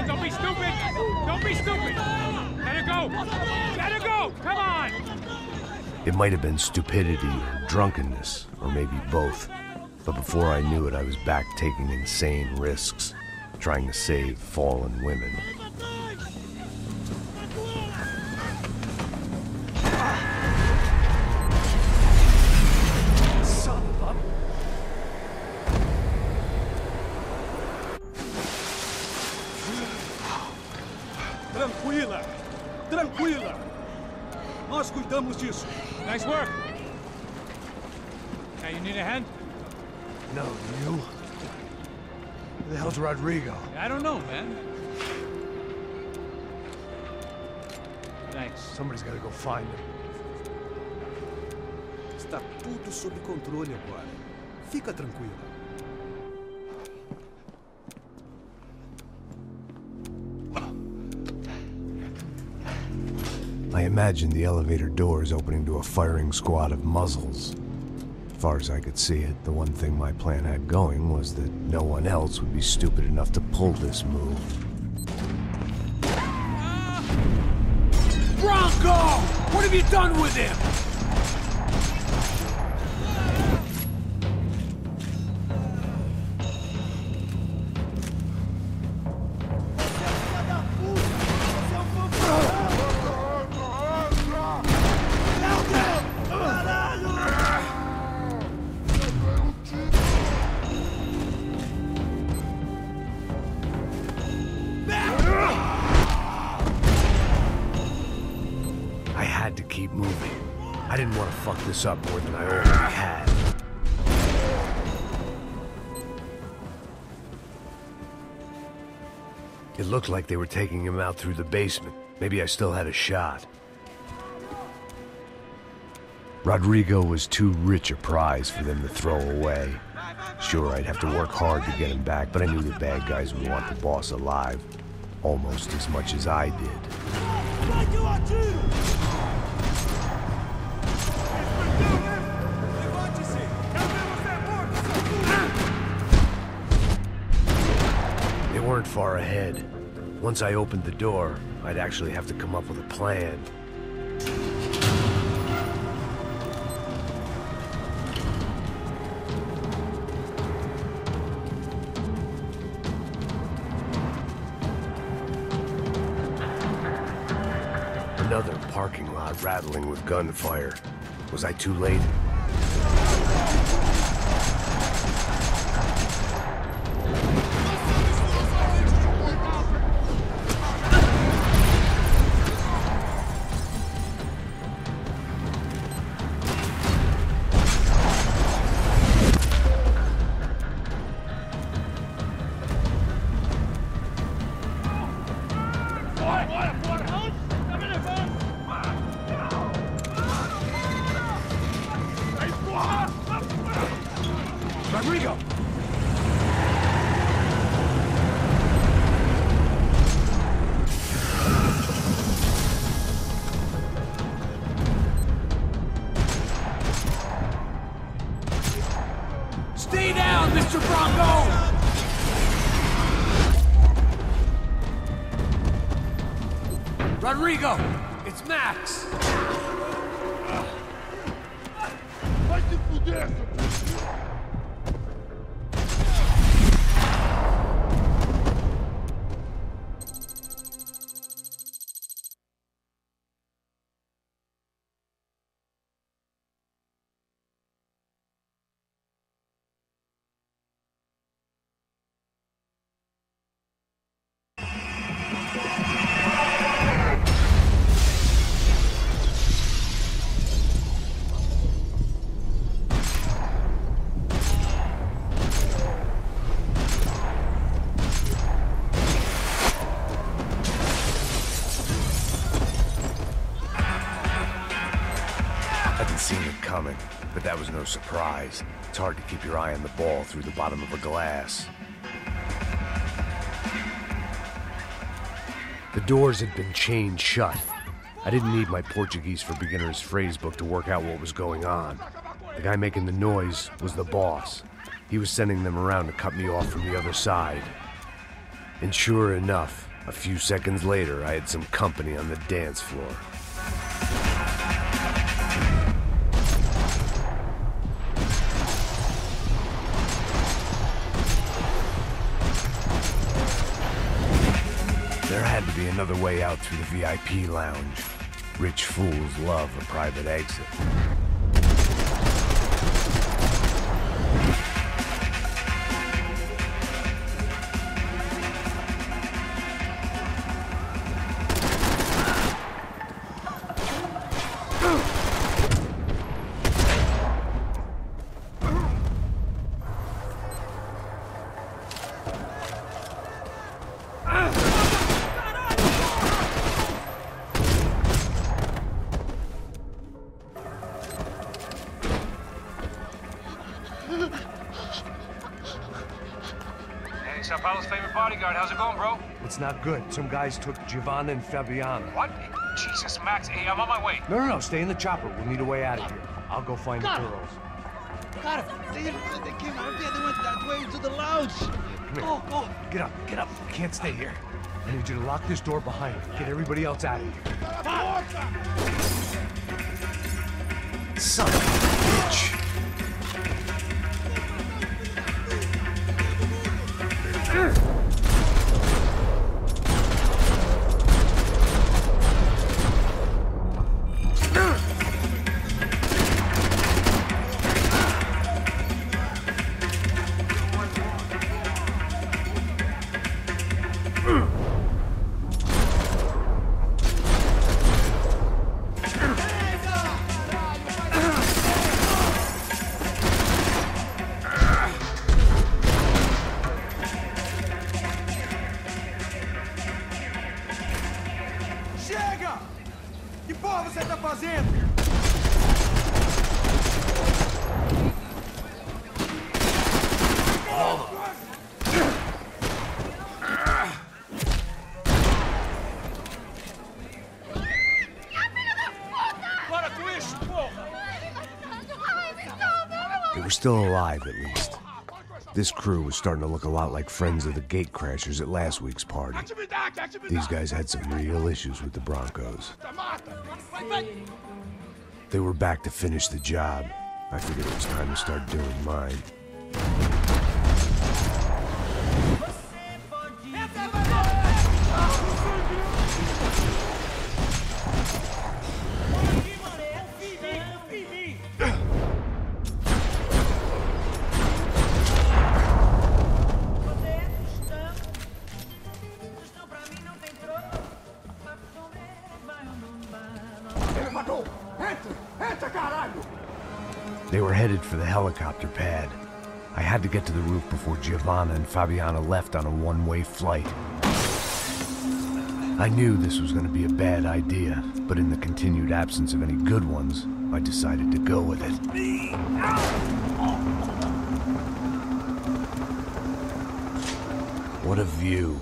Don't be stupid! Don't be stupid! Let her go! Let her go! Come on! It might have been stupidity or drunkenness, or maybe both. But before I knew it, I was back taking insane risks, trying to save fallen women. Tranquila! Tranquila! Nós cuidamos disso. Nice work! Now you need a hand? No, you? Who the hell's Rodrigo? I don't know, man. Thanks. Somebody's gotta go find him. Está tudo sob controle agora. Fica tranquila. I imagined the elevator doors opening to a firing squad of muzzles. As far as I could see it, the one thing my plan had going was that no one else would be stupid enough to pull this move. Bronco! What have you done with him? Keep moving. I didn't want to fuck this up more than I already had. It looked like they were taking him out through the basement. Maybe I still had a shot. Rodrigo was too rich a prize for them to throw away. Sure, I'd have to work hard to get him back, but I knew the bad guys would want the boss alive. Almost as much as I did. They weren't far ahead. Once I opened the door, I'd actually have to come up with a plan. Another parking lot rattling with gunfire. Was I too late? Rodrigo! Stay down, Mr. Bronco! Rodrigo, it's Max. Vai te fuder, coming, but that was no surprise. It's hard to keep your eye on the ball through the bottom of a glass. The doors had been chained shut. I didn't need my Portuguese for Beginners phrase book to work out what was going on. The guy making the noise was the boss. He was sending them around to cut me off from the other side. And sure enough, a few seconds later, I had some company on the dance floor. There had to be another way out through the VIP lounge. Rich fools love a private exit. Sao Paulo's favorite bodyguard. How's it going, bro? It's not good. Some guys took Giovanna and Fabiana. What? Jesus, Max. Hey, I'm on my way. No, stay in the chopper. We'll need a way out of here. I'll go find the girls. Cara, they came out there. They went that way to the lounge. Come here. Get up. You can't stay here. I need you to lock this door behind you. Get everybody else out of here. Son of a bitch. Chega! Que porra você tá fazendo? Para com isso, porra! They were still alive, at least. This crew was starting to look a lot like friends of the gatecrashers at last week's party. These guys had some real issues with the Broncos. They were back to finish the job. I figured it was time to start doing mine. They were headed for the helicopter pad. I had to get to the roof before Giovanna and Fabiana left on a one-way flight. I knew this was going to be a bad idea, but in the continued absence of any good ones, I decided to go with it. What a view.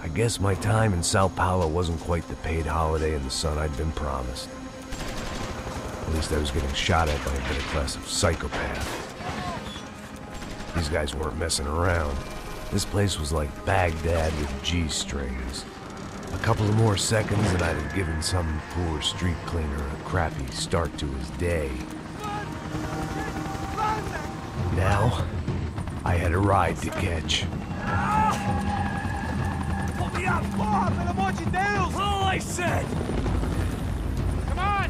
I guess my time in Sao Paulo wasn't quite the paid holiday in the sun I'd been promised. At least I was getting shot at by a middle-class of psychopaths. These guys weren't messing around. This place was like Baghdad with G-strings. A couple of more seconds and I'd have given some poor street cleaner a crappy start to his day. Now, I had a ride to catch. Porra, pelo amor de Deus! All I said! Come on!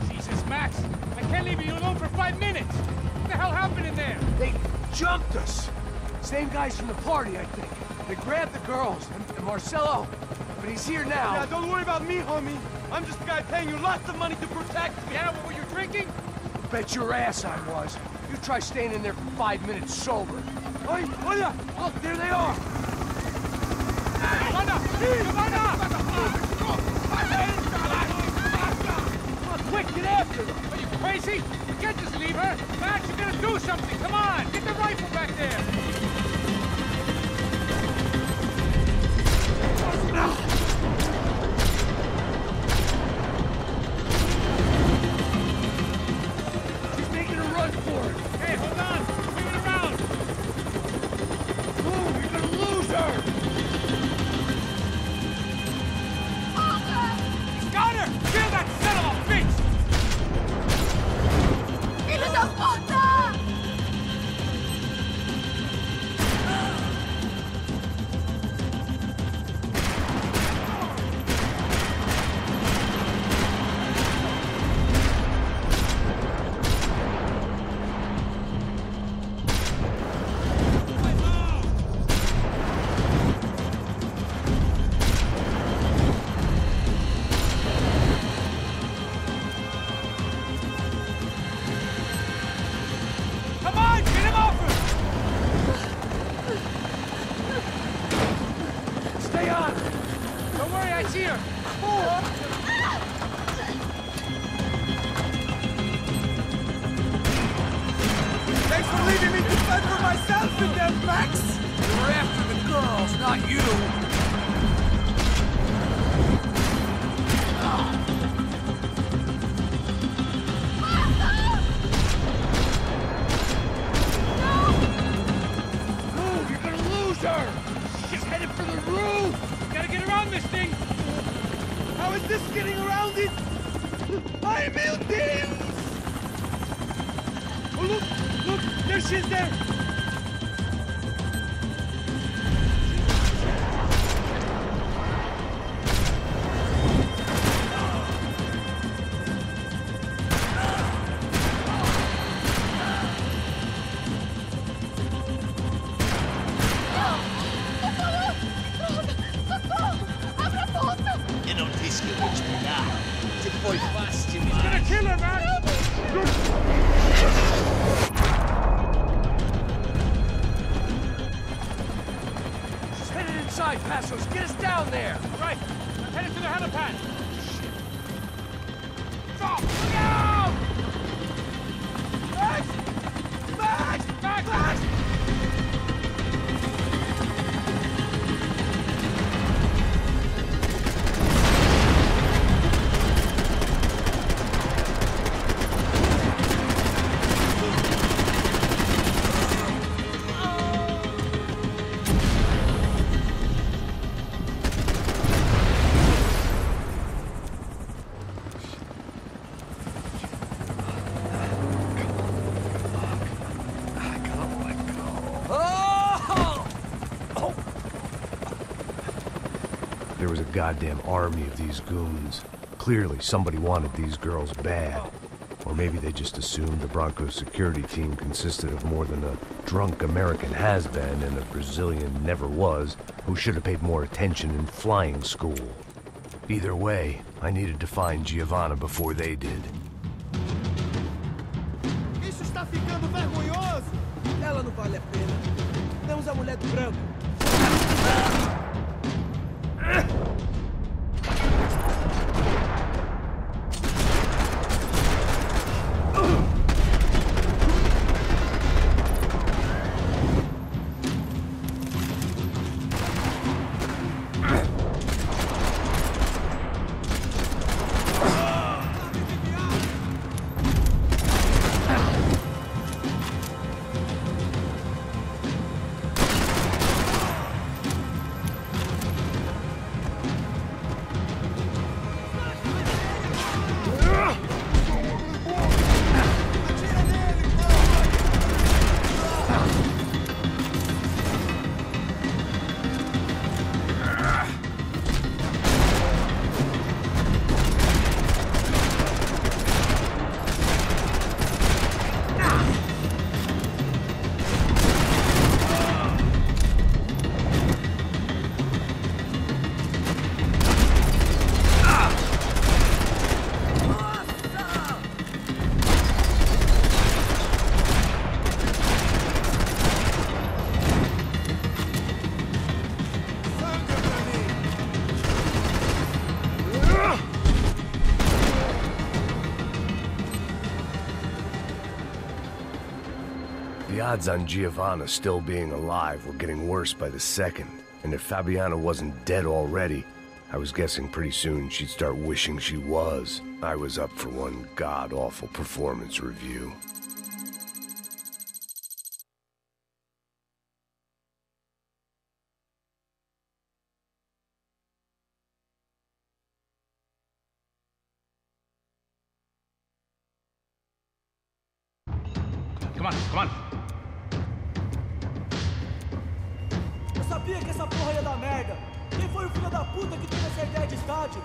Jesus, Max! I can't leave you alone for 5 minutes! What the hell happened in there? They jumped us. Same guys from the party, I think. They grabbed the girls and Marcelo, but he's here now. Yeah, don't worry about me, homie. I'm just the guy paying you lots of money to protect me. Yeah, what were you drinking? Bet your ass I was. You try staying in there for 5 minutes sober. Oi, olha! Look, there they are! Giovanna! Come on, quick, get after them! Are you crazy? You can't just leave her! Max, you gotta do something! Come on! Get the rifle back there! Thanks for leaving me to fend for myself in them, Max! We were after the girls, not you! Move! You're gonna lose her! She's headed for the roof! Gotta get around this thing! How is this getting around it? ¡Ay, meu Deus! Oh, look! Look! There she is there! Eu não disse que eu vou te pegar. Você foi fácil He's gonna demais. kill her, man! She's headed inside, Passos. Get us down there! Right! I'm headed to the helipad! Stop! Look out! Max! Max! Back! Max! There was a goddamn army of these goons. Clearly, somebody wanted these girls bad. Or maybe they just assumed the Broncos security team consisted of more than a drunk American has-been and a Brazilian never-was who should have paid more attention in flying school. Either way, I needed to find Giovanna before they did. Isso está ficando vergonhoso! Ela não vale a pena. Temos a mulher do branco. The odds on Giovanna still being alive were getting worse by the second, and if Fabiana wasn't dead already, I was guessing pretty soon she'd start wishing she was. I was up for one god-awful performance review. Come on, come on. Eu sabia que essa porra ia dar merda. Quem foi o filho da puta que teve essa ideia de estádio?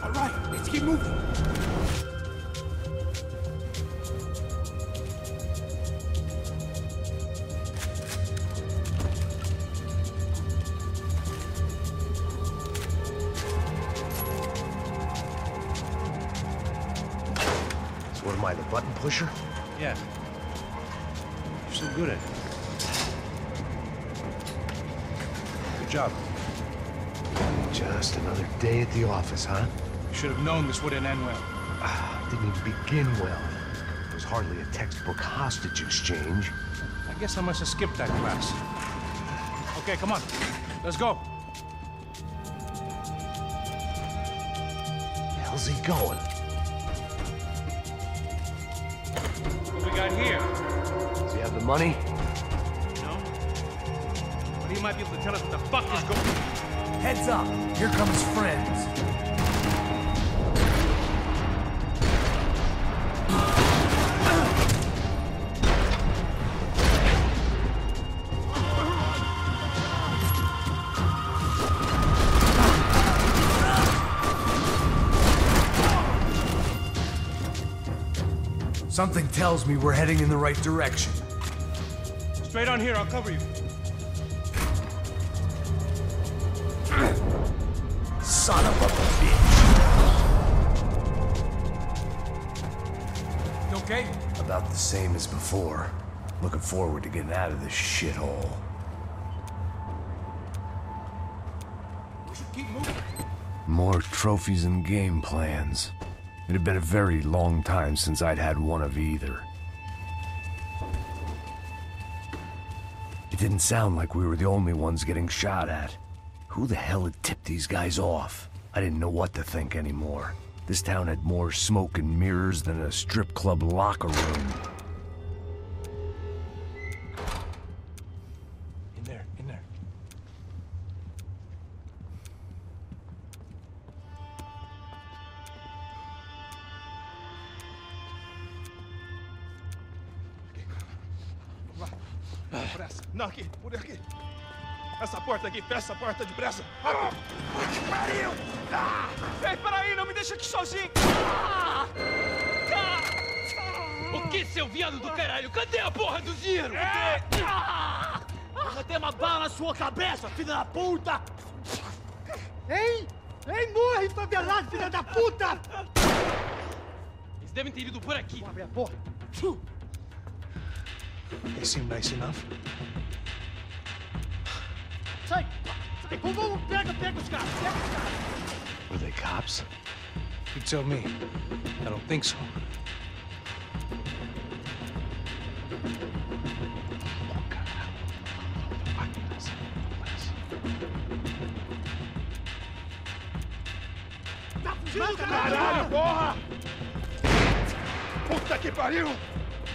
All right, let's keep moving. am I, the button pusher? Yeah. You're so good at it. Good job. Just another day at the office, huh? You should have known this wouldn't end well. Didn't even begin well. It was hardly a textbook hostage exchange. I guess I must have skipped that class. Okay, come on. Let's go. How's he going? What we got here? Does he have the money? No? But he might be able to tell us what the fuck is going on. Heads up, here comes friends. Something tells me we're heading in the right direction. Straight on here, I'll cover you. Son of a bitch. You okay? About the same as before. Looking forward to getting out of this shithole. We should keep moving. More trophies and game plans. It had been a very long time since I'd had one of either. It didn't sound like we were the only ones getting shot at. Who the hell had tipped these guys off? I didn't know what to think anymore. This town had more smoke and mirrors than a strip club locker room. In there, in there. Pressa. Não, aqui, por aqui. Essa porta aqui, fecha essa porta depressa. Que pariu! Ei, peraí, não me deixa aqui sozinho! O que, seu viado do caralho? Cadê a porra do dinheiro? Vou meter uma bala na sua cabeça, filha da puta! Hein? Hein, morre, favelado, filha da puta! Eles devem ter ido por aqui. Vamos abrir a porta. They seem nice enough. Sai! Sai! Vamos, pega os caras! Pega os caras! Were they cops? You tell me. I don't think so. Tá fugindo, Caralho, porra! Puta que pariu!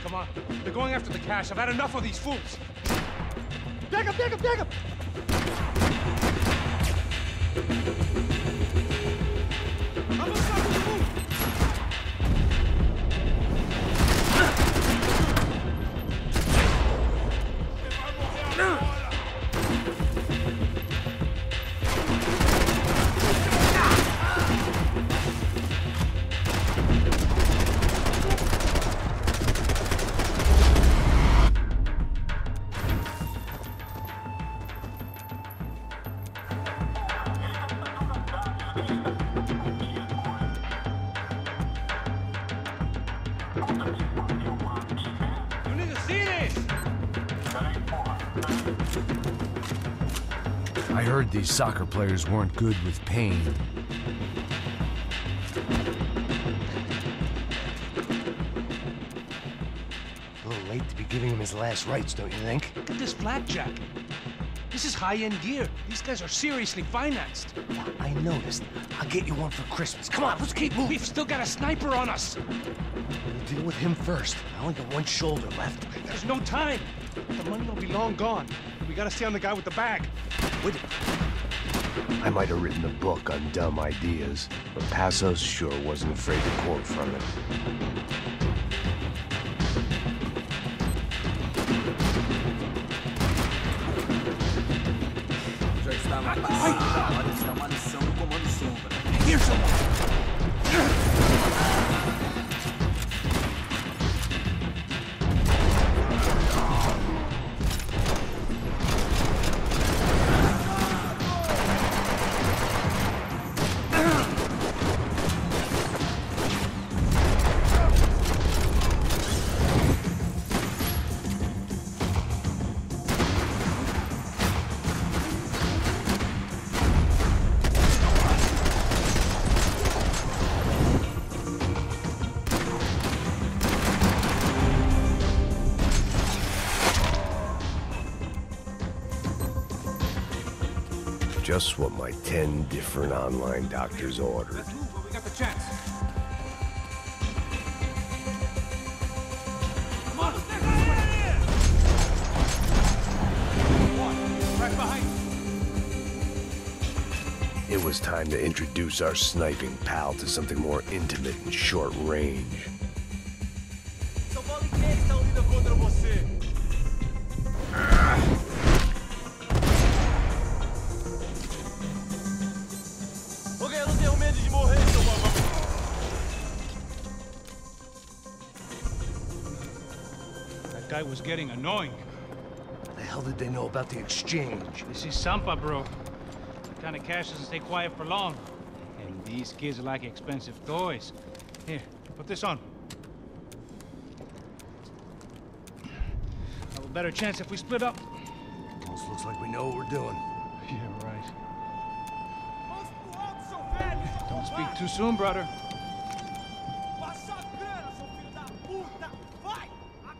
Come on. They're going after the cash. I've had enough of these fools. Pega, pega, pega! You need to see this! I heard these soccer players weren't good with Payne. A little late to be giving him his last rites, don't you think? Look at this flak jacket. This is high-end gear. These guys are seriously financed. Yeah, I noticed. I'll get you one for Christmas. Come on, let's keep moving. We've still got a sniper on us. We'll deal with him first. I only got one shoulder left. There's no time. The money will be long gone. We gotta stay on the guy with the bag. Wait. I might have written a book on dumb ideas, but Passos sure wasn't afraid to quote from it. Já está na hora de dar uma lição no comando sombra. Here's someone. Just what my 10 different online doctors ordered. Let's move, we got the chance. Come on, right behind you. It was time to introduce our sniping pal to something more intimate and short range. São Paulo inteiro está unido contra você. Ok, eu não tenho medo de morrer, seu babão. That guy was getting annoying. The hell did they know about the exchange? This is Sampa, bro. That kind of cash doesn't stay quiet for long. And these kids like expensive toys. Here, put this on. Have a better chance if we split up. Almost looks like we know what we're doing. Yeah, right. Don't speak too soon, brother.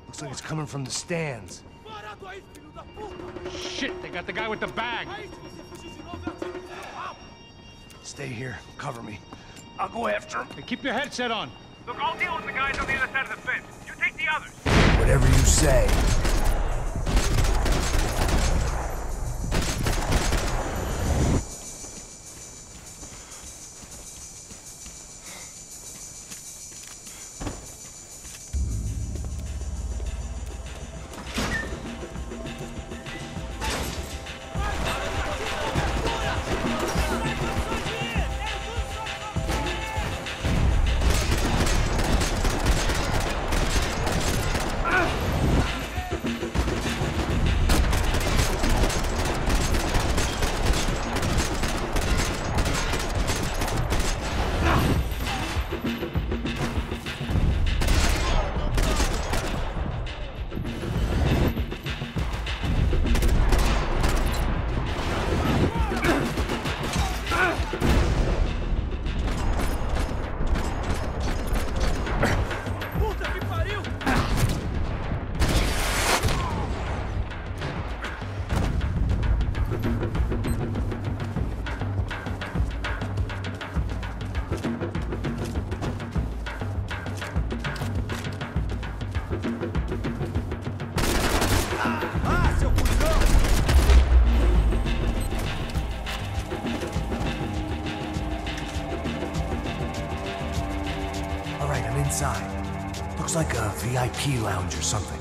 Looks like it's coming from the stands. Shit, they got the guy with the bag. Stay here. Cover me. I'll go after him. Hey, keep your headset on. Look, I'll deal with the guys on the other side of the fence. You take the others. Whatever you say. Inside. Looks like a VIP lounge or something.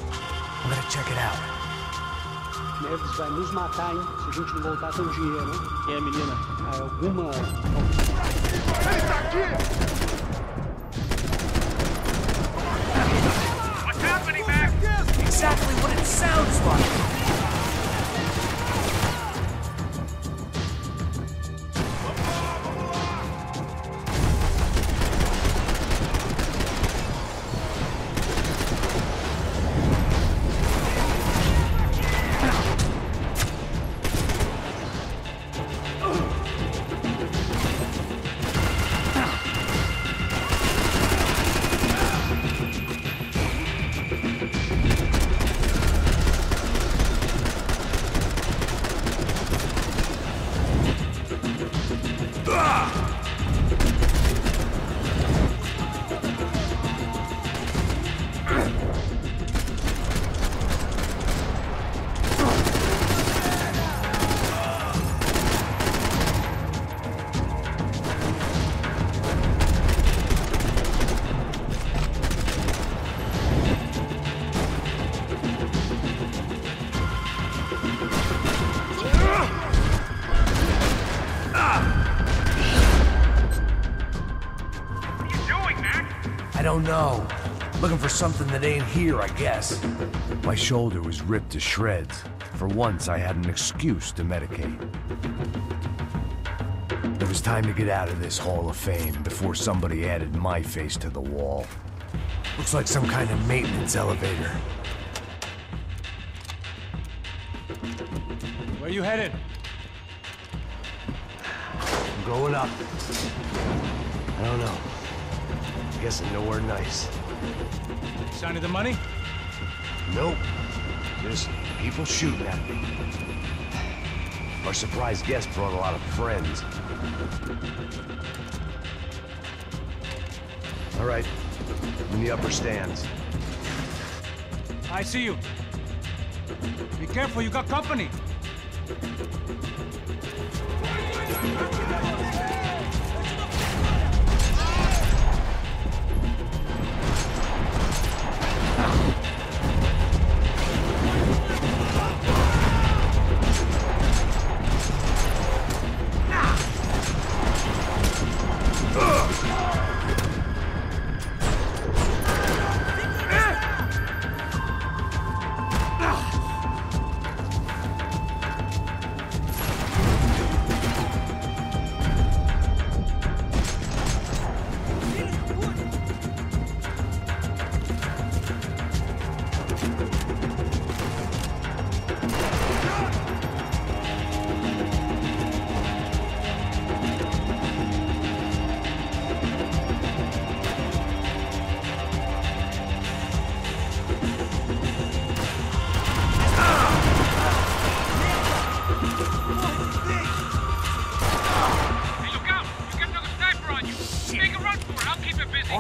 I'm gonna check it out. Neves vai nos matar, hein? Se a gente não voltar com dinheiro, hein? É, menina. Alguma... Ele tá aqui! What's happening, Mac? Exactly what it sounds like. No. Looking for something that ain't here, I guess. My shoulder was ripped to shreds. For once, I had an excuse to medicate. It was time to get out of this Hall of Fame before somebody added my face to the wall. Looks like some kind of maintenance elevator. Where you headed? I'm going up. I don't know. Guessing nowhere nice. Sign of the money? Nope. Just people shooting at me. Our surprise guest brought a lot of friends. All right, I'm in the upper stands. I see you. Be careful, you got company.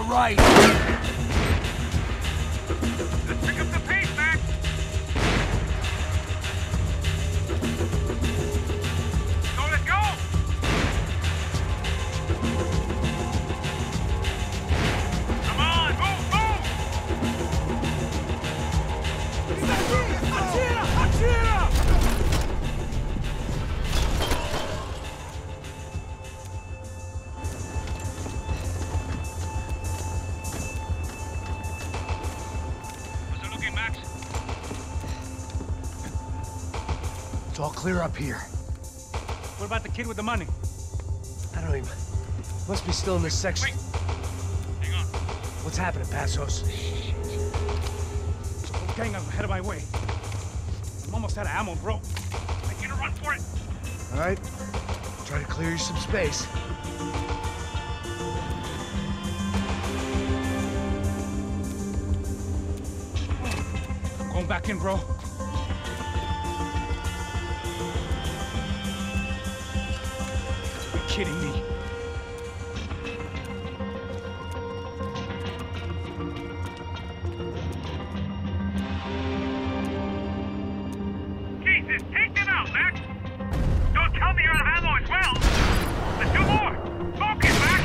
Right. Pick up the pace, Max. So let's go. Come on, move, move. It's all clear up here. What about the kid with the money? I don't even... Must be still in this section. Wait. Hang on. What's happening, Passos? It's a whole gang ahead of my way. I'm almost out of ammo, bro. I get a run for it. All right. Try to clear you some space. Going back in, bro. You're kidding me. Jesus, take them out, Max. Don't tell me you're out of ammo as well. Let's do more. Focus, Max.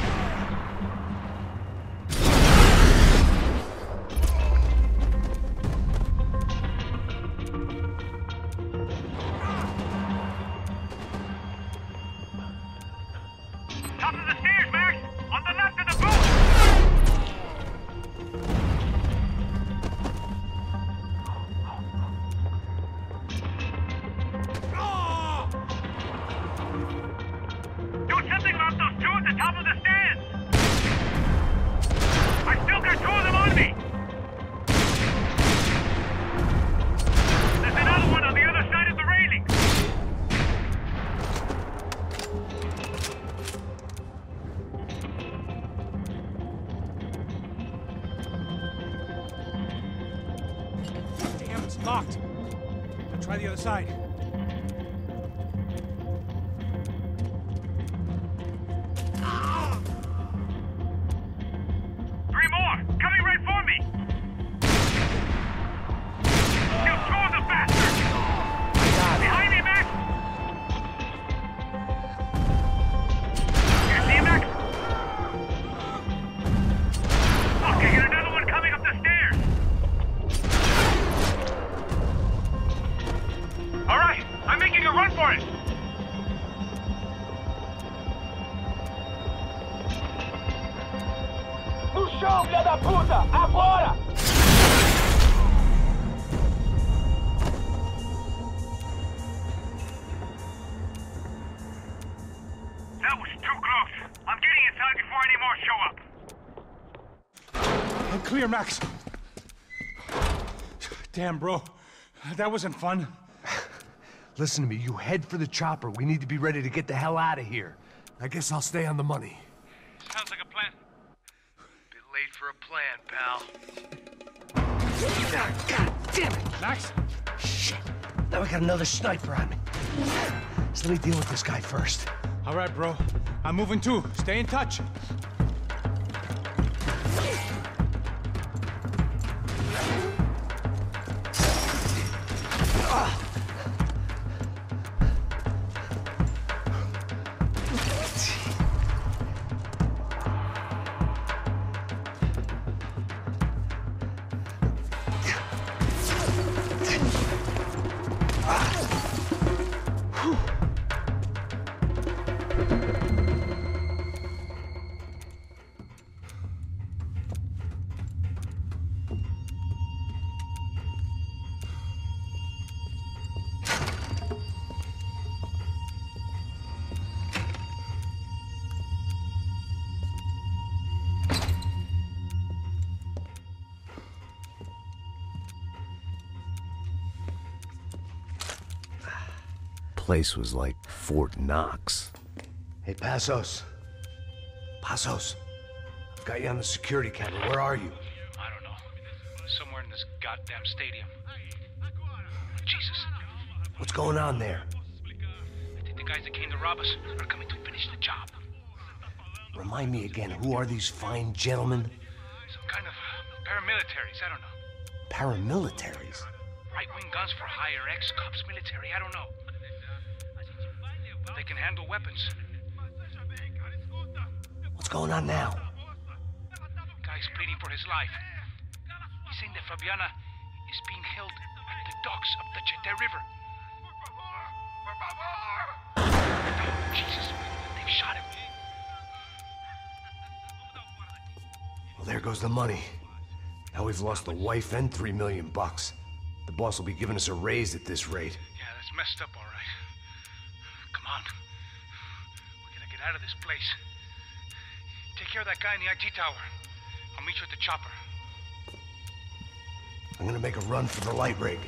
Top of the stairs, Max. On the left of the booth. Do something about those two at the top of the stairs. I still got two of them on me. There's another one on the other side of the railing. Damn, it's locked. I'll try the other side. Three more! Coming right for me! Kill two of the bastards! Behind me, Max! You see him, Max? Look, I got another one coming up the stairs! Alright, I'm making a run for it! No chão, filha da puta! Agora! That was too close. I'm getting inside before any more show up. I'm clear, Max. Damn, bro. That wasn't fun. Listen to me, you head for the chopper. We need to be ready to get the hell out of here. I guess I'll stay on the money. Sounds like a plan. Bit late for a plan, pal. God damn it! Max? Shit. Now we got another sniper on me. Just let me deal with this guy first. All right, bro. I'm moving too. Stay in touch. Place was like Fort Knox. Hey, Passos. Passos. I've got you on the security camera. Where are you? I don't know. Somewhere in this goddamn stadium. Jesus. What's going on there? I think the guys that came to rob us are coming to finish the job. Remind me again, who are these fine gentlemen? Some kind of paramilitaries, I don't know. Paramilitaries? Right-wing guns for hire, ex-cops, military, I don't know. But they can handle weapons. What's going on now? Guy's pleading for his life. He's saying that Fabiana is being held at the docks of the Chete River. Oh, Jesus, they've shot him. Well, there goes the money. Now we've lost the wife and $3 million. The boss will be giving us a raise at this rate. Yeah, that's messed up, all right. Come on. We gotta get out of this place. Take care of that guy in the IT tower. I'll meet you at the chopper. I'm gonna make a run for the light rig.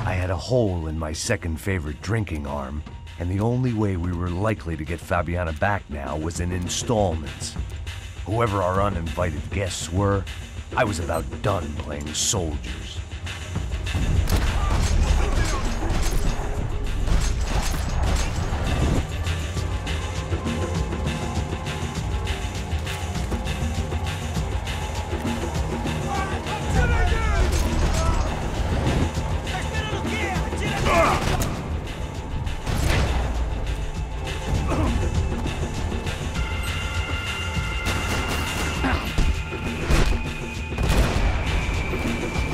I had a hole in my second favorite drinking arm, and the only way we were likely to get Fabiana back now was in installments. Whoever our uninvited guests were, I was about done playing soldiers.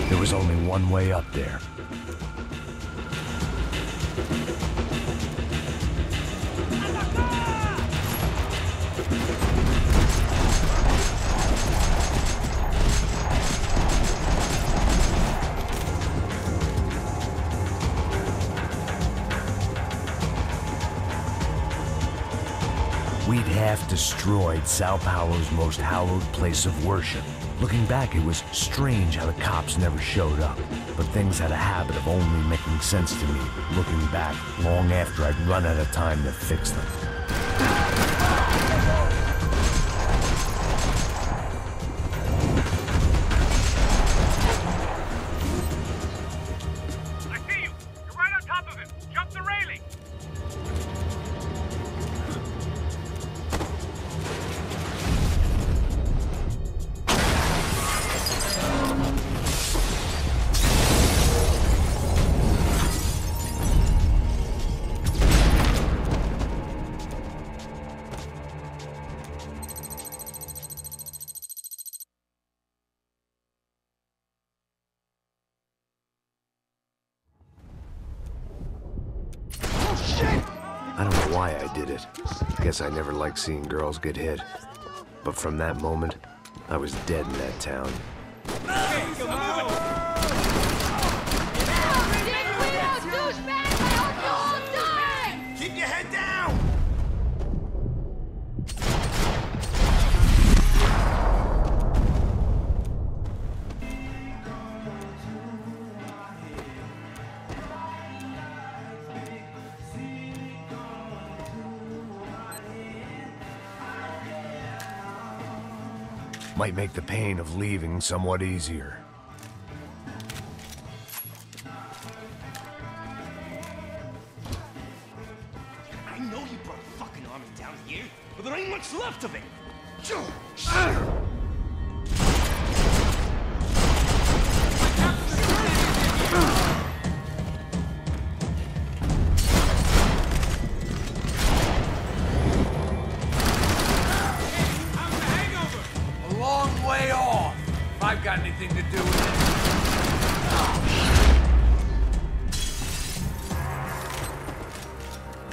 There was only one way up there. We'd half destroyed Sao Paulo's most hallowed place of worship. Looking back, it was strange how the cops never showed up. But things had a habit of only making sense to me, looking back long after I'd run out of time to fix them. I see you! You're right on top of him! Jump the railing! I don't know why I did it. Guess I never liked seeing girls get hit. But from that moment, I was dead in that town. Keep your head down! Might make the pain of leaving somewhat easier. coming down here, but there ain't much left of it. A long way off, if I've got anything to do with it.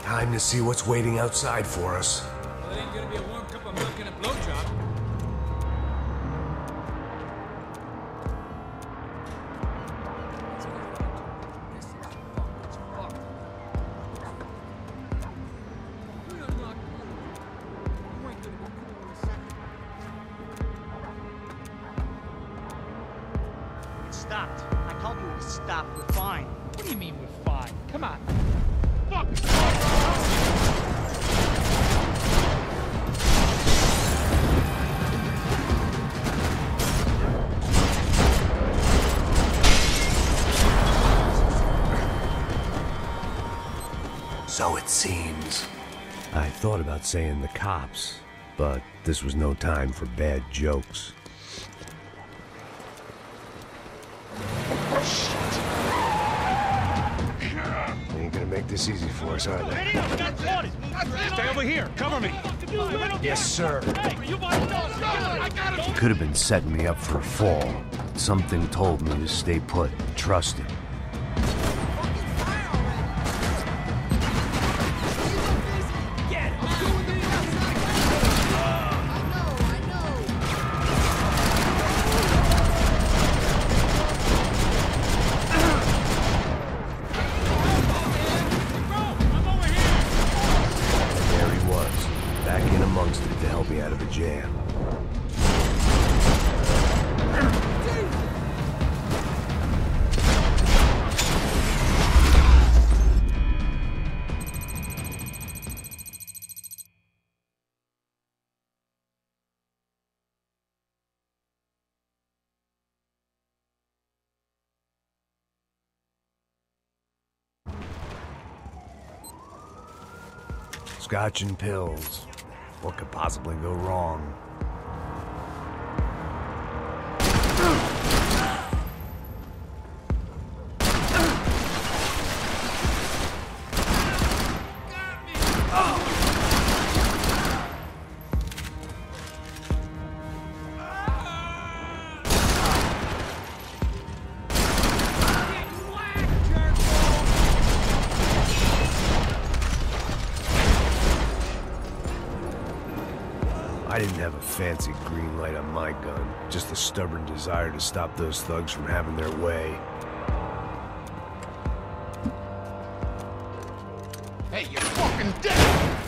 Time to see what's waiting outside for us. Well, it ain't gonna be a warm cup of milk and a blowjob. It stopped. I told you it stopped. We're fine. What do you mean we're fine? Come on. So it seems. I thought about saying the cops, but this was no time for bad jokes. They ain't gonna make this easy for us, are they? Stay over here. Cover me. Yes, sir. He could have been setting me up for a fall. Something told me to stay put, trust him. To help me out of a jam. Scotch and pills. What could possibly go wrong? I didn't have a fancy green light on my gun, just a stubborn desire to stop those thugs from having their way. Hey, you're fucking dead!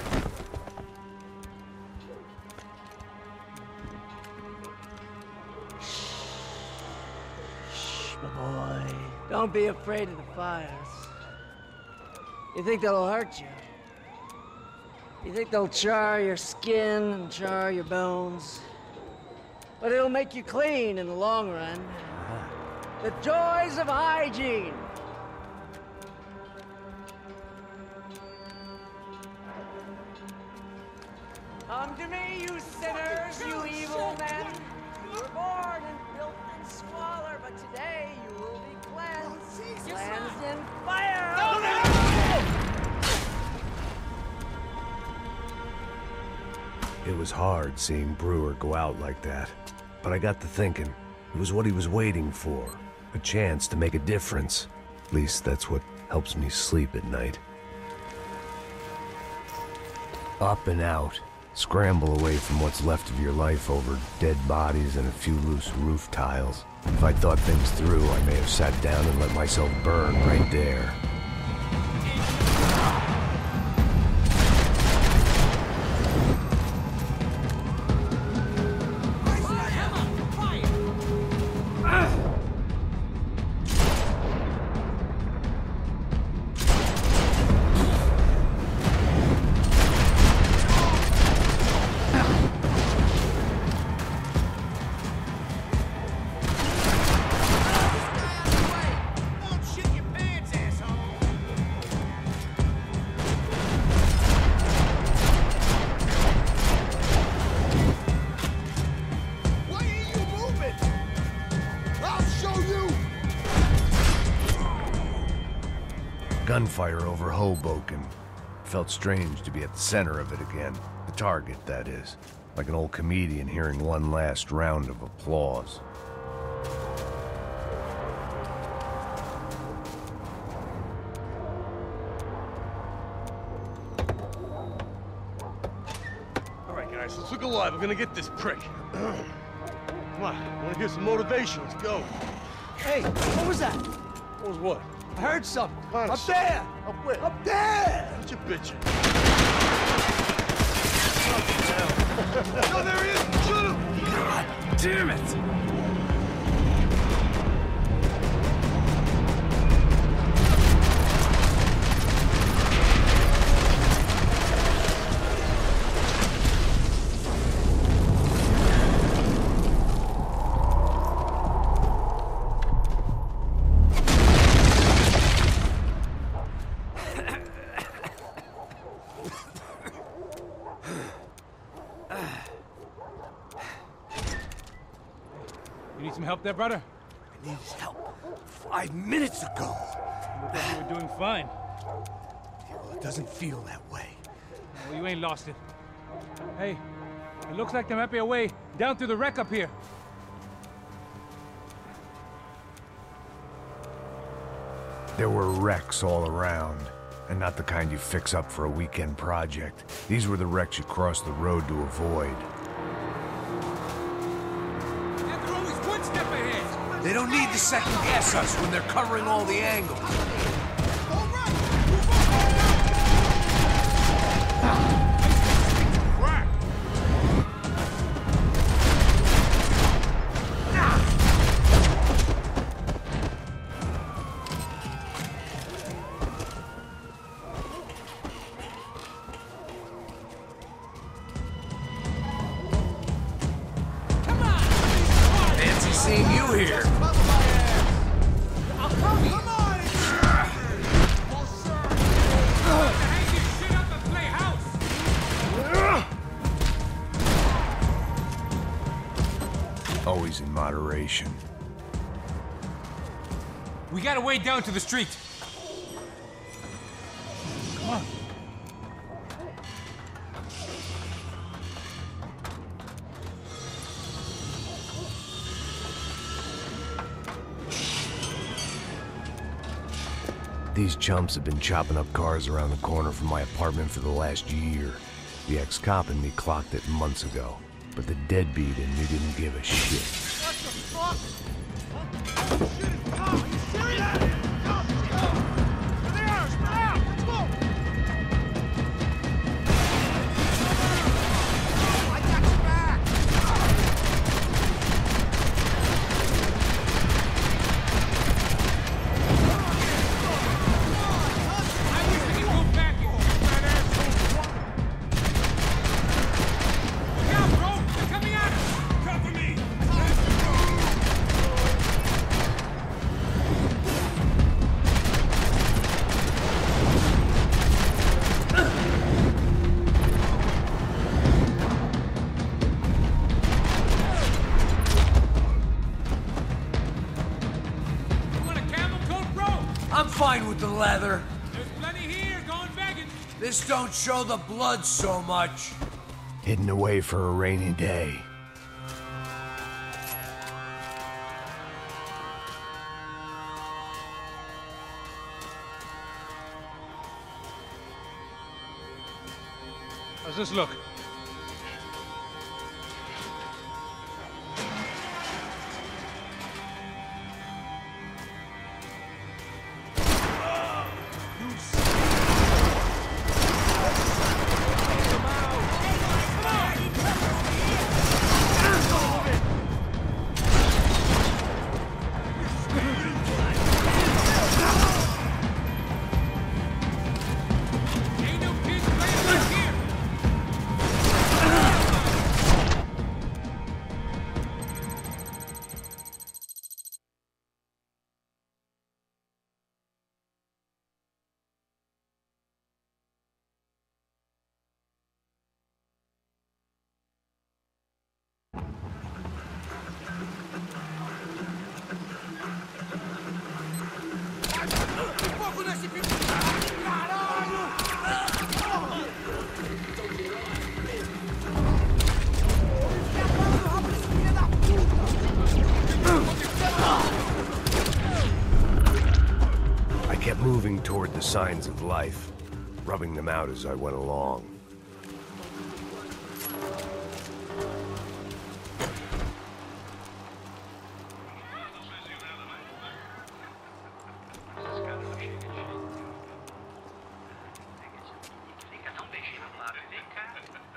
Shh, my boy. Don't be afraid of the fires. You think they'll hurt you? You think they'll char your skin and char your bones? But it'll make you clean in the long run. The joys of hygiene! Come to me, you sinners, you evil men! You were born in filth and squalor, but today you will be cleansed. Cleansed in fire! It was hard seeing Brewer go out like that, but I got to thinking, it was what he was waiting for, a chance to make a difference. At least that's what helps me sleep at night. Up and out, scramble away from what's left of your life over dead bodies and a few loose roof tiles. If I'd thought things through, I may have sat down and let myself burn right there. Gunfire over Hoboken. Felt strange to be at the center of it again. The target, that is. Like an old comedian hearing one last round of applause. All right, guys, let's look alive. We're gonna get this prick. Come on, I wanna hear some motivation. Let's go. Hey, what was that? What was what? I heard something. Honest. Up there! Up where? Up there! What you bitching? No, there he is! Shoot him! God damn it! You need some help there, brother? I need his help 5 minutes ago. You look like you were doing fine. Yeah, well, it doesn't feel that way. Well, you ain't lost it. Hey, it looks like there might be a way down through the wreck up here. There were wrecks all around, and not the kind you fix up for a weekend project. These were the wrecks you cross the road to avoid. They're always one step ahead. They don't need to second guess us when they're covering all the angles. Fancy seeing you here. Always in moderation. We got a way down to the street. Come on. These chumps have been chopping up cars around the corner from my apartment for the last year. The ex-cop in me clocked it months ago, but the deadbeat in me didn't give a shit. What the fuck? Oh, shit, it's Tom. Are you serious? Go! There they are! Spread out! Let's go! I got your back! I wish we could go back and shoot that asshole. Look out, bro! They're coming at us! Cover me! You want a camel coat, bro? I'm fine with the leather. There's plenty here, going begging. This don't show the blood so much. Hidden away for a rainy day. How's this look? Ain't no kids playing back here. Fogo nesse filho! moving toward the signs of life, rubbing them out as I went along.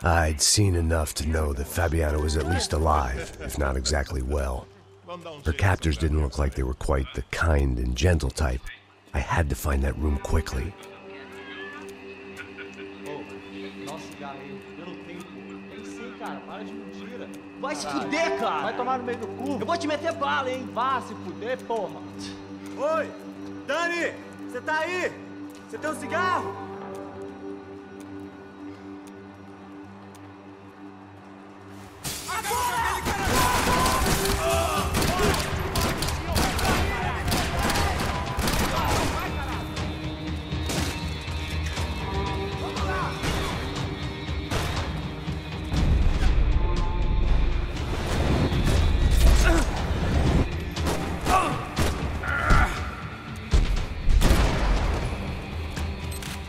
I'd seen enough to know that Fabiana was at least alive, if not exactly well. Her captors didn't look like they were quite the kind and gentle type. I had to find that room quickly. Vai se fuder, cara! Vai tomar no meio do cu! Eu vou te meter bala, hein? Vá se fuder, porra! Oi! Dani! Você tá aí? Você tem um cigarro?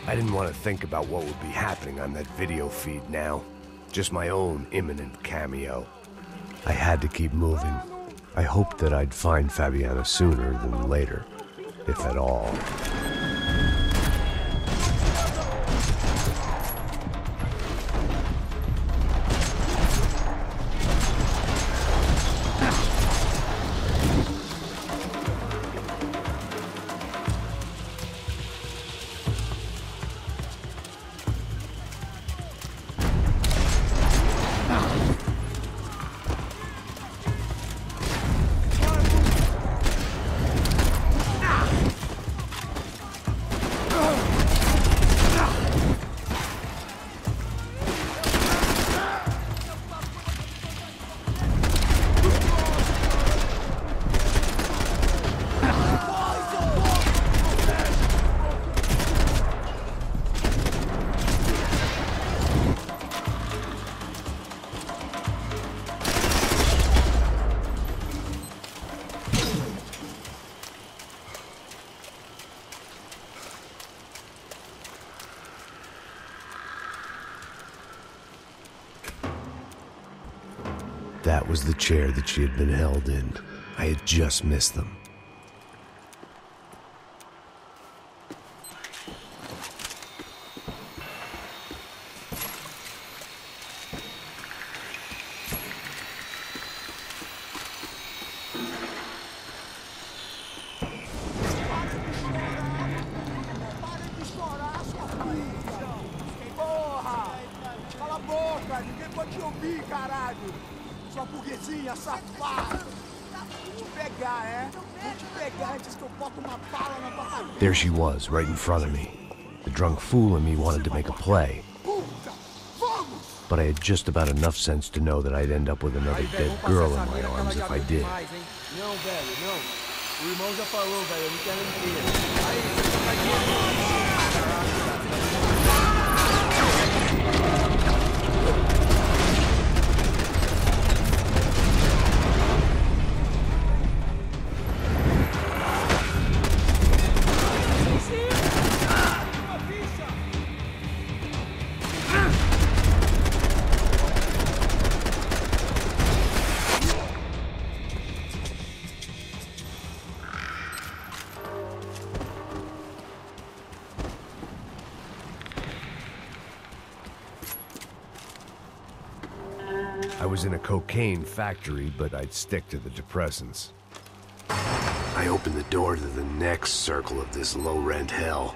I didn't want to think about what would be happening on that video feed now. Just my own imminent cameo. I had to keep moving. I hoped that I'd find Fabiana sooner than later, if at all. That was the chair that she had been held in. I had just missed them. There she was, right in front of me. The drunk fool in me wanted to make a play. But I had just about enough sense to know that I'd end up with another dead girl in my arms if I did. Não, velho, não. O irmão já falou, velho, eu não quero inteiro. Aí, você vai ver. I was in a cocaine factory, but I'd stick to the depressants. I opened the door to the next circle of this low-rent hell.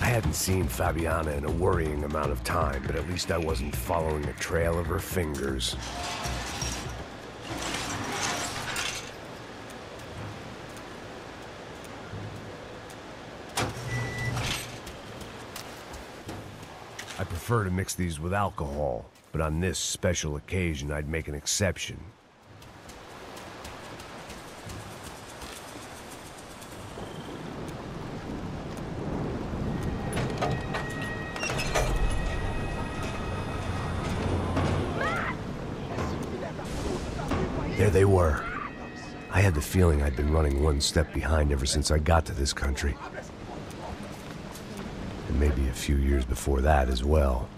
I hadn't seen Fabiana in a worrying amount of time, but at least I wasn't following a trail of her fingers. I prefer to mix these with alcohol, but on this special occasion, I'd make an exception. There they were. I had the feeling I'd been running one step behind ever since I got to this country. And maybe a few years before that as well.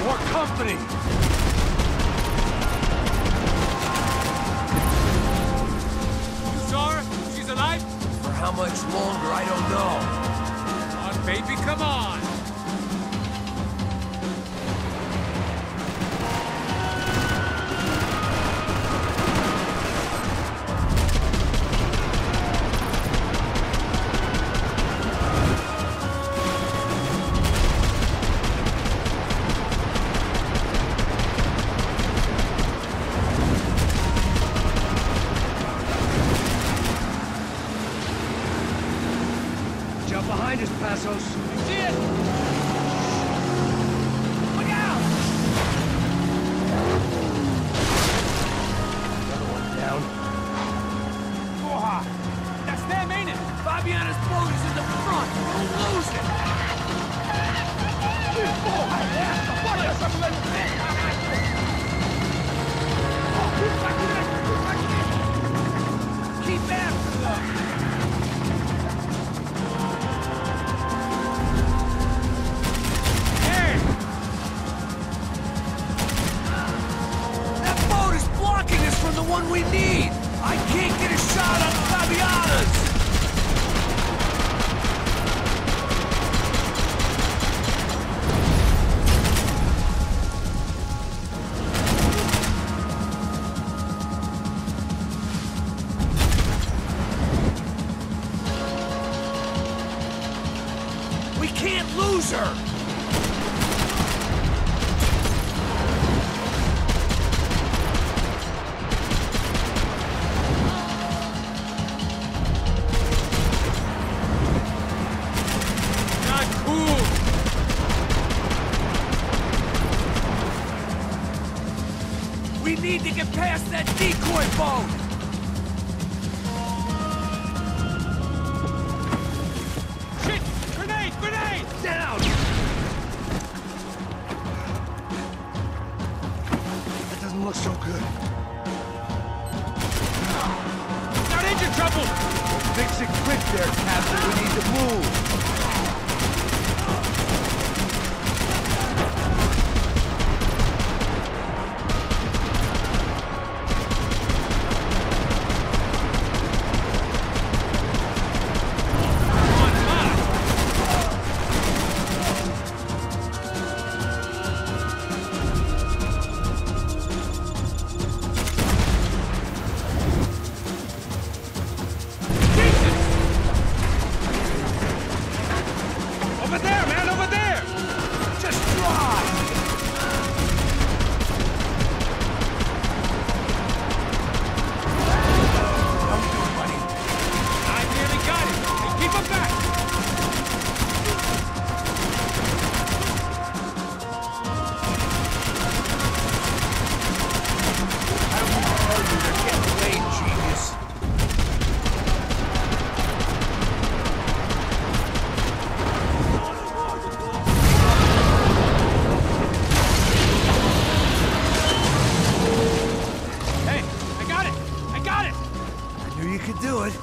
More company! You saw her? She's alive? For how much longer, I don't know. Come on, baby, come on! Jump behind us, Passos. See it? Look out! Another one down. Porra! That's them, ain't it? Fabiana's boat is in the front! We'll lose it! Keep after them! Hey! That boat is blocking us from the one we need! I can't get a shot on Fabiana's! We can't lose her! Not cool! We need to get past that decoy boat! Shit! Grenade! Grenade! Down! That doesn't look so good. Got engine trouble! Fix it quick there, Captain. We need to move. Over there, man, over there! Just drive! How we doing, buddy? I nearly got it! Hey, keep him back! I don't need to tell you, they're getting late, genius. Hey, I got it! I got it! I knew you could do it.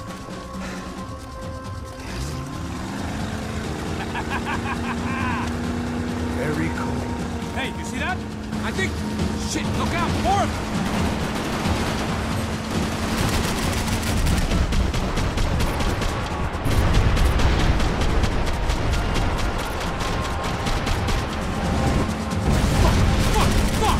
Very cool. Hey, you see that? I think... Shit, look out! More of them! Fuck!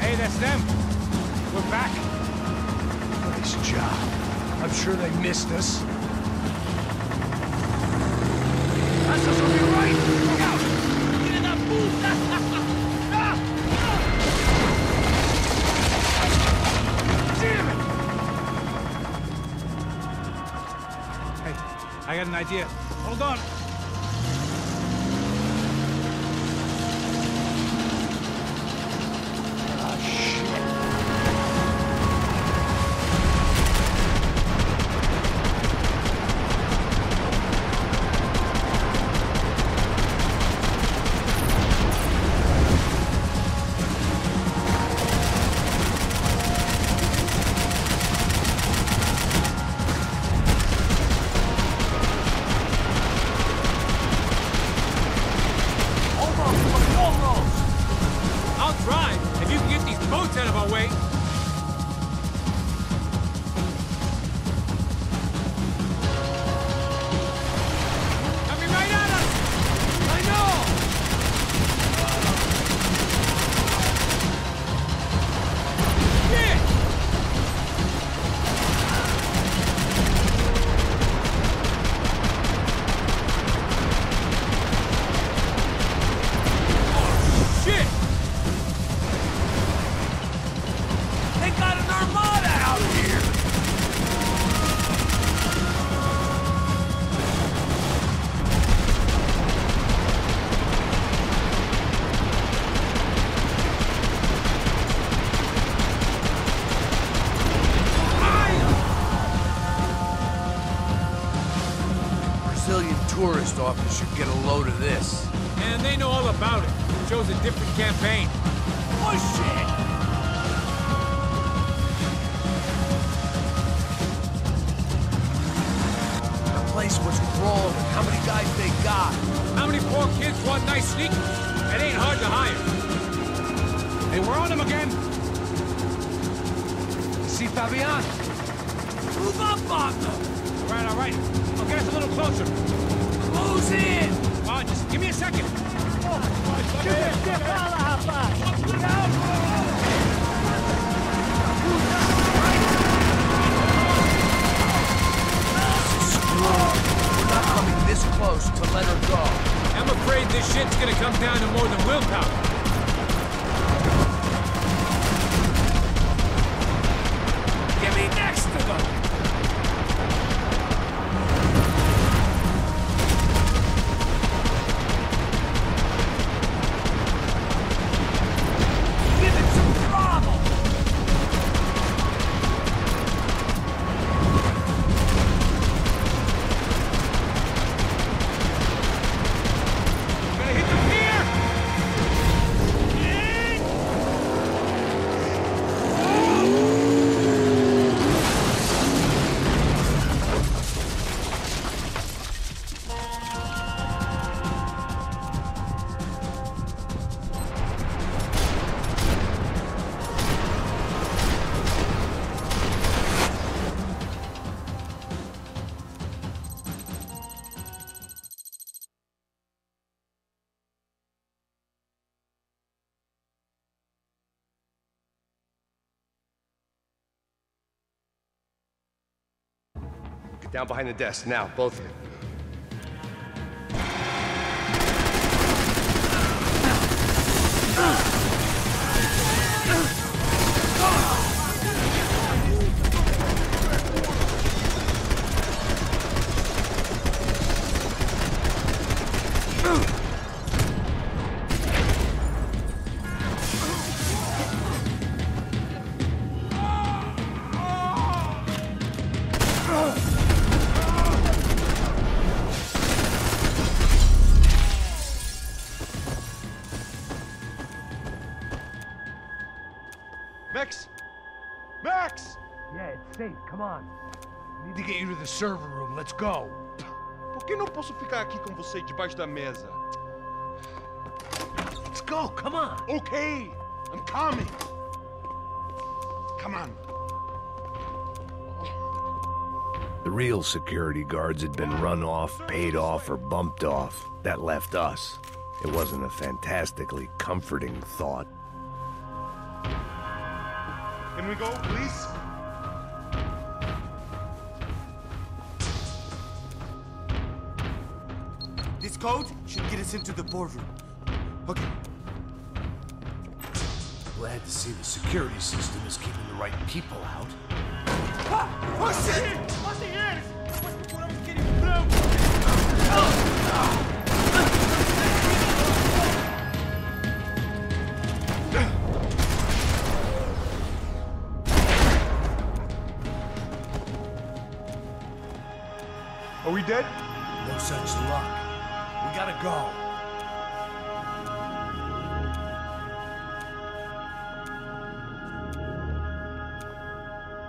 Hey, that's them. We're back. Nice job. I'm sure they missed us. Passos will be right! Look out! Filha da puta! Damn it! Hey, I got an idea. Hold on. fascist office should get a load of this. And they know all about it. Shows a different campaign. Oh, shit! The place was crawling. How many guys they got? How many poor kids want nice sneakers? It ain't hard to hire. Hey, we're on them again. See Fabian? Move up on them! All right. I'll get us a little closer. Close in! Just give me a second. We're not coming this close to let her go. I'm afraid this shit's gonna come down to more than willpower. Get me next to them! Give it some throttle! Gonna hit the pier! Get down behind the desk now, both of you. Max! Max! Yeah, it's safe. Come on. We need to get you to the server room. Let's go. Por que não posso ficar aqui com você debaixo da mesa? Let's go. Come on. Okay, I'm coming. Come on. The real security guards had been run off, paid off, or bumped off. That left us. It wasn't a fantastically comforting thought. Can we go, please? This code should get us into the boardroom. Okay. Glad to see the security system is keeping the right people out. Oh shit! What the hell? What I'm getting through? Are we dead? No such luck. We gotta go.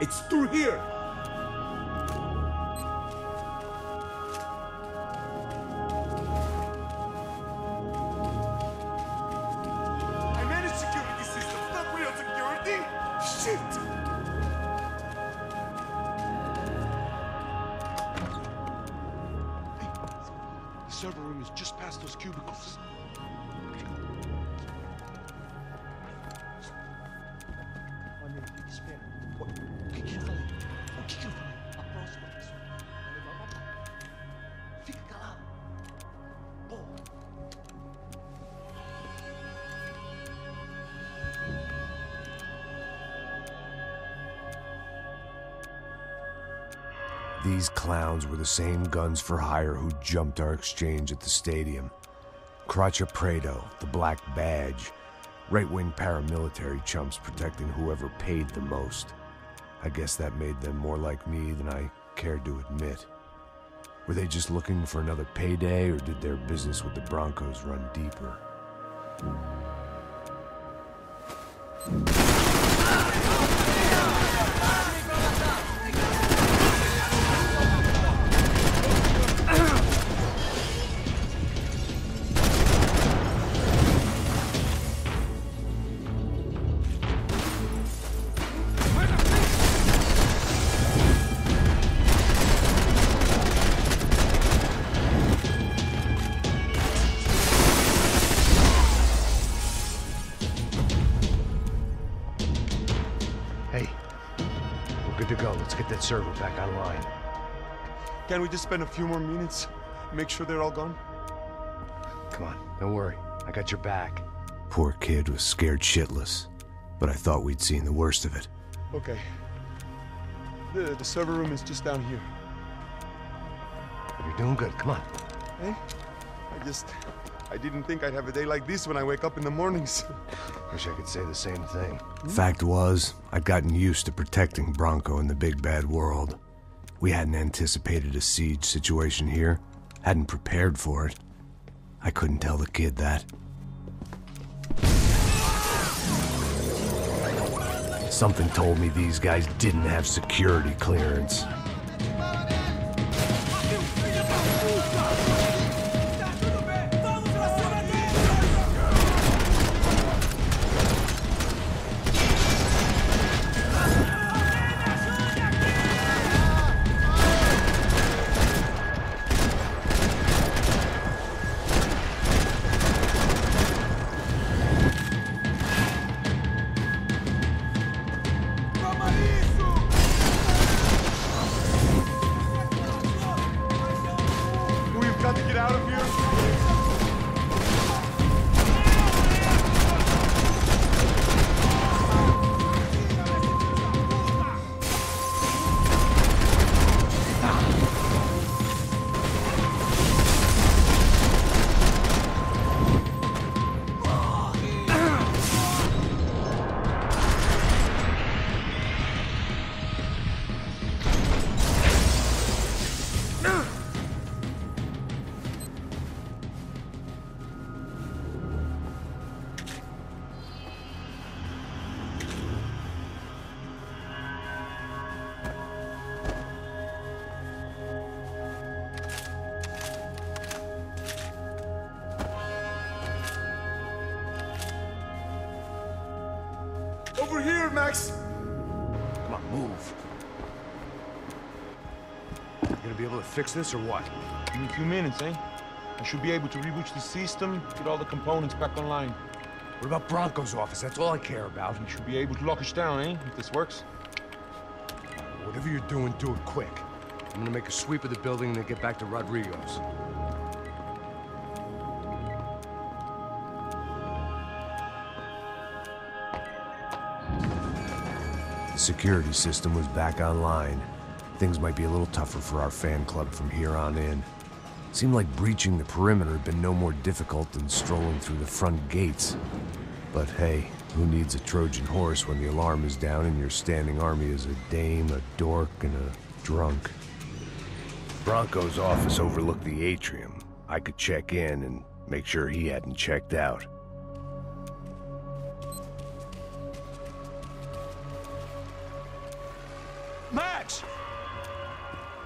It's through here. I managed security systems, not real security. Shit! The server room is just past those cubicles. O que eu falei? O que eu falei? A próxima pessoa. Fica calado. Porra. These clowns were the same guns for hire who jumped our exchange at the stadium. Craccia Prado, the Black Badge. Right-wing paramilitary chumps protecting whoever paid the most. I guess that made them more like me than I cared to admit. Were they just looking for another payday, or did their business with the Broncos run deeper? Server back online. Can we just spend a few more minutes? Make sure they're all gone? Come on, don't worry. I got your back. Poor kid was scared shitless, but I thought we'd seen the worst of it. Okay. The server room is just down here. You're doing good. Come on. Hey? I didn't think I'd have a day like this when I wake up in the mornings. Wish I could say the same thing. Fact was, I'd gotten used to protecting Bronco in the big bad world. We hadn't anticipated a siege situation here, hadn't prepared for it. I couldn't tell the kid that. Something told me these guys didn't have security clearance. Over here, Max! Come on, move. You gonna be able to fix this or what? In a few minutes, eh? I should be able to reboot the system, get all the components back online. What about Bronco's office? That's all I care about. You should be able to lock us down, eh? If this works. Whatever you're doing, do it quick. I'm gonna make a sweep of the building and then get back to Rodrigo's. The security system was back online. Things might be a little tougher for our fan club from here on in. Seemed like breaching the perimeter had been no more difficult than strolling through the front gates. But hey, who needs a Trojan horse when the alarm is down and your standing army is a dame, a dork, and a drunk? Bronco's office overlooked the atrium. I could check in and make sure he hadn't checked out. Max!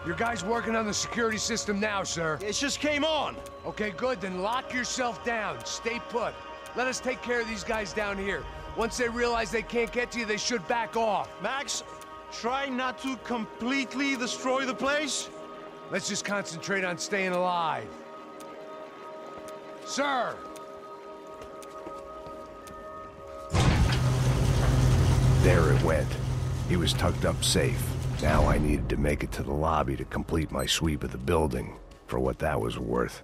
Your guy's working on the security system now, sir. It just came on. Okay, good. Then lock yourself down. Stay put. Let us take care of these guys down here. Once they realize they can't get to you, they should back off. Max, try not to completely destroy the place. Let's just concentrate on staying alive. Sir! There it went. He was tucked up safe. Now I needed to make it to the lobby to complete my sweep of the building, for what that was worth.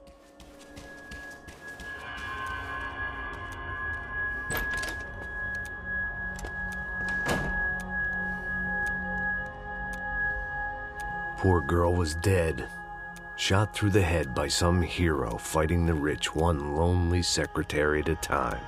Poor girl was dead. Shot through the head by some hero fighting the rich one lonely secretary at a time.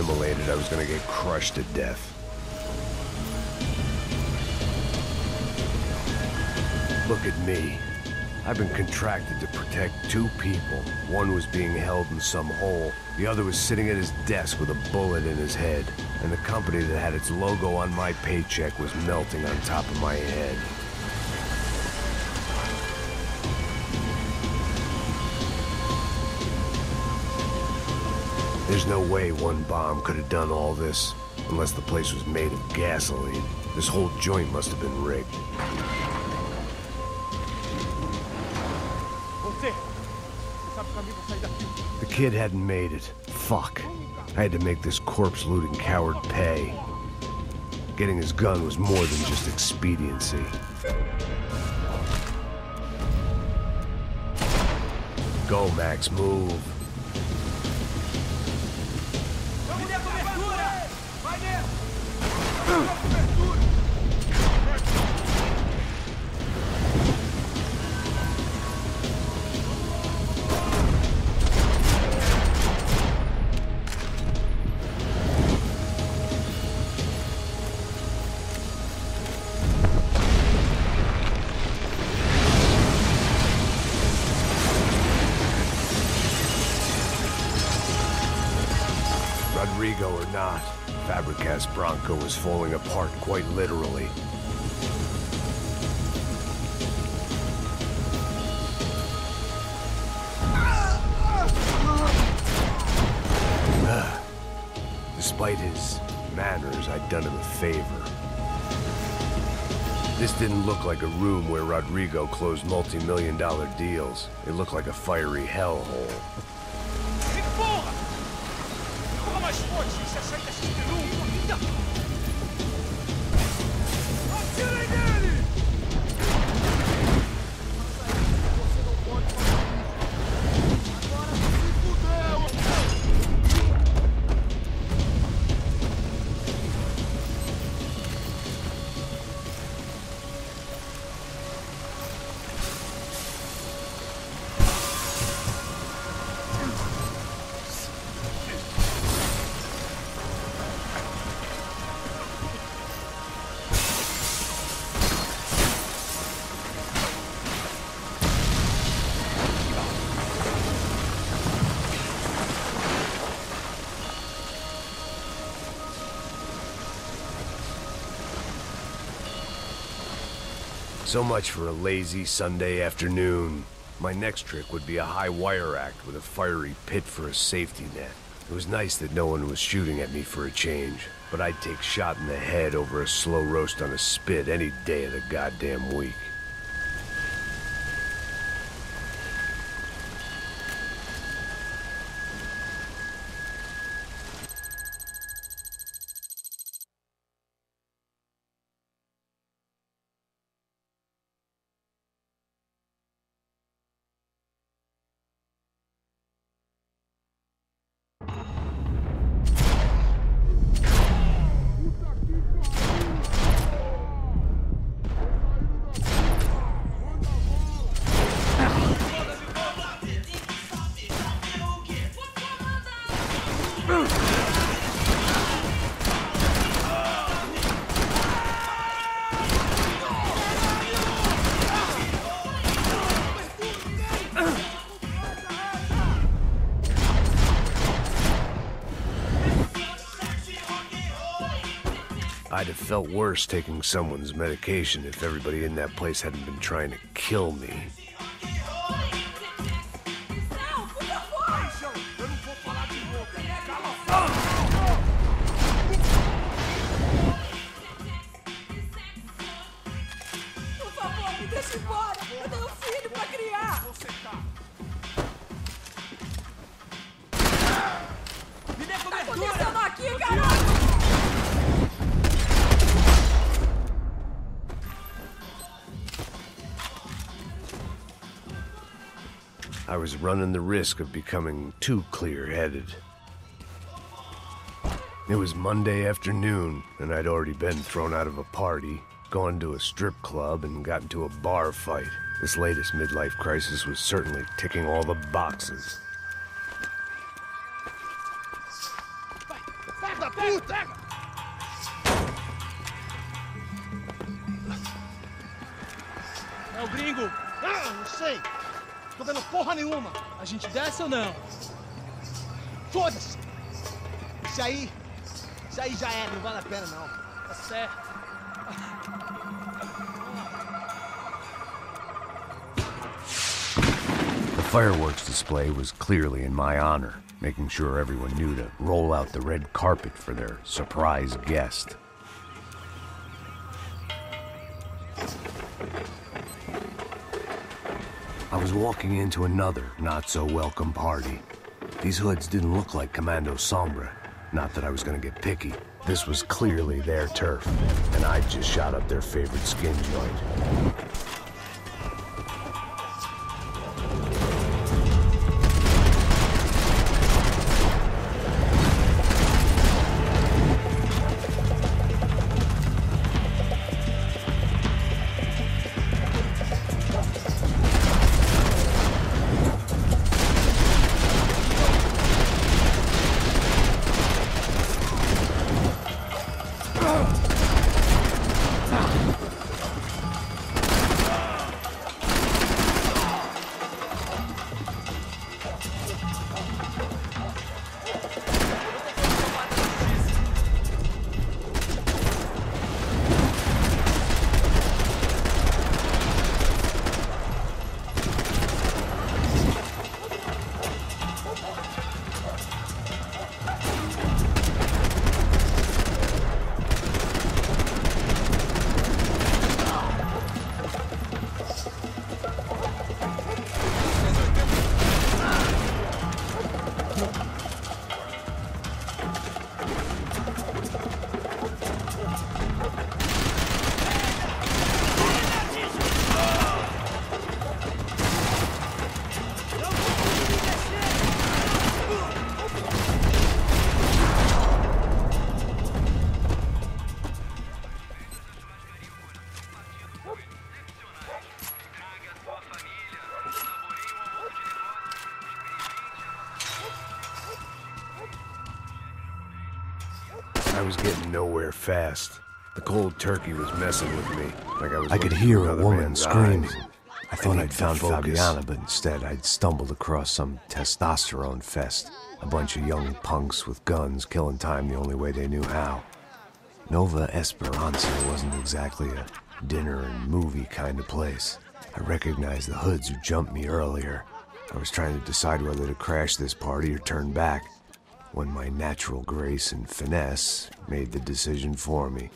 immolated, I was gonna get crushed to death. Look at me. I've been contracted to protect two people. One was being held in some hole. The other was sitting at his desk with a bullet in his head. And the company that had its logo on my paycheck was melting on top of my head. There's no way one bomb could have done all this, unless the place was made of gasoline. This whole joint must have been rigged. The kid hadn't made it. Fuck. I had to make this corpse-looting coward pay. Getting his gun was more than just expediency. Go, Max, move. Rodrigo or not, Fabregas Bronco was falling apart quite literally. Despite his manners, I'd done him a favor. This didn't look like a room where Rodrigo closed multi-million-dollar deals. It looked like a fiery hellhole. So much for a lazy Sunday afternoon. My next trick would be a high wire act with a fiery pit for a safety net. It was nice that no one was shooting at me for a change, but I'd take shot in the head over a slow roast on a spit any day of the goddamn week. I'd have felt worse taking someone's medication if everybody in that place hadn't been trying to kill me. I was running the risk of becoming too clear-headed. It was Monday afternoon, and I'd already been thrown out of a party, gone to a strip club, and got into a bar fight. This latest midlife crisis was certainly ticking all the boxes. puta! É o gringo. Ah, não sei. Tô vendo porra nenhuma. A gente desce ou não? Foda-se. Isso aí já era, não vale a pena não. Tá certo. The fireworks display was clearly in my honor, making sure everyone knew to roll out the red carpet for their surprise guest. I was walking into another not-so-welcome party. These hoods didn't look like Commando Sombra. Not that I was gonna get picky. This was clearly their turf, and I'd just shot up their favorite skin joint. I was getting nowhere fast. The cold turkey was messing with me, like I could hear a woman screaming. I thought I'd found Fabiana, but instead I'd stumbled across some testosterone fest. A bunch of young punks with guns killing time the only way they knew how. Nova Esperanza wasn't exactly a dinner and movie kind of place. I recognized the hoods who jumped me earlier. I was trying to decide whether to crash this party or turn back, when my natural grace and finesse made the decision for me.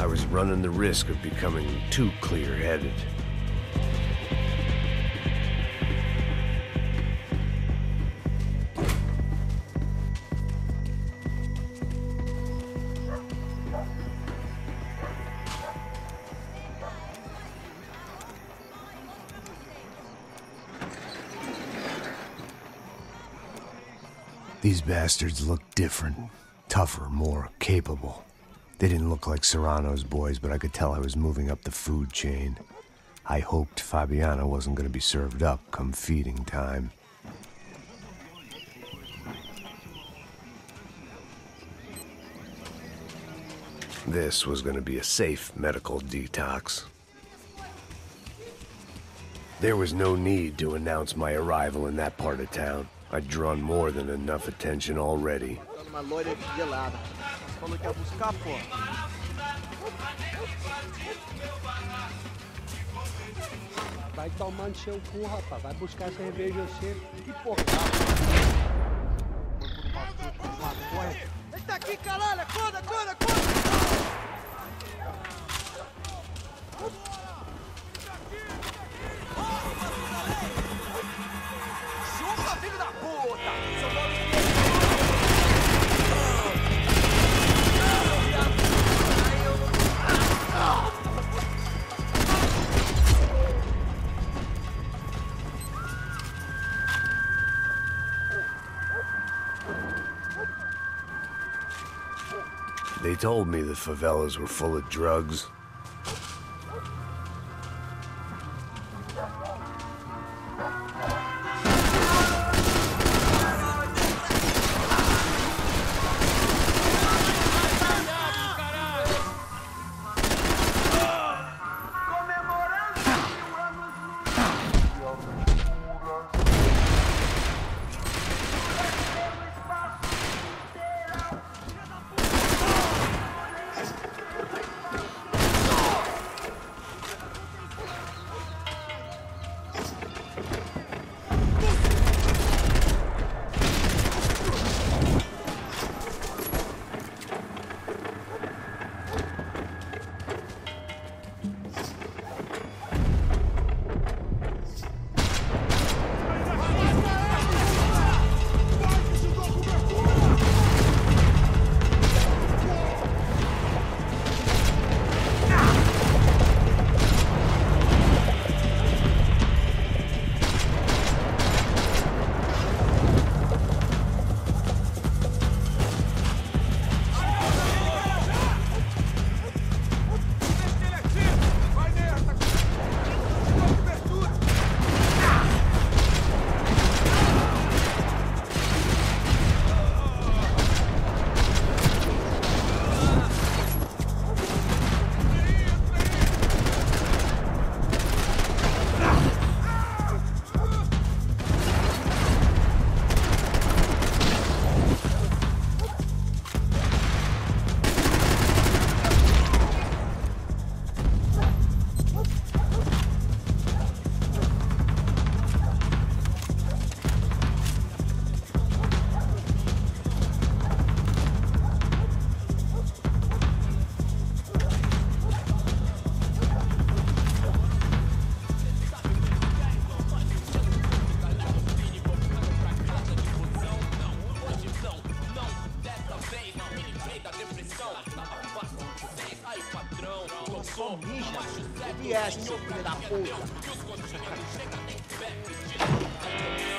was running the risk of becoming too clear-headed. These bastards looked different, tougher, more capable. They didn't look like Serrano's boys, but I could tell I was moving up the food chain. I hoped Fabiana wasn't going to be served up come feeding time. This was going to be a safe medical detox. There was no need to announce my arrival in that part of town. I'd drawn more than enough attention already. Uma loira gelada. Falou que ia buscar, pô. Vai tomando seu cu, rapaz. Vai buscar cerveja você. Que porra. Eita aqui, caralho. Acorda, acorda, acorda. Chupa, filho da puta! São Paulo. They told me the favelas were full of drugs. viesse, seu filho da puta.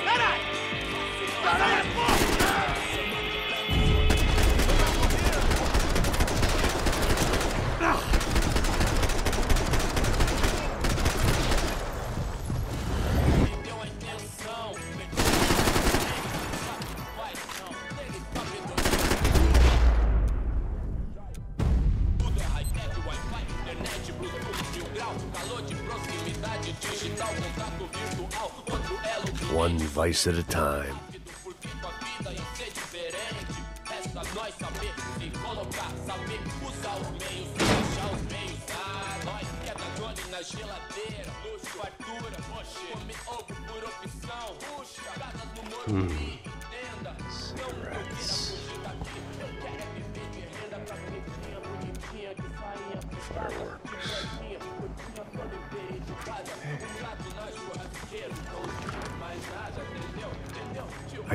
Caralho! Caralho, porra! One vice at a time. Cigarettes.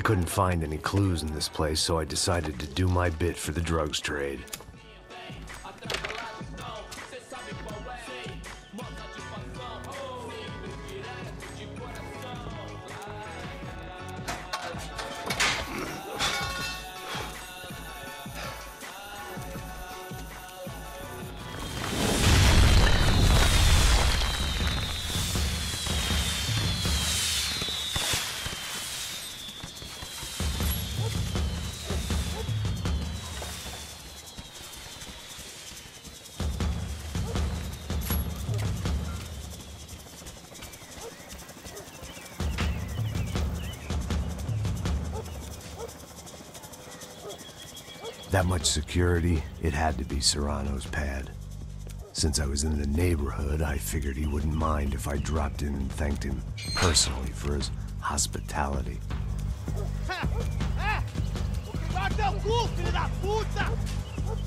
couldn't find any clues in this place, so I decided to do my bit for the drugs trade. That much security, it had to be Serrano's pad. Since I was in the neighborhood, I figured he wouldn't mind if I dropped in and thanked him personally for his hospitality.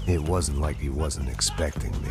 It wasn't like he wasn't expecting me.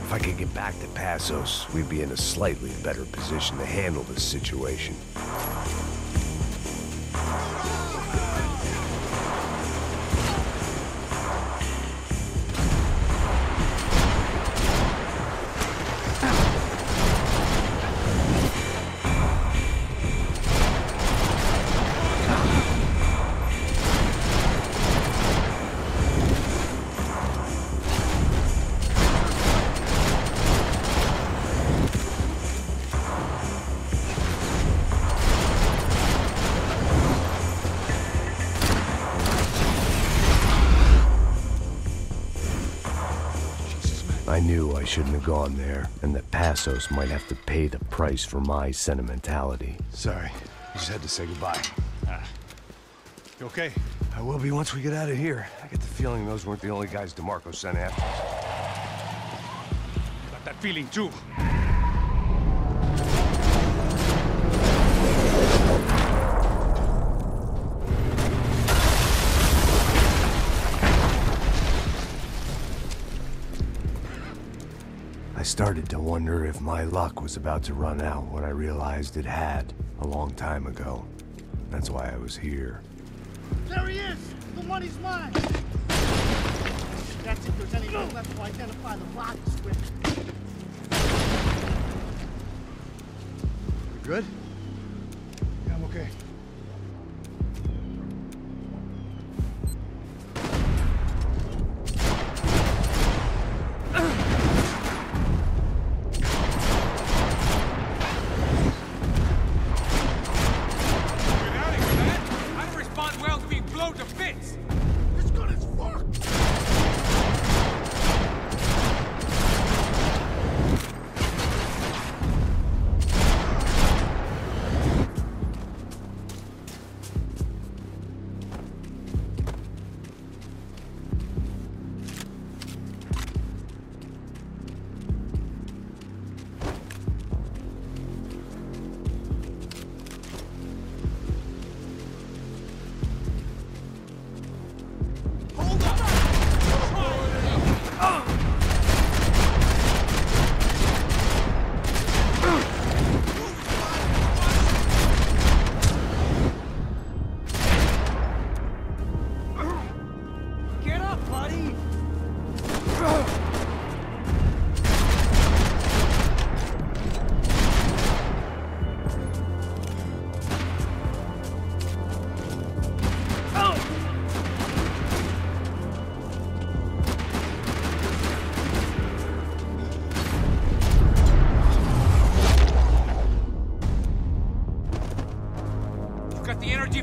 If I could get back to Passos, we'd be in a slightly better position to handle this situation. I knew I shouldn't have gone there, and that Passos might have to pay the price for my sentimentality. Sorry, I just had to say goodbye. You okay? I will be once we get out of here. I get the feeling those weren't the only guys DeMarco sent after us. Got that feeling too. I started to wonder if my luck was about to run out when I realized it had a long time ago. That's why I was here. There he is! The money's mine! That's if there's anything left to identify the bodies with. You good? Yeah, I'm okay.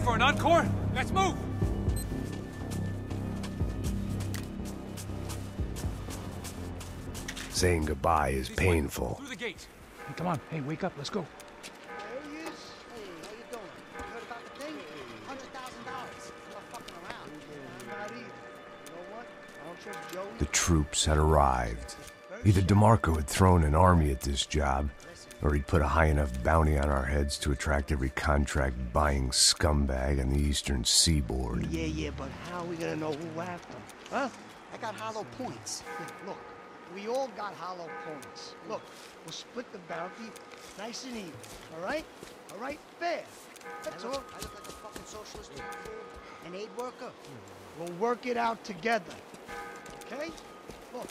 For an encore? Let's move! Saying goodbye is painful. Through the gate. Hey, come on. Hey, wake up. Let's go. There he is. Hey, how you doing? You heard about the thing? $100,000. I'm not fucking around. I'm not either. You know what? I don't trust Joey. The troops had arrived. Either DeMarco had thrown an army at this job, or he'd put a high enough bounty on our heads to attract every contract-buying scumbag on the eastern seaboard. Yeah, but how are we gonna know who whacked him? Huh? I got hollow points. Look, we all got hollow points. Look, we'll split the bounty nice and even, all right? All right? Fair. That's all. I look like a fucking socialist to you, fool. An aid worker. We'll work it out together, okay? Look,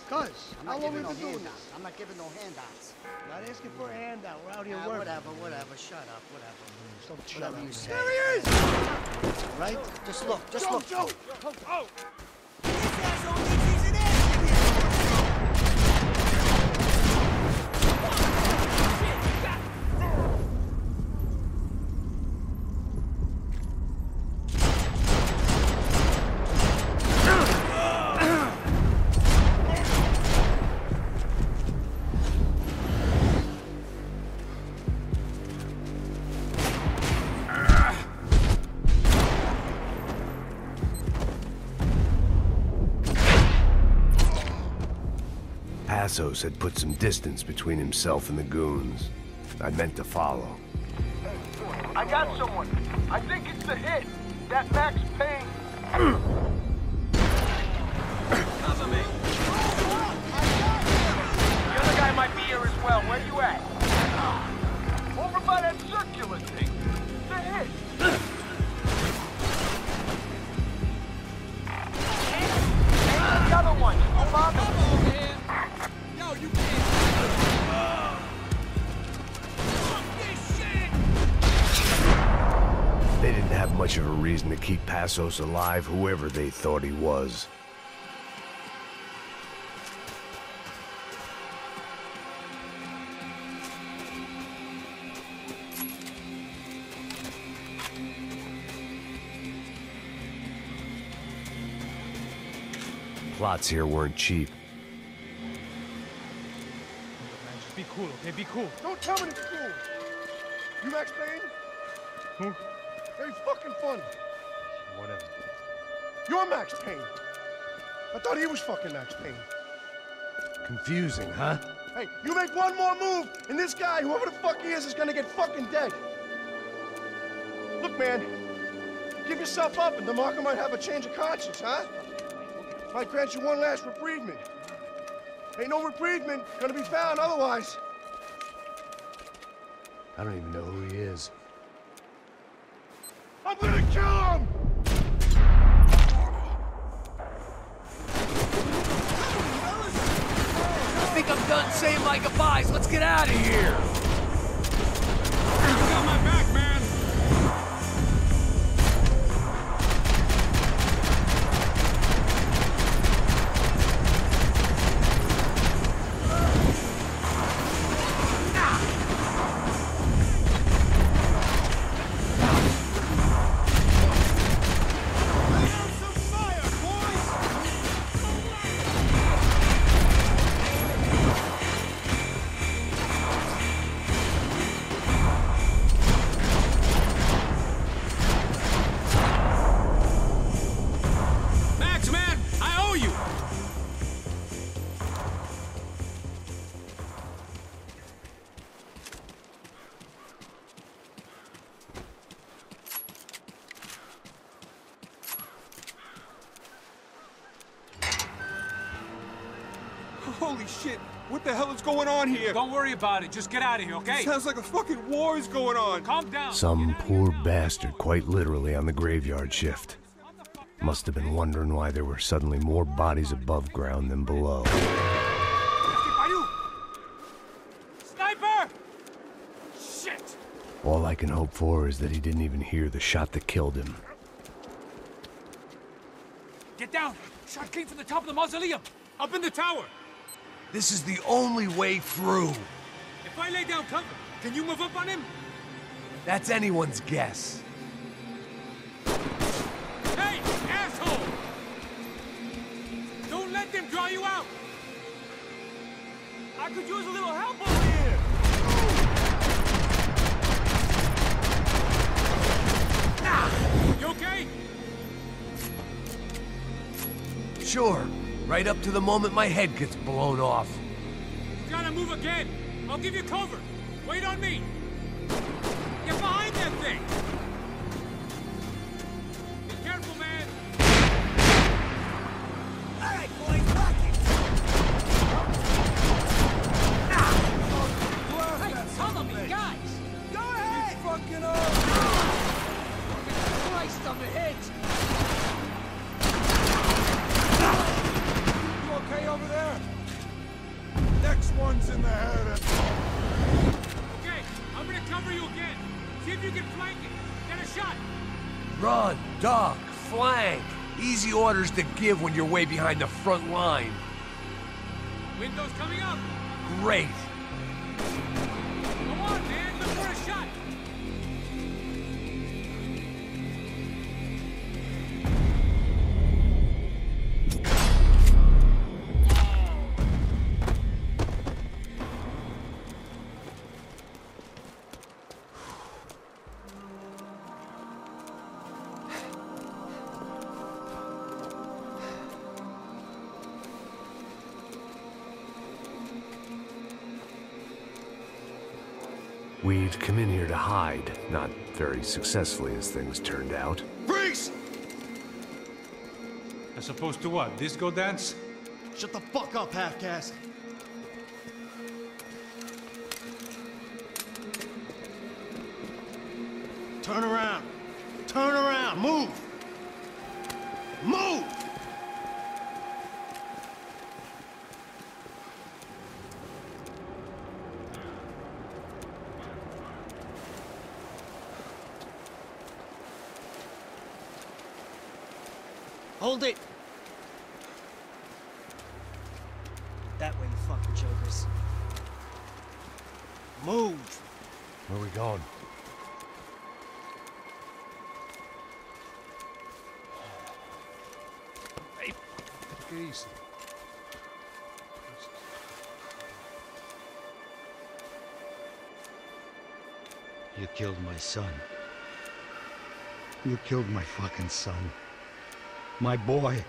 cuz, how long have we been doing this? I'm not giving no handouts. Not asking for a handout. We're out here working. Whatever. Shut up, whatever. Don't shut up. You say. There he is! Right? Just look, look. Joe! Oh! Passos had put some distance between himself and the goons. I meant to follow. I got someone. I think it's the hit. That Max Payne. Cover me. The other guy might be here as well. Where you at? Over by that circular thing. The hit. And the other one. Hold on. Over here. Yo, you can't. They didn't have much of a reason to keep Passos alive, whoever they thought he was. Plots here weren't cheap. Man, just be cool, okay? Be cool. Don't tell me it's cool. You Max Payne? Who? Very fucking funny. Whatever. You're Max Payne. I thought he was fucking Max Payne. Confusing, huh? Hey, you make one more move, and this guy, whoever the fuck he is gonna get fucking dead. Look, man, give yourself up, and DeMarco might have a change of conscience, huh? Might grant you one last reprievement. Ain't no reprievement gonna be found otherwise. I don't even know who he is. I'm gonna kill him! I'm done saying my goodbyes. Let's get out of here. You got my back, man. Holy shit! What the hell is going on here? Don't worry about it. Just get out of here, okay? Sounds like a fucking war is going on. Calm down. Some poor bastard quite literally on the graveyard shift. Must have been wondering why there were suddenly more bodies above ground than below. Sniper! Shit! All I can hope for is that he didn't even hear the shot that killed him. Get down! Shot came from the top of the mausoleum! Up in the tower! This is the only way through. If I lay down cover, can you move up on him? That's anyone's guess. Hey, asshole! Don't let them draw you out! I could use a little help over here! You okay? Sure. Right up to the moment my head gets blown off. You gotta move again. I'll give you cover. Wait on me. Get behind that thing. Be careful, man. All right, boys, rock it. Hey, follow me, guys. Go ahead. Fucking up. Christ, I'm hit. Okay over there? Next one's in the head. Okay, I'm gonna cover you again. See if you can flank it. Get a shot. Run, duck, flank. Easy orders to give when you're way behind the front line. Window's coming up. Great. Come on, man. Look for a shot. We'd come in here to hide, not very successfully as things turned out. Freeze! As opposed to what? Disco dance? Shut the fuck up, half-caste. Turn around. Turn around. Move. Move! Hold it! That way, you fucking jokers. Move! Where are we going? Hey, take it easy. You killed my son. You killed my fucking son. My boy.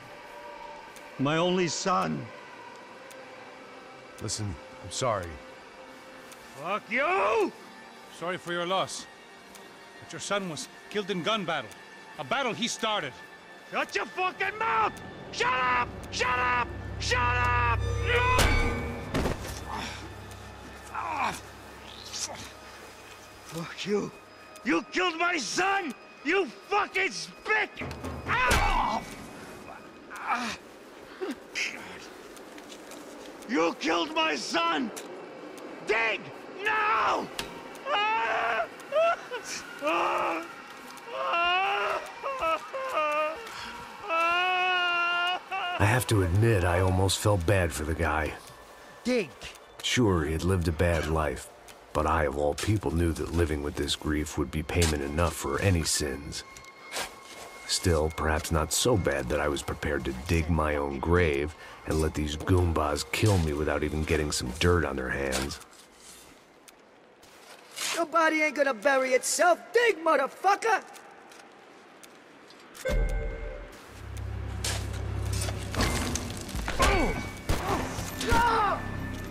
My only son. Listen, I'm sorry. Fuck you! Sorry for your loss. But your son was killed in gun battle. A battle he started. Shut your fucking mouth! Shut up! Shut up! Shut up! Fuck you. You killed my son! You fucking spick! Ow! You killed my son! Dig! Now! I have to admit, I almost felt bad for the guy. Dig. Sure, he had lived a bad life, but I, of all people, knew that living with this grief would be payment enough for any sins. Still, perhaps not so bad that I was prepared to dig my own grave and let these Goombas kill me without even getting some dirt on their hands. Your body ain't gonna bury itself. Dig, motherfucker!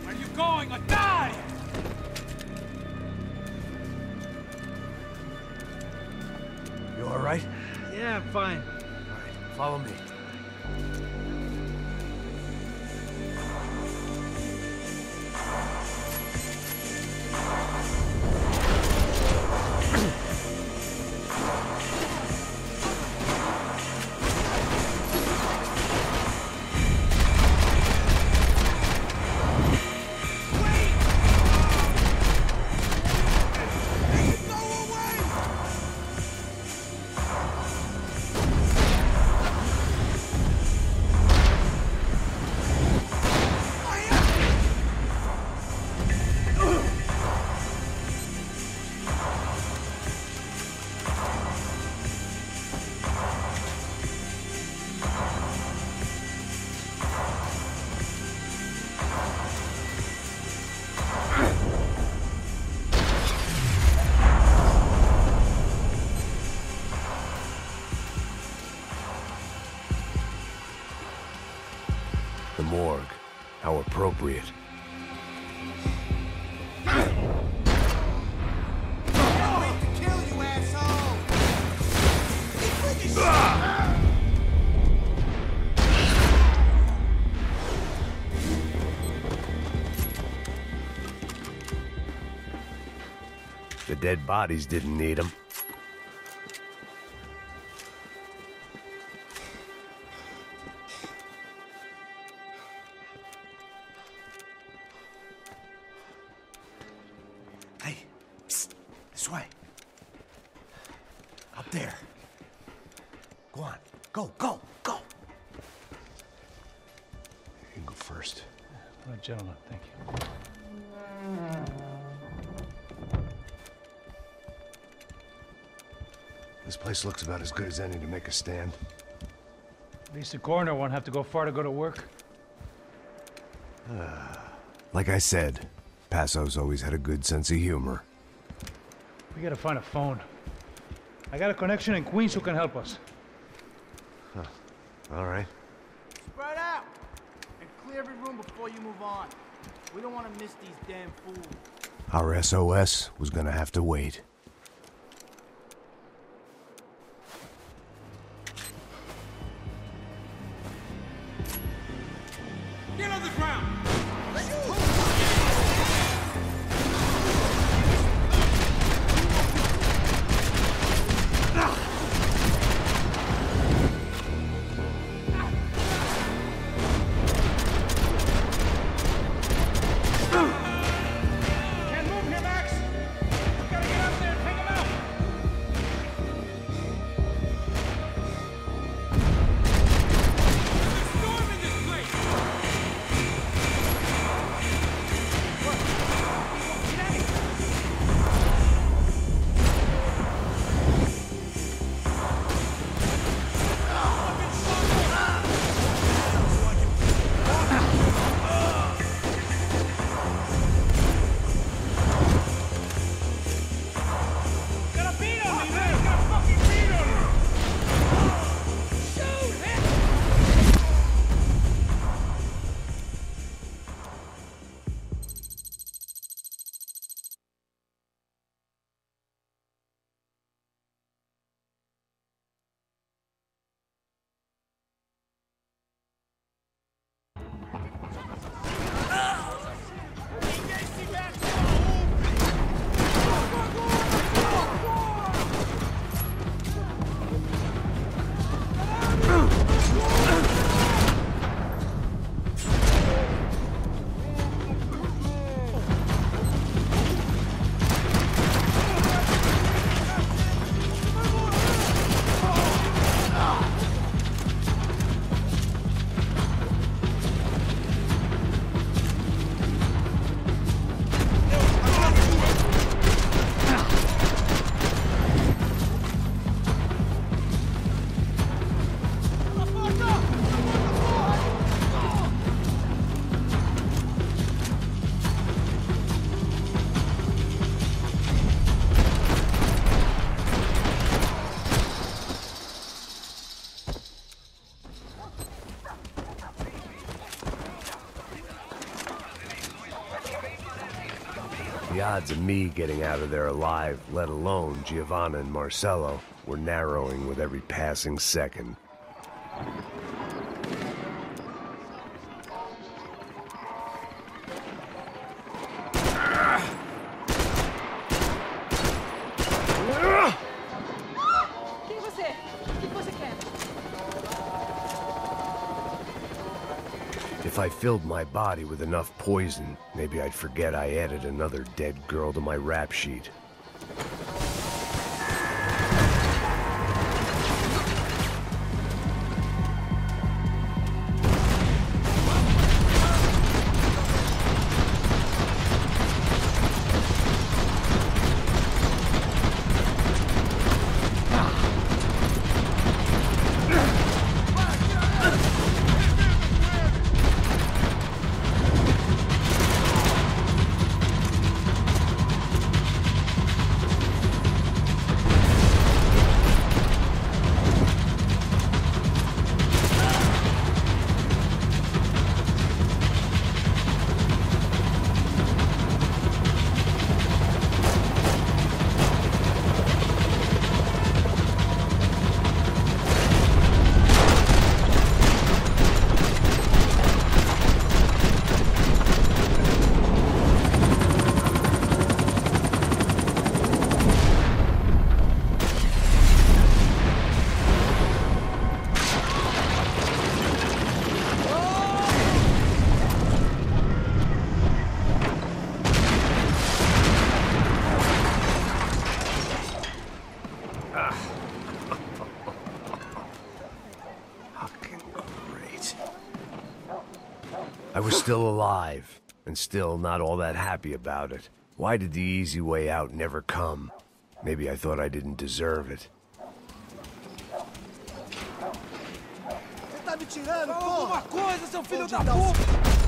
Where are you going? Or die! You all right? Yeah, I'm fine. All right, follow me. The morgue. How appropriate. The dead bodies didn't need them. Hey, psst, this way. Up there. Go on. Go, go, go. You can go first. All right, gentlemen, thank you. This place looks about as good as any to make a stand. At least the coroner won't have to go far to go to work. Like I said, Passo's always had a good sense of humor. We gotta find a phone. I got a connection in Queens who can help us. Huh. All right. Spread out! And clear every room before you move on. We don't want to miss these damn fools. Our SOS was gonna have to wait. Get on the ground! Can't move here, Max! Gotta get up there! odds of me getting out of there alive, let alone Giovanna and Marcello, were narrowing with every passing second. If I filled my body with enough poison, maybe I'd forget I added another dead girl to my rap sheet. I was still alive, and still not all that happy about it. Why did the easy way out never come? Maybe I thought I didn't deserve it. Você tá me tirando, porra? Alguma coisa, seu filho da puta!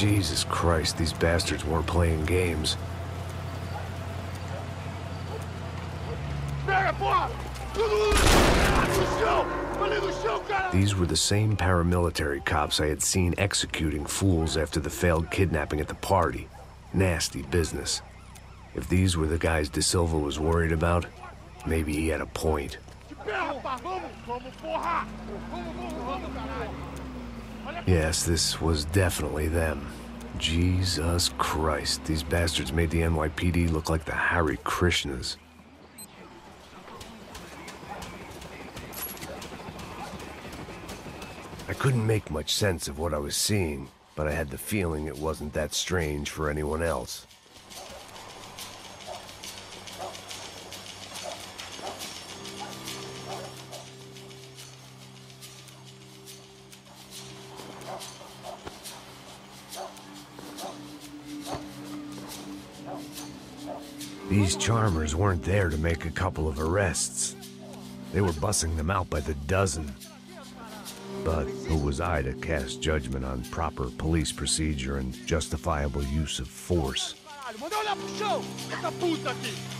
Jesus Christ, these bastards weren't playing games. These were the same paramilitary cops I had seen executing fools after the failed kidnapping at the party. Nasty business. If these were the guys De Silva was worried about, maybe he had a point. Yes, this was definitely them. Jesus Christ, these bastards made the NYPD look like the Hare Krishnas. I couldn't make much sense of what I was seeing, but I had the feeling it wasn't that strange for anyone else. These charmers weren't there to make a couple of arrests. They were bussing them out by the dozen. But who was I to cast judgment on proper police procedure and justifiable use of force?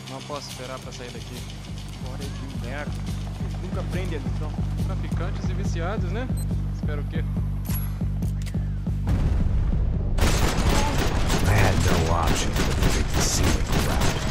Não posso esperar pra sair daqui. Fora de merda. Nunca aprende a lição. Traficantes e viciados, né? Espero o quê? I had no option but to take the scenic route.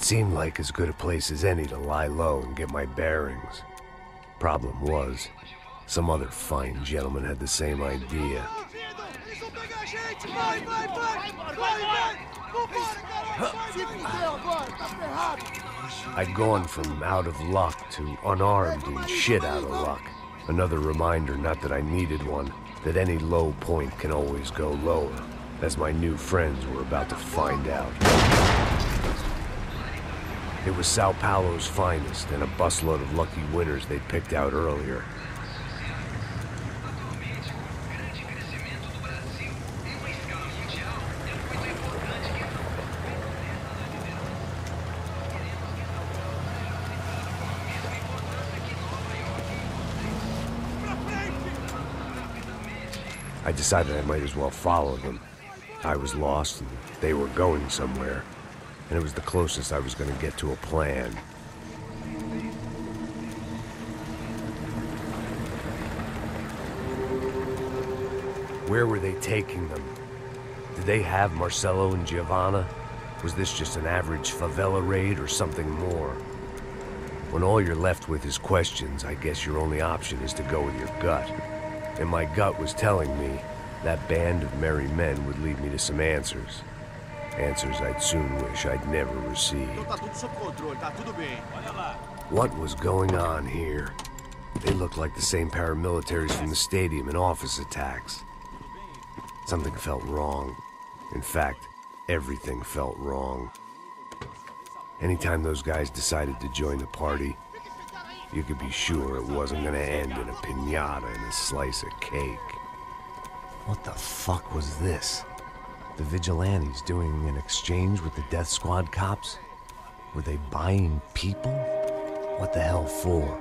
It seemed like as good a place as any to lie low and get my bearings. Problem was, some other fine gentleman had the same idea. I'd gone from out of luck to unarmed and shit out of luck. Another reminder, not that I needed one, that any low point can always go lower, as my new friends were about to find out. It was Sao Paulo's finest, and a busload of lucky winners they'd picked out earlier. I decided I might as well follow them. I was lost, and they were going somewhere, and it was the closest I was going to get to a plan. Where were they taking them? Did they have Marcelo and Giovanna? Was this just an average favela raid or something more? When all you're left with is questions, I guess your only option is to go with your gut. And my gut was telling me that band of merry men would lead me to some answers. Answers I'd soon wish I'd never received. What was going on here? They looked like the same paramilitaries from the stadium in office attacks. Something felt wrong. In fact, everything felt wrong. Anytime those guys decided to join the party, you could be sure it wasn't gonna end in a piñata and a slice of cake. What the fuck was this? The vigilantes doing an exchange with the death squad cops? Were they buying people? What the hell for?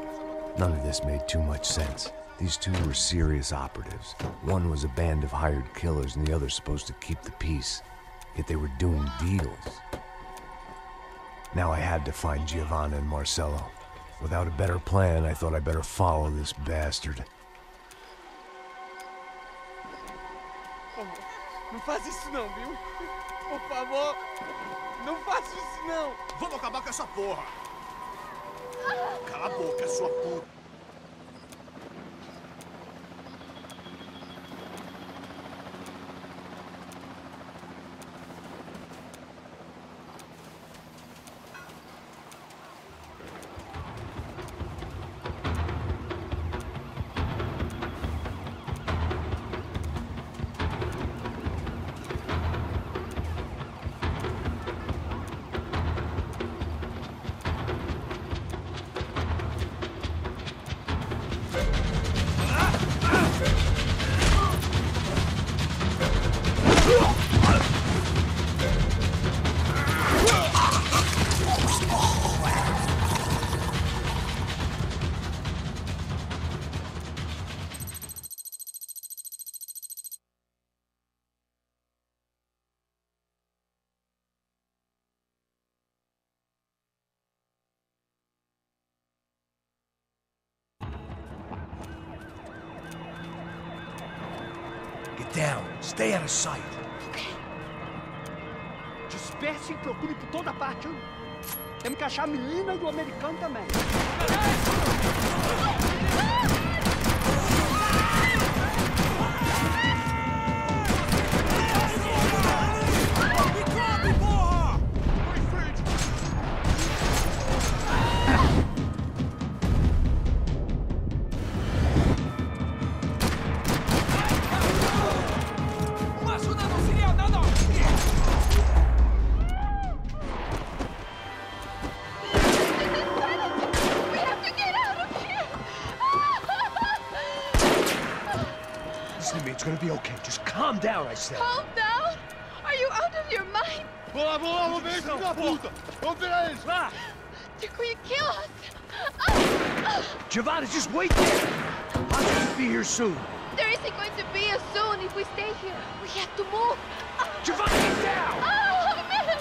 None of this made too much sense. These two were serious operatives. One was a band of hired killers and the other supposed to keep the peace. Yet they were doing deals. Now I had to find Giovanna and Marcelo. Without a better plan, I thought I'd better follow this bastard. Não faz isso não, viu? Por favor, não faça isso não. Vamos acabar com essa porra. Cala a boca, sua puta. Down. Stay out of sight. Disperse e procure por toda parte. Temos que achar a menina e o americano também. It's gonna be okay. Just calm down, I said. Calm down? Are you out of your mind? Vamos ver esse filho da puta! Vamos pegar eles, vá! They're going to kill us! Giovanna, just wait there! I'll just be here soon. There isn't going to be a soon if we stay here. We have to move. Giovanna, get down! Oh, man!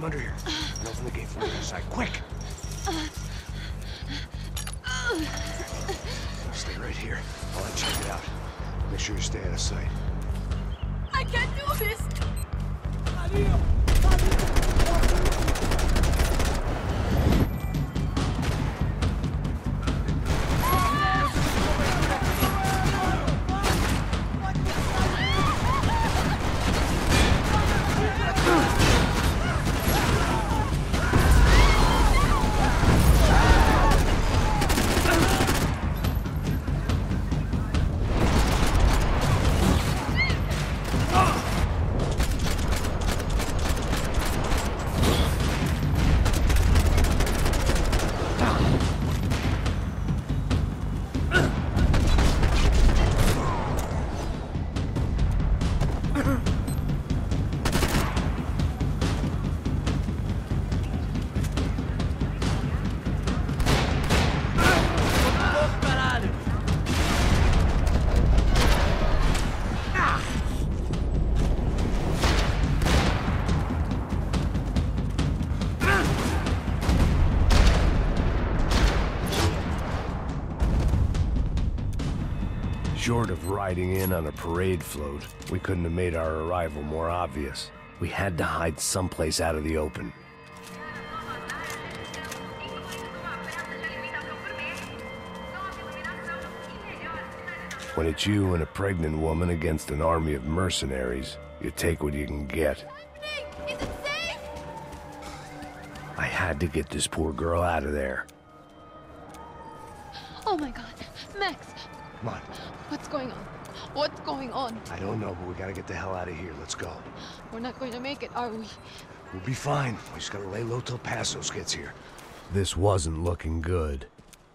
under here. And open the gate from the other side. Quick! Stay right here while I check it out. Make sure you stay out of sight. I can't do this! Short of riding in on a parade float, we couldn't have made our arrival more obvious. We had to hide someplace out of the open. When it's you and a pregnant woman against an army of mercenaries, you take what you can get. Is it safe? I had to get this poor girl out of there. Oh my god. Max, Come on. what's going on? What's going on? I don't know, but we gotta get the hell out of here. Let's go. We're not going to make it, are we? We'll be fine. We just gotta lay low till Passos gets here. This wasn't looking good.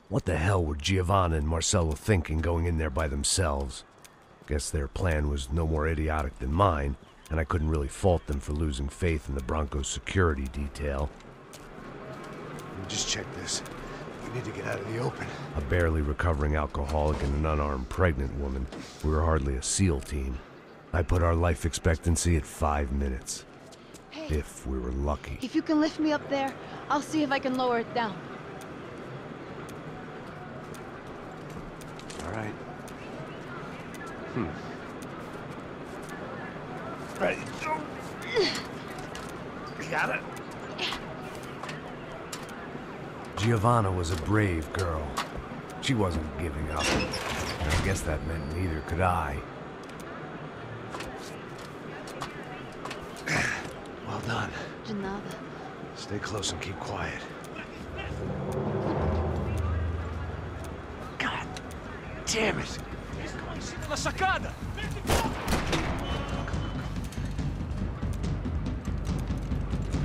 What the hell were Giovanna and Marcello thinking going in there by themselves? Guess their plan was no more idiotic than mine, and I couldn't really fault them for losing faith in the Broncos security detail. Let me just check this. We need to get out of the open. A barely recovering alcoholic and an unarmed pregnant woman. We were hardly a SEAL team. I put our life expectancy at 5 minutes. Hey, if we were lucky. if you can lift me up there, I'll see if I can lower it down. All right. Ready. You got it? Giovanna was a brave girl. She wasn't giving up. And I guess that meant neither could I. Well done. De nada. Stay close and keep quiet. God damn it! La sacada!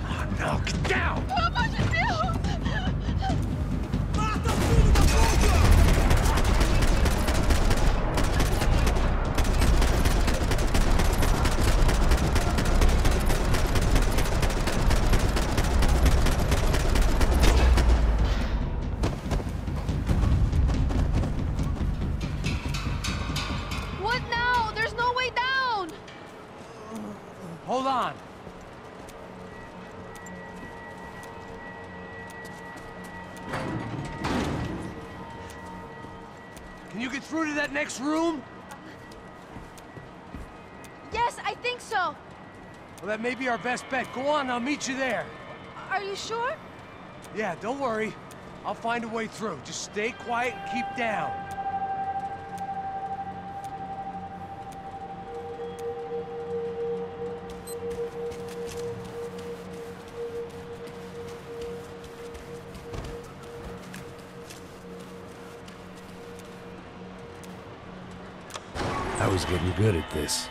Oh no, get down! Pelo amor de Deus! What now? There's no way down! Hold on. Can you get through to that next room? Yes, I think so. Well, that may be our best bet. Go on, I'll meet you there. Are you sure? Yeah, don't worry. I'll find a way through. Just stay quiet and keep down. I was getting good at this.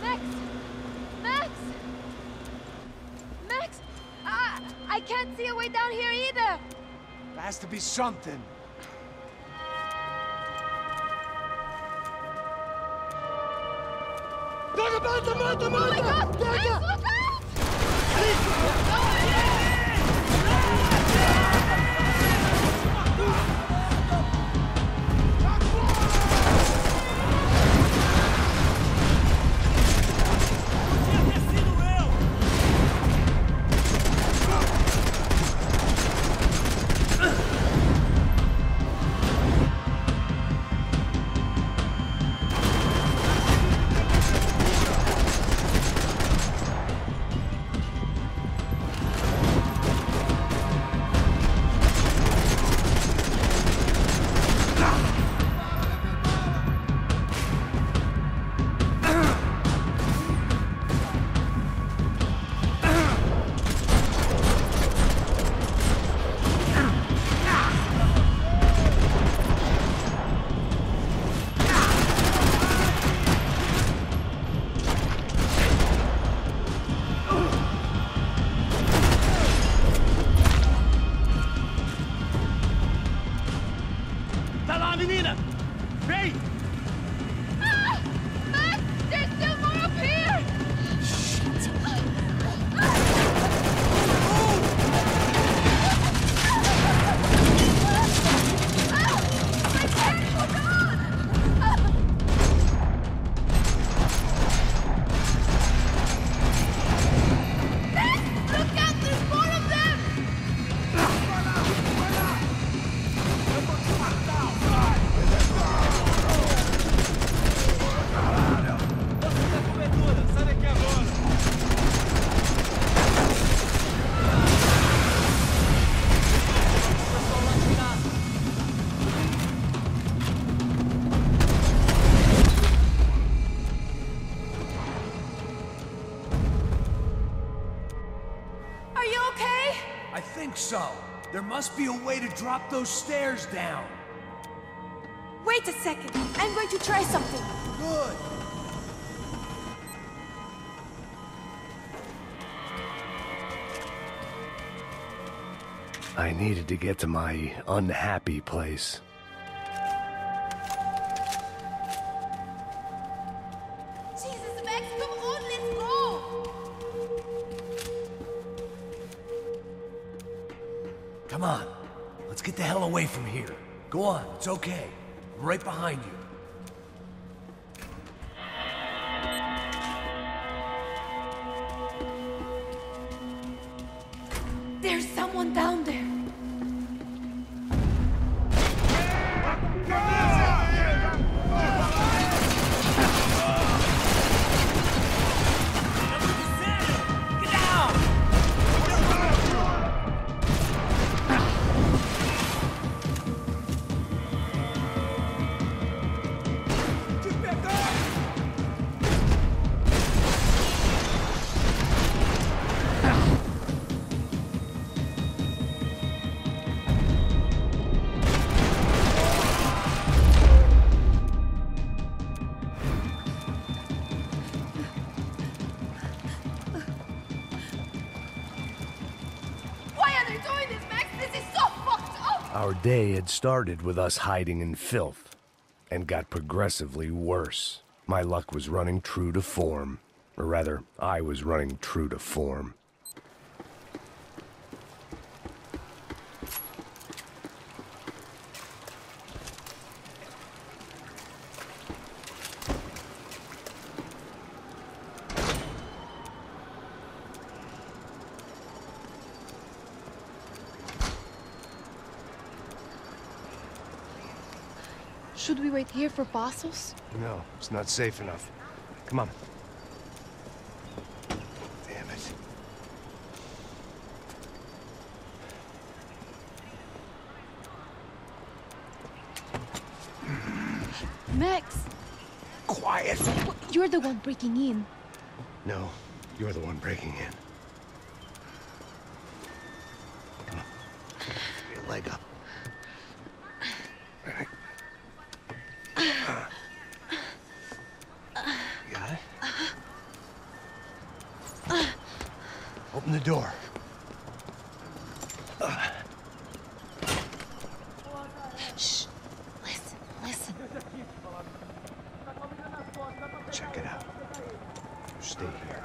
Max! Max! Max! I can't see a way down here either! There has to be something. Oh my god! Max, look out! so. There must be a way to drop those stairs down. Wait a second. I'm going to try something. Good. I needed to get to my unhappy place. Jesus, Max, come on, let's go! Come on. Let's get the hell away from here. Go on, it's okay. I'm right behind you. There's someone down there. Our day had started with us hiding in filth, and got progressively worse. My luck was running true to form. Or rather, I was running true to form. Should we wait here for Passos? No, it's not safe enough. Come on. Damn it. Max! Quiet! You're the one breaking in. No, you're the one breaking in. Come on. Get your leg up. All right. You got it? Open the door. Shh. Listen, listen. Check it out. You stay here.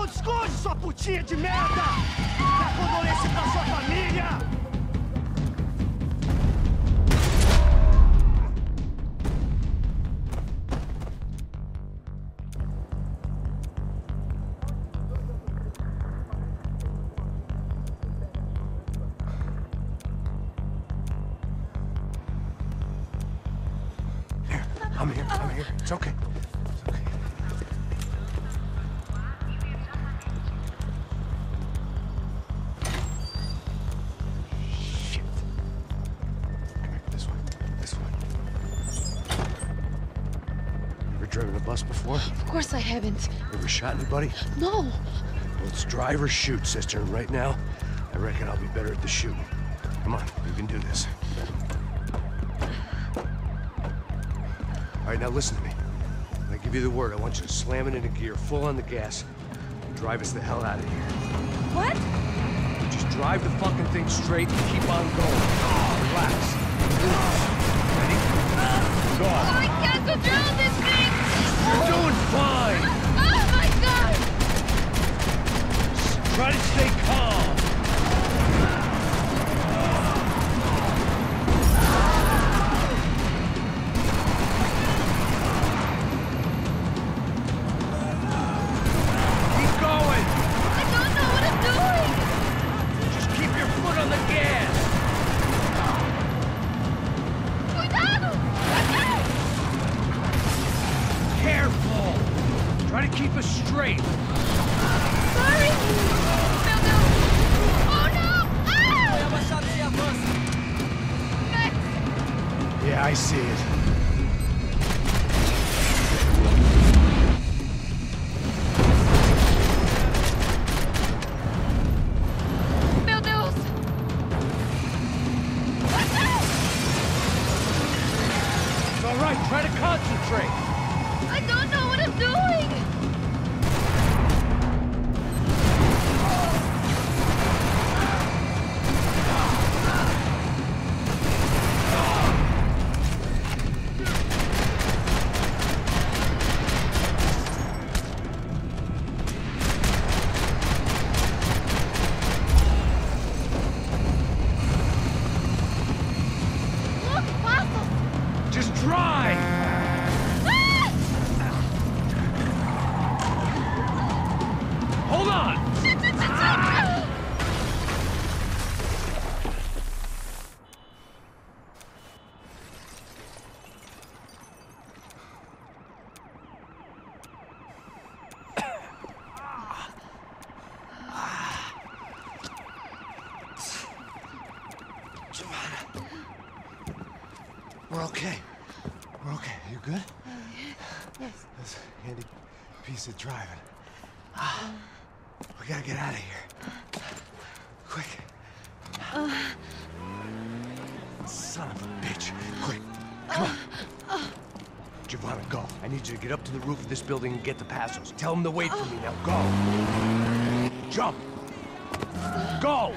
Esconde, sua putinha de merda! Dá condolência pra sua família! Here, I'm here. It's okay. bus before? Of course I haven't. Ever shot anybody? No. Well, it's drive or shoot, sister. And right now, I reckon I'll be better at the shooting. Come on, you can do this. All right, now listen to me. When I give you the word, I want you to slam it into gear, full on the gas, and drive us the hell out of here. What? Just drive the fucking thing straight and keep on going. Relax. Ready? Go on. I can't control this thing! You're doing fine! Oh my god! Try to stay calm. Keep going! I don't know what I'm doing! Just keep your foot on the gas! Cuidado! Careful! Try to keep us straight. Sorry! Meu Deus! Oh no! Max! Yeah, I see it. Meu Deus! It's all right. Try to concentrate. I don't know what I'm doing! Look, fossils! Just drive! Hold on! We're okay. We're okay. You good? Yes. That's a handy piece of driving. We gotta get out of here. Quick. Son of a bitch. Quick. Come on. Giovanna, go. I need you to get up to the roof of this building and get the Passos. Tell them to wait for me. Now go. Jump. Go.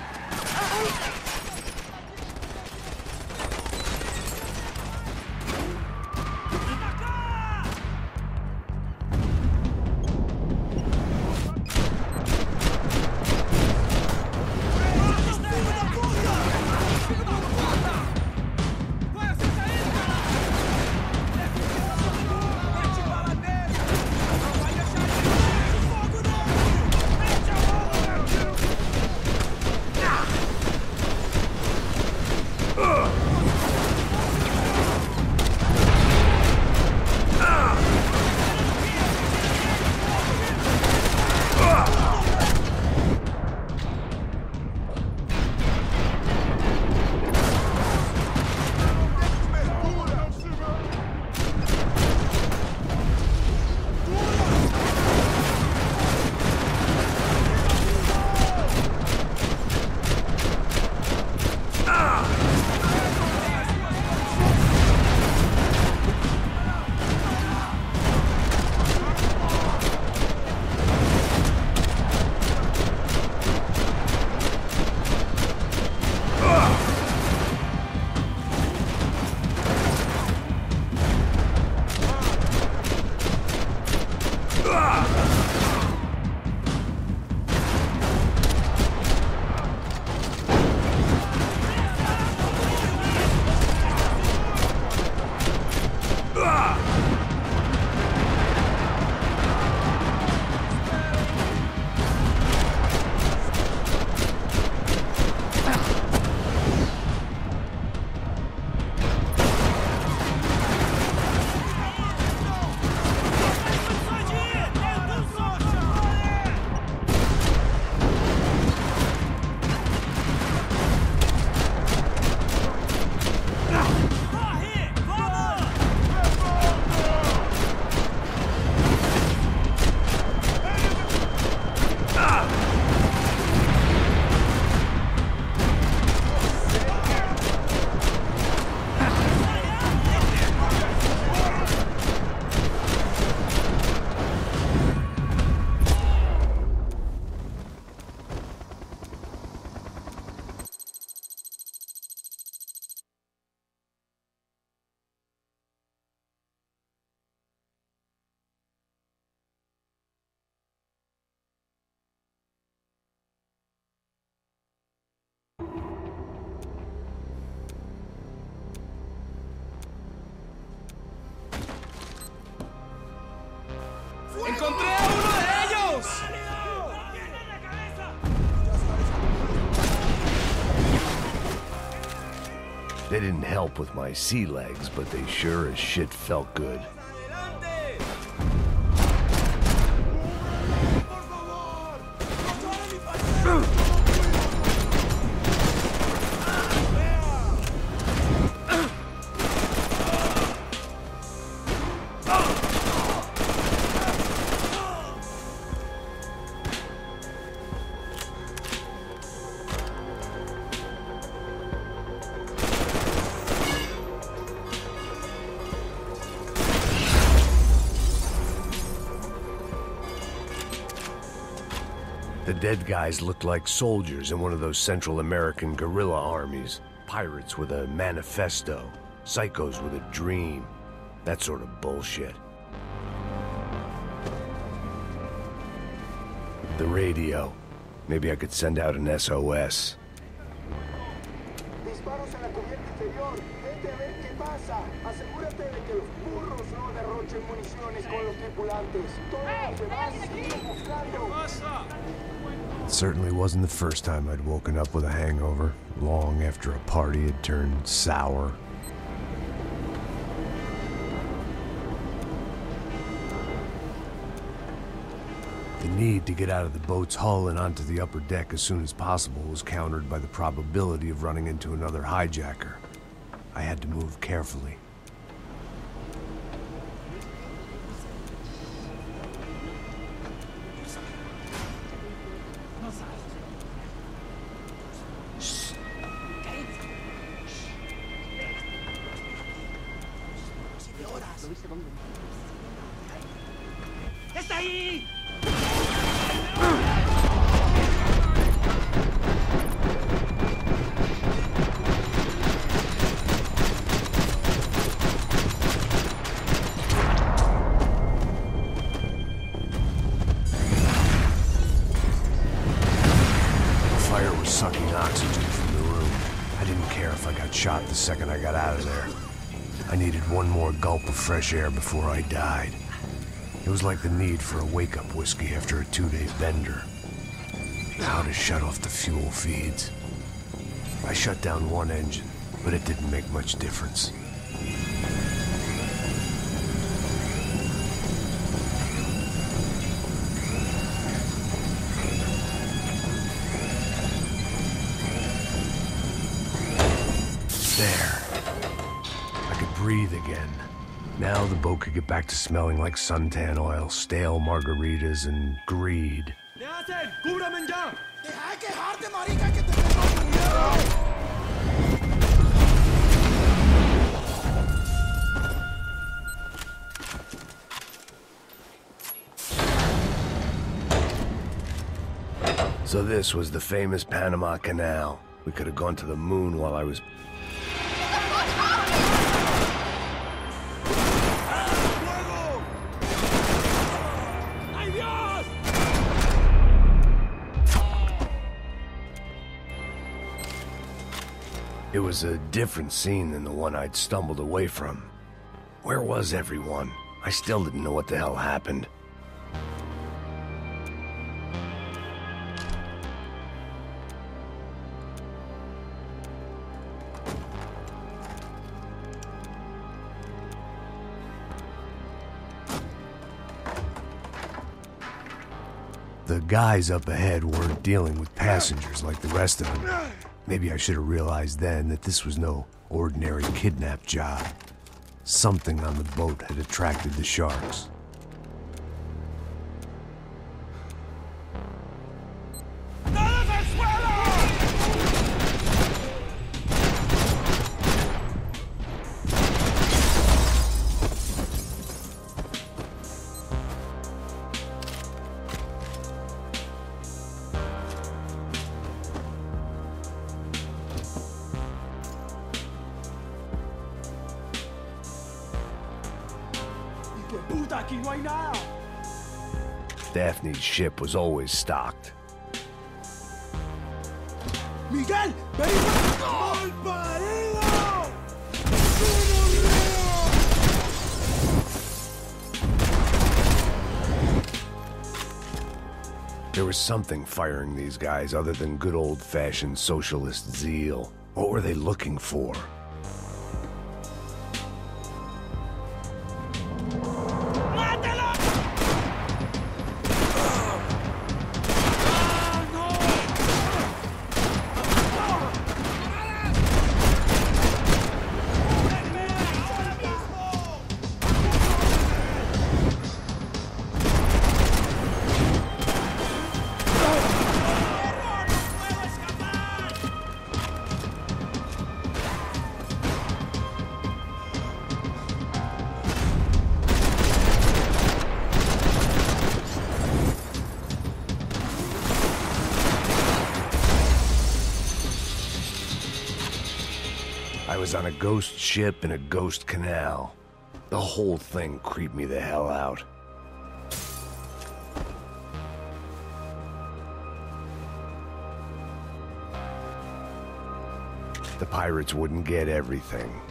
They didn't help with my sea legs, but they sure as shit felt good. The dead guys looked like soldiers in one of those Central American guerrilla armies. Pirates with a manifesto, psychos with a dream, that sort of bullshit. The radio. Maybe I could send out an SOS. Disparos en la cubierta exterior. Vete a ver qué pasa. Asegúrate de que los burros no derrochen municiones con los tripulantes. Todos los demás siguen buscando. It certainly wasn't the first time I'd woken up with a hangover, long after a party had turned sour. The need to get out of the boat's hull and onto the upper deck as soon as possible was countered by the probability of running into another hijacker. I had to move carefully. ¡Está ahí! Fire was sucking oxygen from the room. I didn't care if I got shot the second I got out of there. I needed one more gulp of fresh air before I died. It was like the need for a wake-up whiskey after a 2-day bender. How to shut off the fuel feeds. I shut down one engine, but it didn't make much difference. There. I could breathe again. Now the boat could get back to smelling like suntan oil, stale margaritas, and greed. ¿Qué hacen? ¡Cúbrame ya! ¡Deja de quejarte, marica, que te tengo miedo! So this was the famous Panama Canal. We could have gone to the moon while I was... It was a different scene than the one I'd stumbled away from. Where was everyone? I still didn't know what the hell happened. The guys up ahead weren't dealing with passengers like the rest of them. Maybe I should have realized then that this was no ordinary kidnap job. Something on the boat had attracted the sharks. ¡Puta, aquí no hay nada! Daphne's ship was always stocked. ¡Miguel! ¡Ven! ¡Mal parido! There was something firing these guys other than good old-fashioned socialist zeal. What were they looking for? I was on a ghost ship in a ghost canal. The whole thing creeped me the hell out. The pirates wouldn't get everything.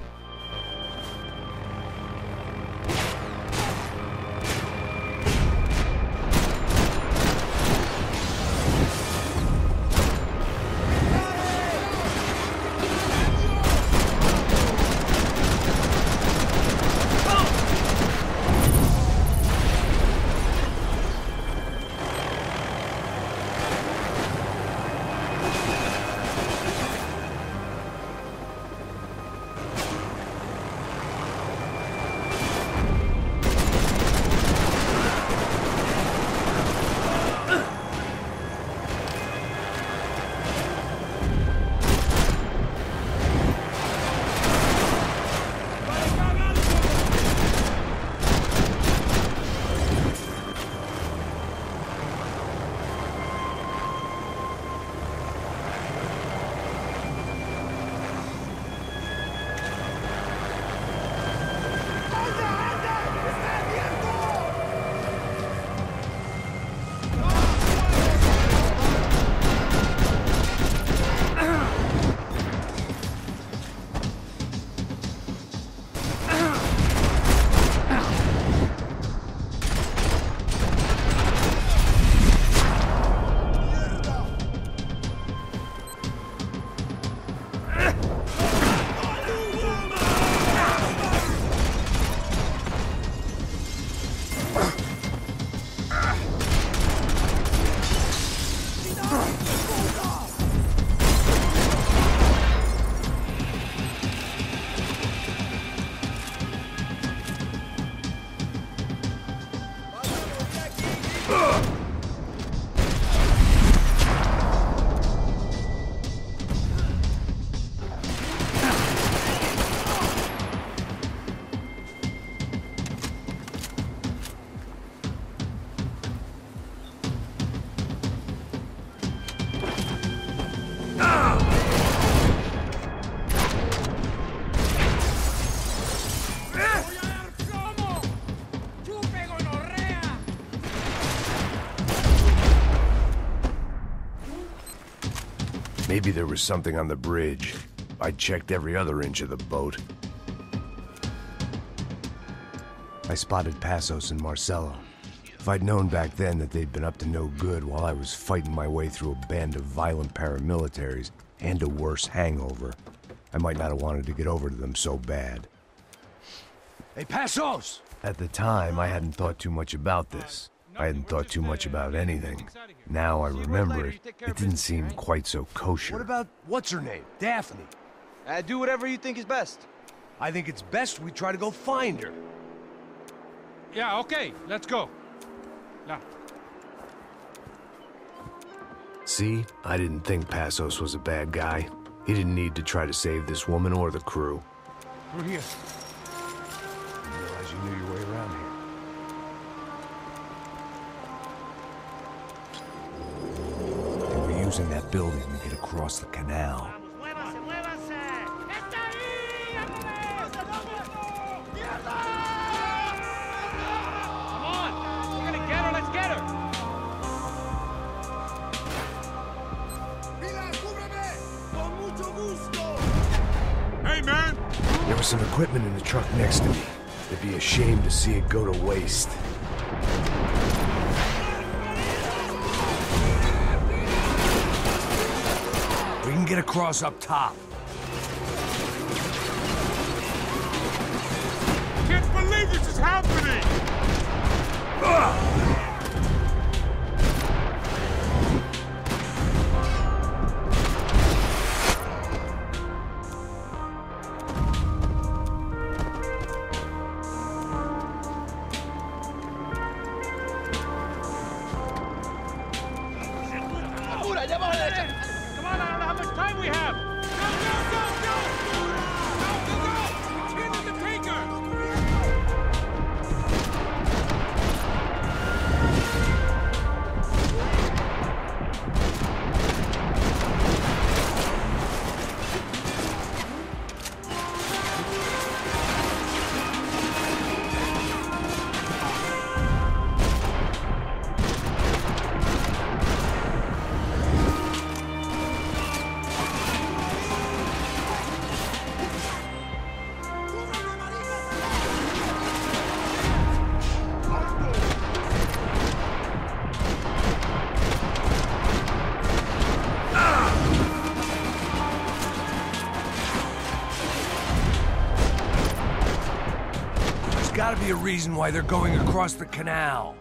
Maybe there was something on the bridge. I checked every other inch of the boat. I spotted Passos and Marcelo. If I'd known back then that they'd been up to no good while I was fighting my way through a band of violent paramilitaries and a worse hangover, I might not have wanted to get over to them so bad. Hey, Passos! At the time, I hadn't thought too much about this. I hadn't thought too much about anything. Now I remember it, it didn't seem quite so kosher. What about, what's her name? Daphne? Do whatever you think is best. I think it's best we try to go find her. Yeah, okay, let's go. Now. See? I didn't think Passos was a bad guy. He didn't need to try to save this woman or the crew. We're here. I didn't realize you knew your way around here. They were using that building to get across the canal. There was some equipment in the truck next to me. It'd be a shame to see it go to waste. We can get across up top. Can't believe this is happening! Come on, I don't know how much time we have. Go! Into the tanker! be a reason why they're going across the canal.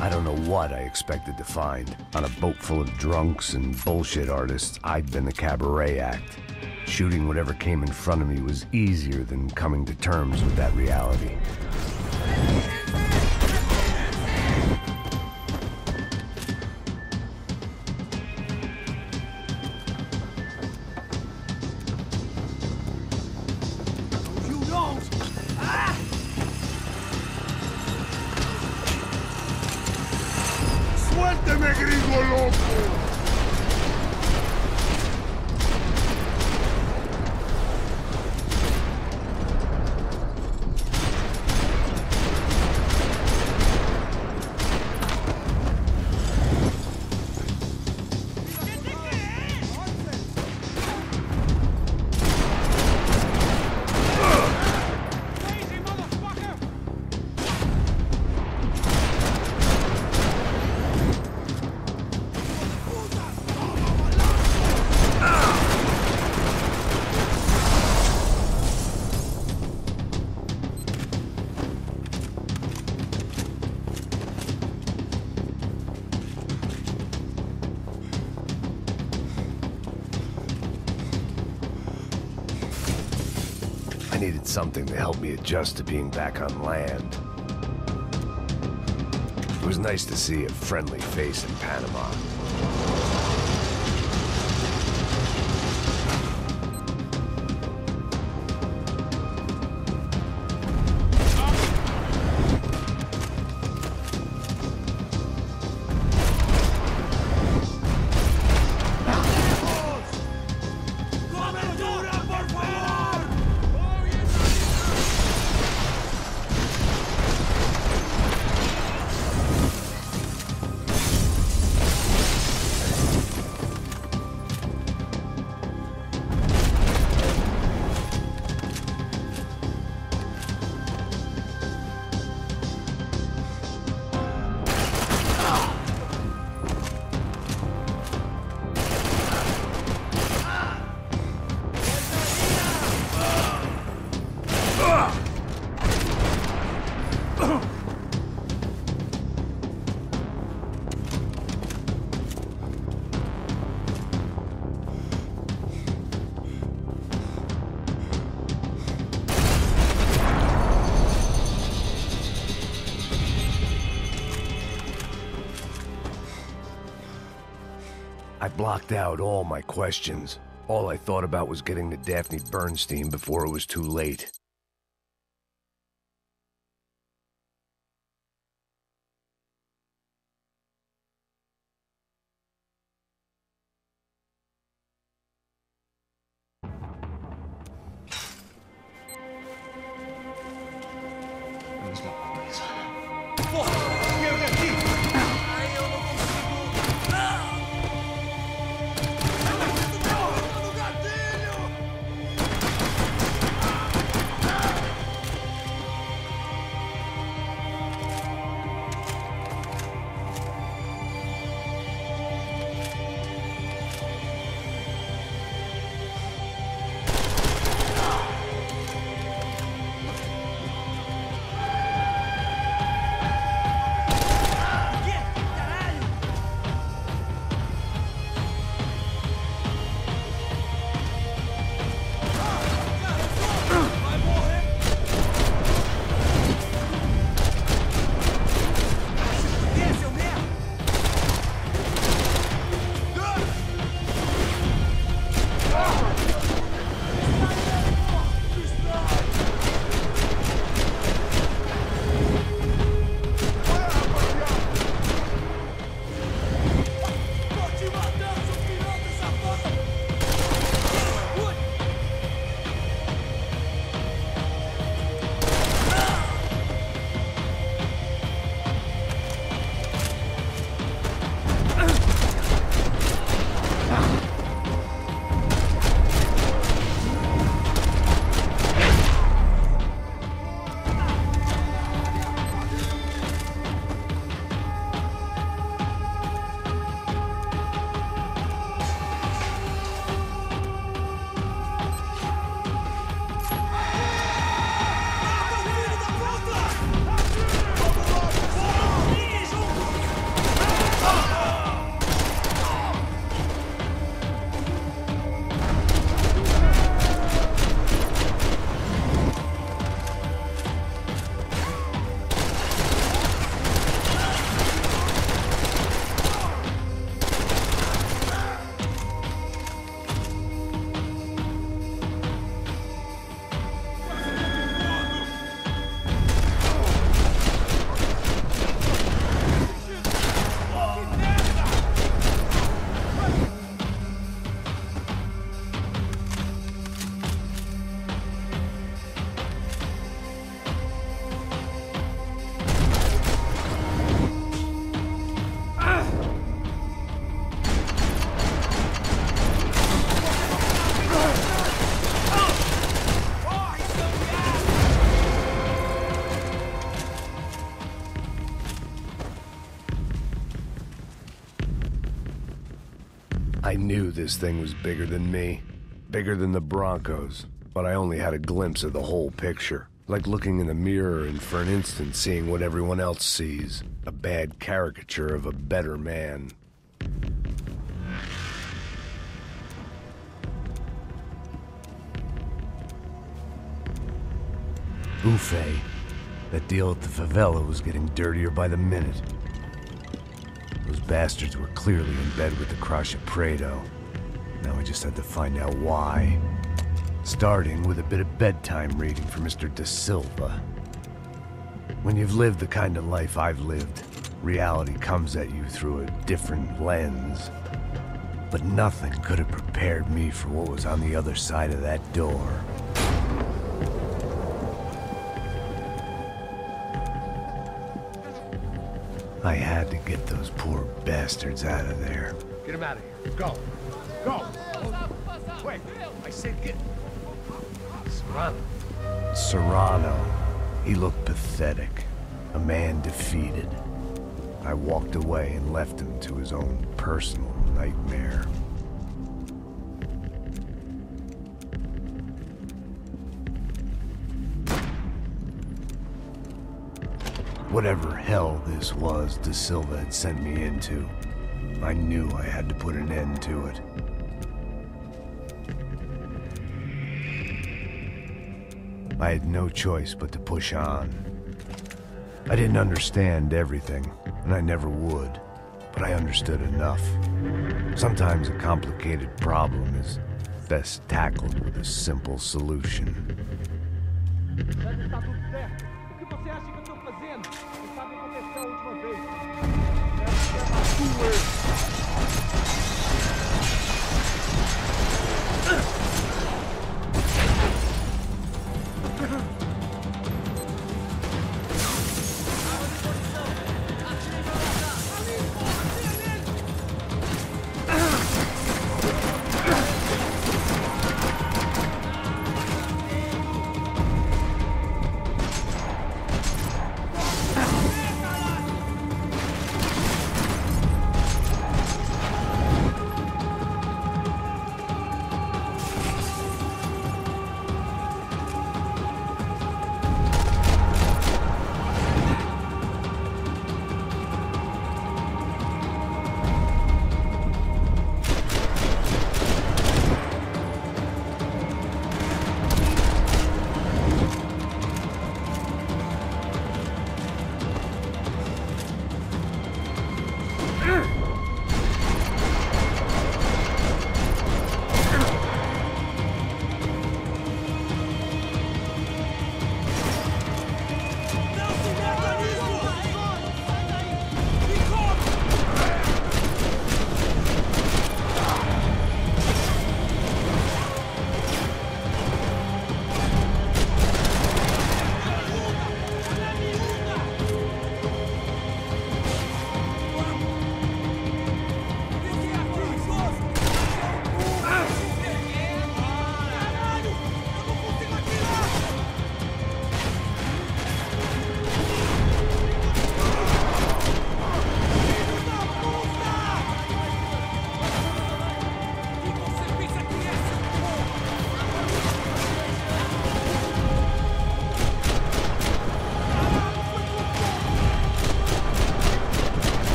I don't know what I expected to find. On a boat full of drunks and bullshit artists, I'd been the cabaret act. Shooting whatever came in front of me was easier than coming to terms with that reality. ¡Suélteme, gringo loco! I needed something to help me adjust to being back on land. It was nice to see a friendly face in Panama. I blocked out all my questions. All I thought about was getting to Daphne Bernstein before it was too late. I knew this thing was bigger than me, bigger than the Broncos, but I only had a glimpse of the whole picture. Like looking in the mirror and for an instant seeing what everyone else sees. A bad caricature of a better man. Ufe. That deal at the favela was getting dirtier by the minute. Those bastards were clearly in bed with the Crusher Prado. Now I just had to find out why. Starting with a bit of bedtime reading for Mr. Da Silva. When you've lived the kind of life I've lived, reality comes at you through a different lens. But nothing could have prepared me for what was on the other side of that door. I had to get those poor bastards out of there. Get him out of here. Go. Go. Wait. I said get... Serrano. Serrano. He looked pathetic. A man defeated. I walked away and left him to his own personal nightmare. Whatever hell this was Da Silva had sent me into, I knew I had to put an end to it. I had no choice but to push on. I didn't understand everything, and I never would, but I understood enough. Sometimes a complicated problem is best tackled with a simple solution.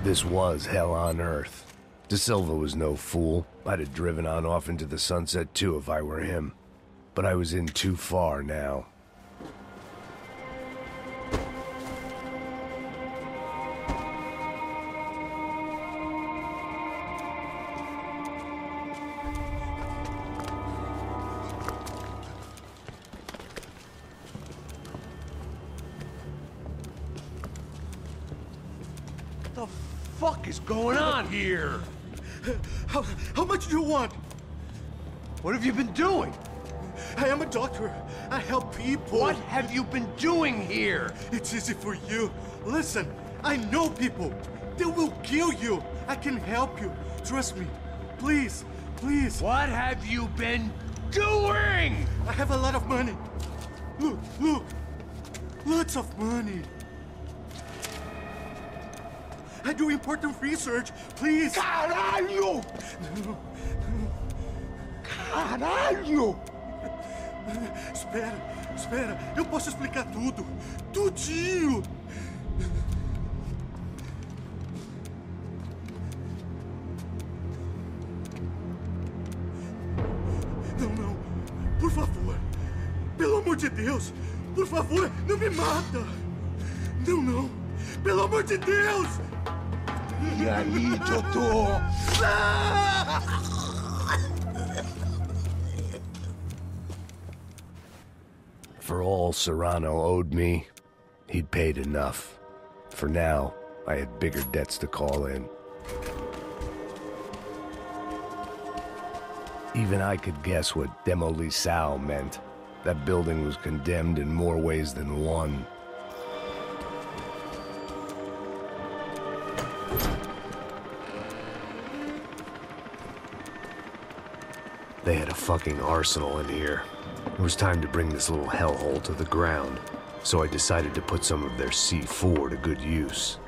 This was hell on earth. Da Silva was no fool. I'd have driven on off into the sunset too if I were him. But I was in too far now. What the fuck is going on here? How much do you want? What have you been doing? I am a doctor. I help people. What have you been doing here? It's easy for you. Listen, I know people. They will kill you. I can help you. Trust me. Please, please. What have you been doing? I have a lot of money. Look, look. Lots of money. I do important research. Please. Caralho! Caralho! Espera, espera. Eu posso explicar tudo. Tudinho. Não, não. Por favor. Pelo amor de Deus. Por favor, não me mata. Não, não. Pelo amor de Deus. E aí, doutor? For all Serrano owed me, he'd paid enough. For now, I had bigger debts to call in. Even I could guess what demolissao meant. That building was condemned in more ways than one. They had a fucking arsenal in here. It was time to bring this little hellhole to the ground, so I decided to put some of their C4 to good use.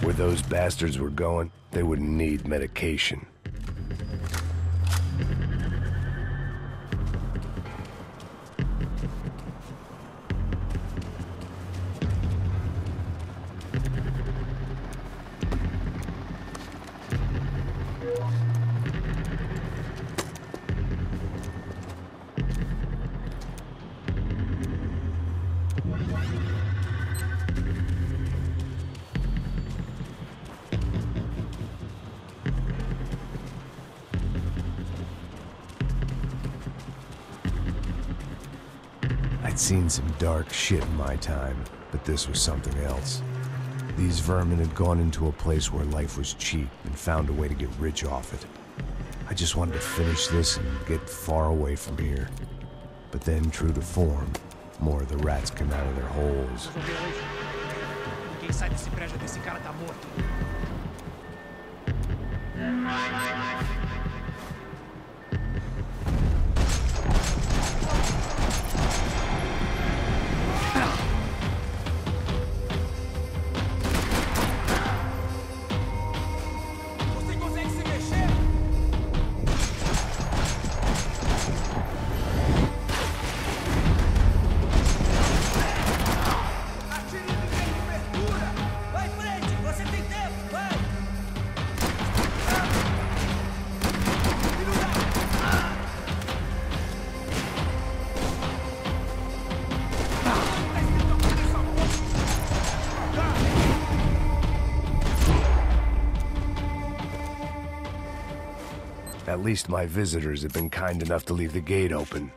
Where those bastards were going, they wouldn't need medication. I'd seen some dark shit in my time, but this was something else. These vermin had gone into a place where life was cheap and found a way to get rich off it. I just wanted to finish this and get far away from here. But then, true to form, more of the rats came out of their holes. Ninguém sai desse prédio até esse cara tá morto. At least my visitors have been kind enough to leave the gate open.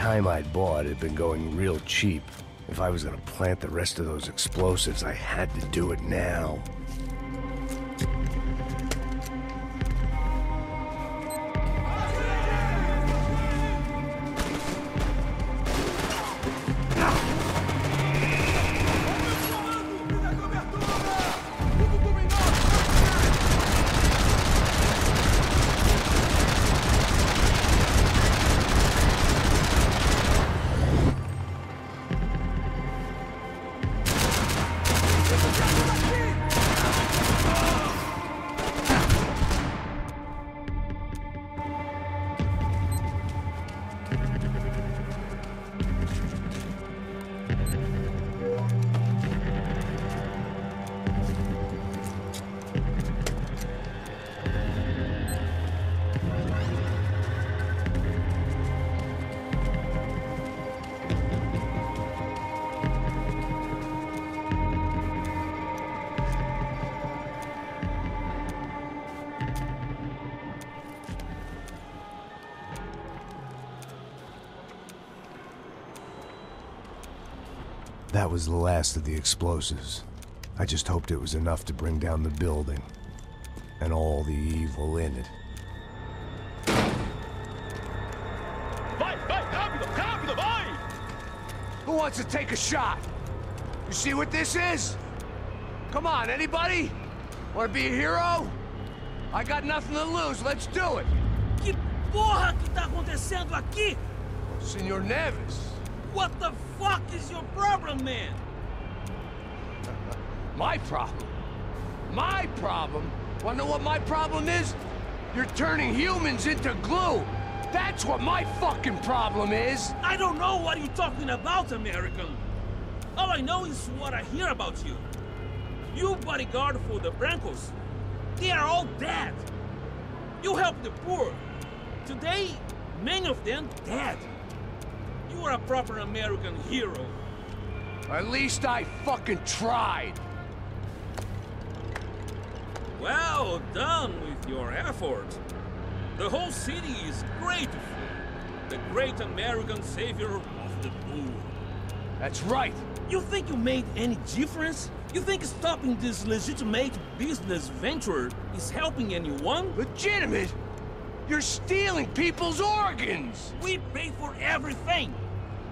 time I'd bought had been going real cheap. If I was gonna plant the rest of those explosives, I had to do it now. That was the last of the explosives. I just hoped it was enough to bring down the building and all the evil in it. Vai, rápido, rápido, vai! Who wants to take a shot? You see what this is? Come on, anybody? Want to be a hero? I got nothing to lose, let's do it! Que porra que tá acontecendo aqui? Senor Neves. What the fuck is your problem, man? My problem? My problem? Wanna know what my problem is? You're turning humans into glue! That's what my fucking problem is! I don't know what you're talking about, American. All I know is what I hear about you. You bodyguard for the Brancos. They are all dead. You help the poor. Today, many of them dead. You are a proper American hero. At least I fucking tried. Well done with your effort. The whole city is grateful. The great American savior of the poor. That's right. You think you made any difference? You think stopping this legitimate business venture is helping anyone? Legitimate? You're stealing people's organs! We pay for everything!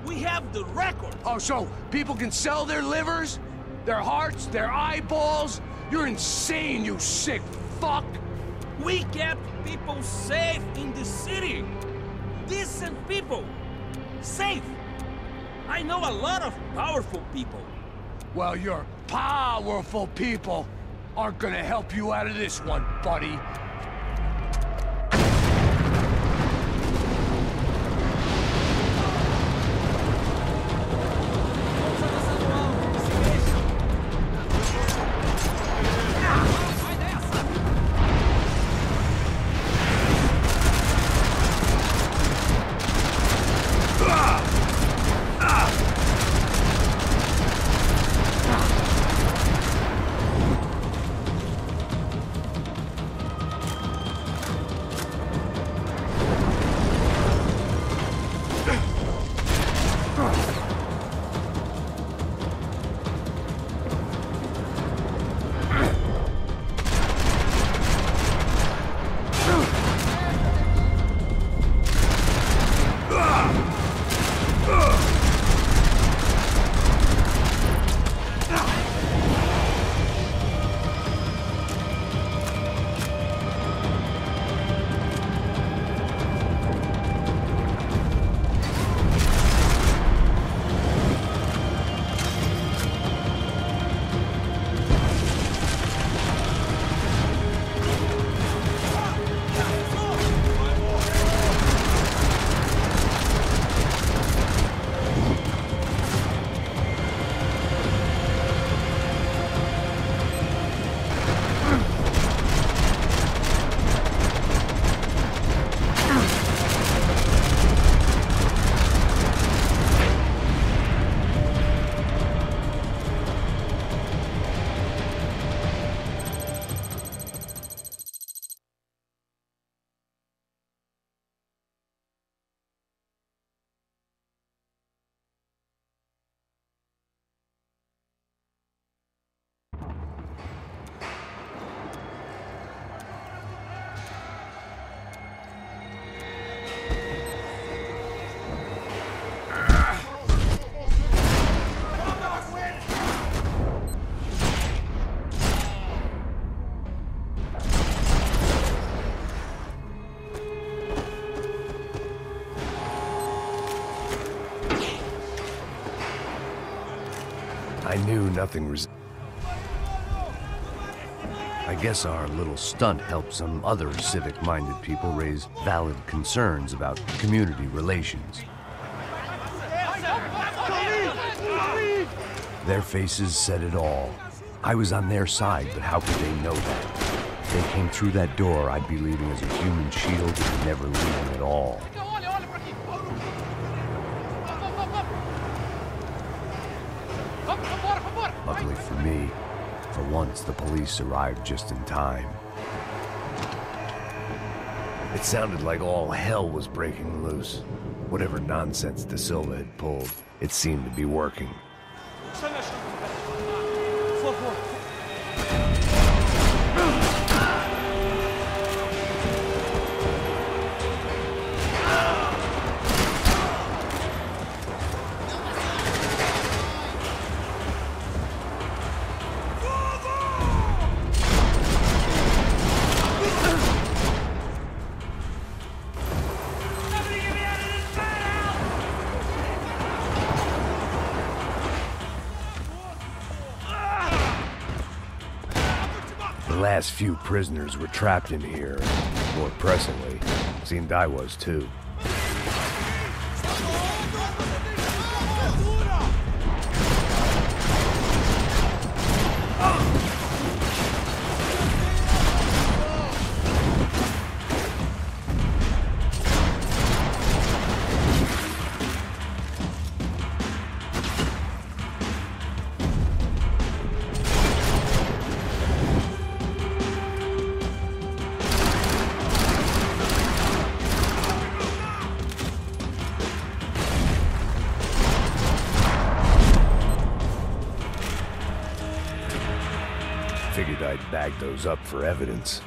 We have the record! Oh, so people can sell their livers? Their hearts? Their eyeballs? You're insane, you sick fuck! We kept people safe in the city! Decent people! Safe! I know a lot of powerful people. Well, your powerful people aren't gonna help you out of this one, buddy. I knew nothing was... I guess our little stunt helped some other civic-minded people raise valid concerns about community relations. Their faces said it all. I was on their side, but how could they know that? If they came through that door, I'd be leaving as a human shield and never leaving at all. Luckily for me, for once the police arrived just in time. It sounded like all hell was breaking loose. Whatever nonsense De Silva had pulled, it seemed to be working. The last few prisoners were trapped in here, and more pressingly, seemed I was too. Figured I'd bag those up for evidence.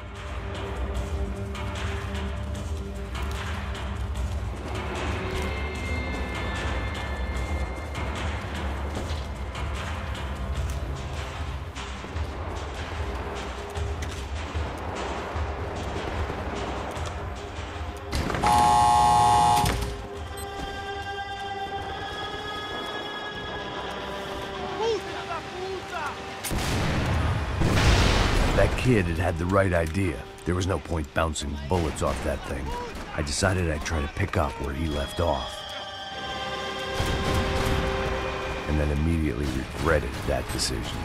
That kid had the right idea. There was no point bouncing bullets off that thing. I decided I'd try to pick up where he left off. And then immediately regretted that decision.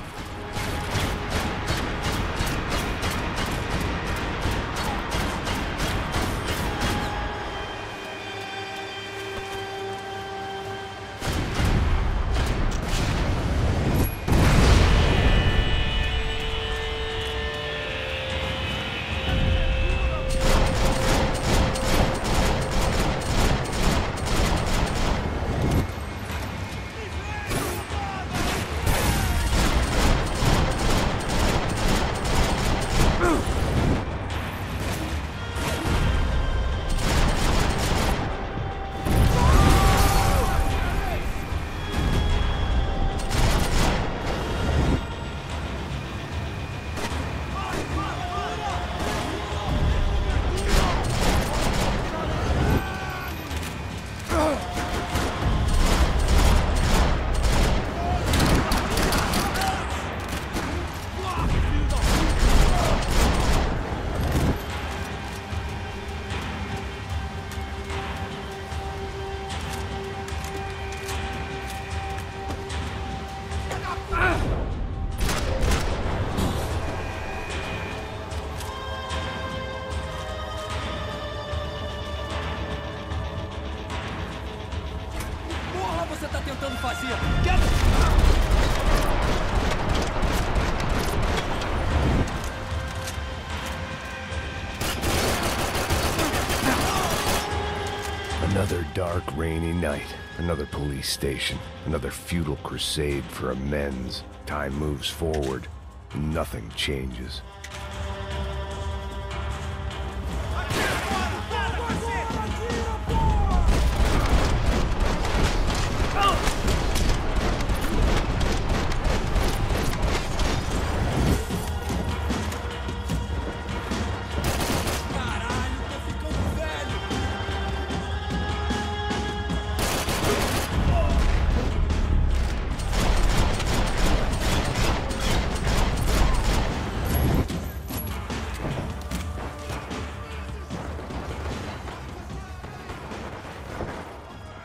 Another dark, rainy night. Another police station. Another futile crusade for amends. Time moves forward. Nothing changes.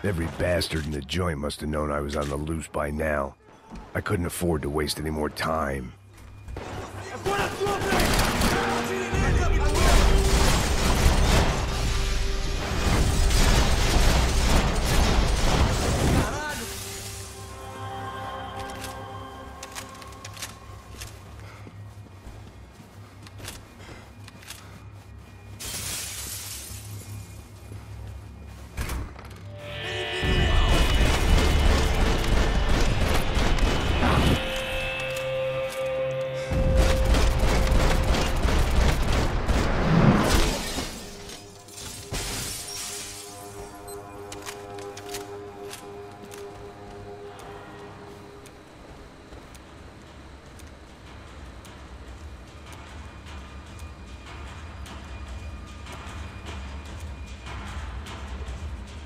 Every bastard in the joint must have known I was on the loose by now. I couldn't afford to waste any more time.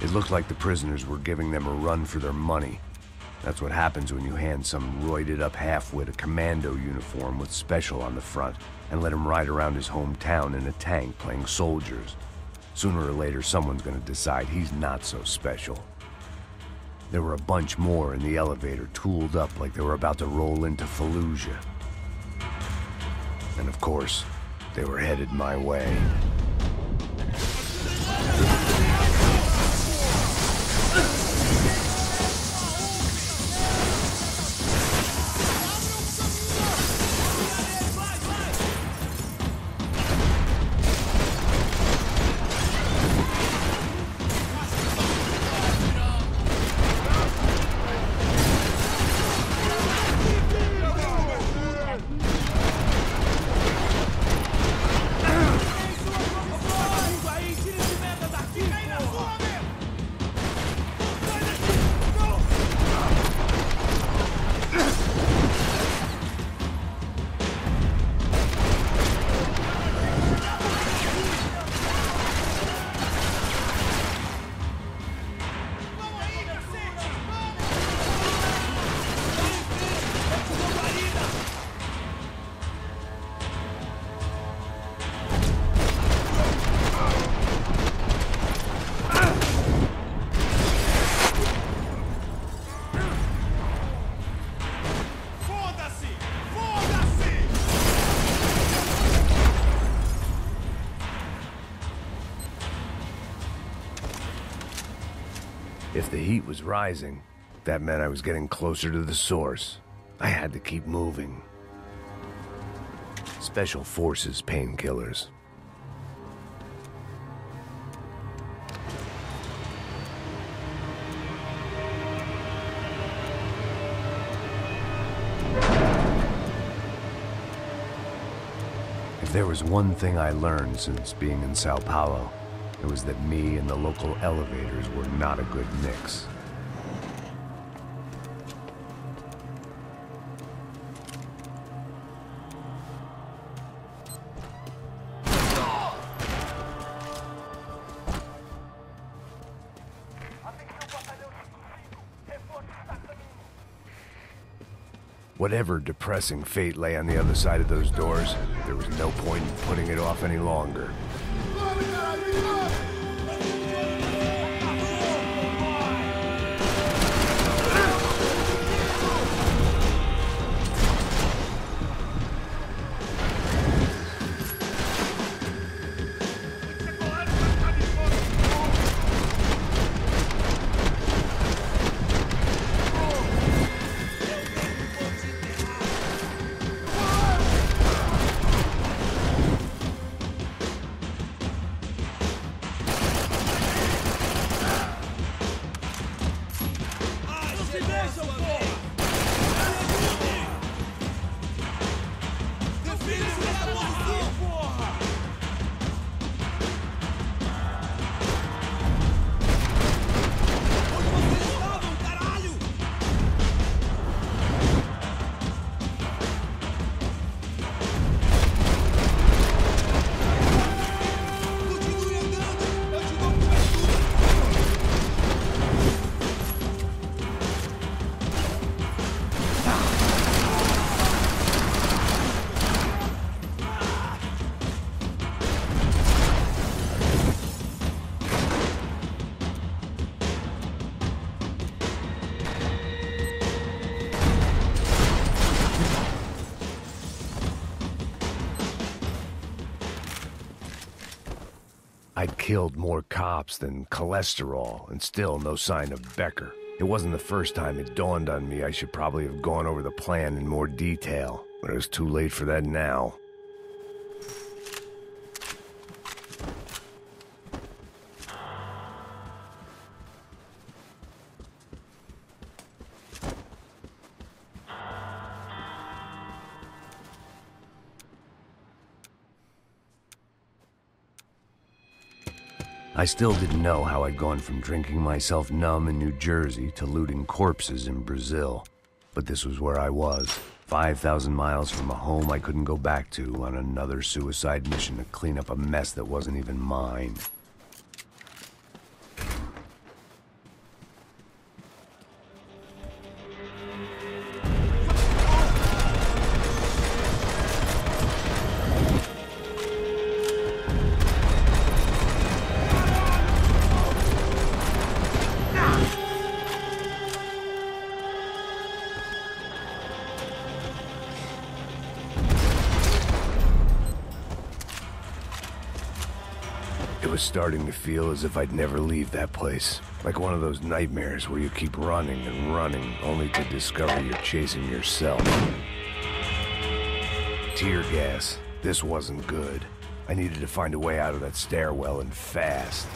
It looked like the prisoners were giving them a run for their money. That's what happens when you hand some roided-up halfwit a commando uniform with special on the front and let him ride around his hometown in a tank playing soldiers. Sooner or later, someone's gonna decide he's not so special. There were a bunch more in the elevator, tooled up like they were about to roll into Fallujah. And of course, they were headed my way. If the heat was rising, that meant I was getting closer to the source. I had to keep moving. Special Forces painkillers. If there was one thing I learned since being in Sao Paulo, it was that me and the local elevators were not a good mix. Whatever depressing fate lay on the other side of those doors, there was no point in putting it off any longer. I'd killed more cops than cholesterol, and still no sign of Becker. It wasn't the first time it dawned on me I should probably have gone over the plan in more detail, but it was too late for that now. I still didn't know how I'd gone from drinking myself numb in New Jersey to looting corpses in Brazil. But this was where I was, 5,000 miles from a home I couldn't go back to, on another suicide mission to clean up a mess that wasn't even mine. It was starting to feel as if I'd never leave that place. Like one of those nightmares where you keep running and running, only to discover you're chasing yourself. Tear gas. This wasn't good. I needed to find a way out of that stairwell, and fast.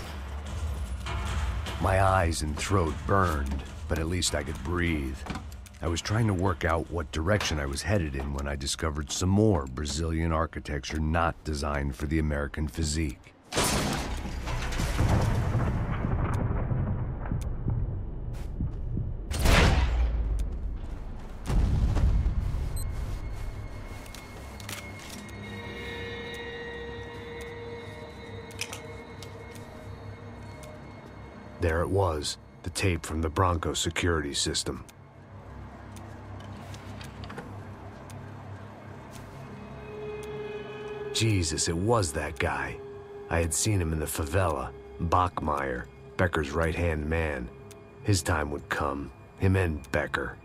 My eyes and throat burned, but at least I could breathe. I was trying to work out what direction I was headed in when I discovered some more Brazilian architecture not designed for the American physique. There it was, the tape from the Bronco security system. Jesus, it was that guy. I had seen him in the favela, Bachmeyer, Becker's right-hand man. His time would come, him and Becker.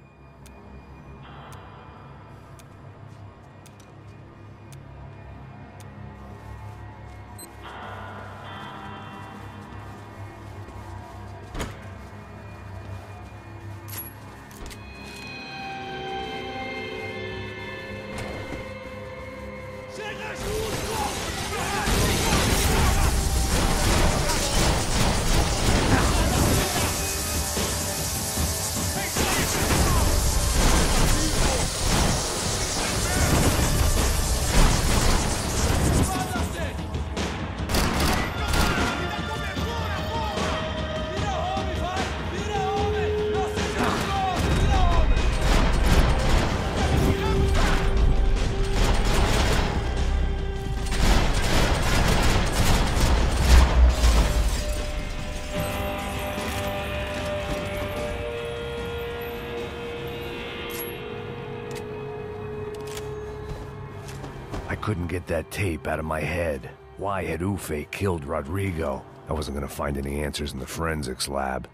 I couldn't get that tape out of my head. Why had Ufe killed Rodrigo? I wasn't gonna find any answers in the forensics lab.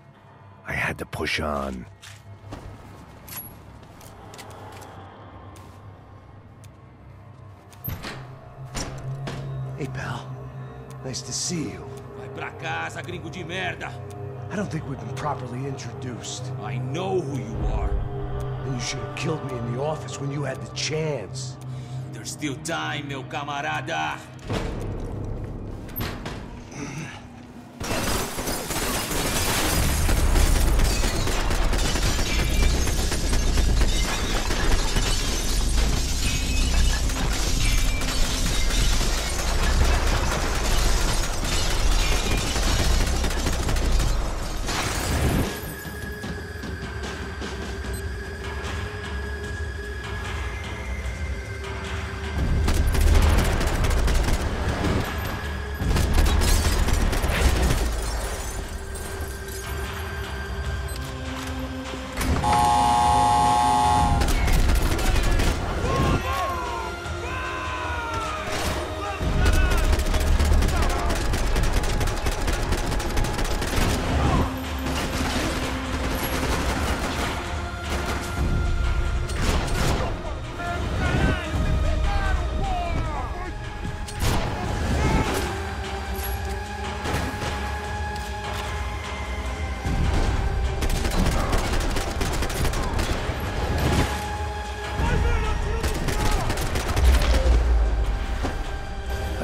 I had to push on. Hey, pal. Nice to see you. Vai pra casa, gringo de merda. I don't think we've been properly introduced. I know who you are. And you should have killed me in the office when you had the chance. There's still time, meu camarada.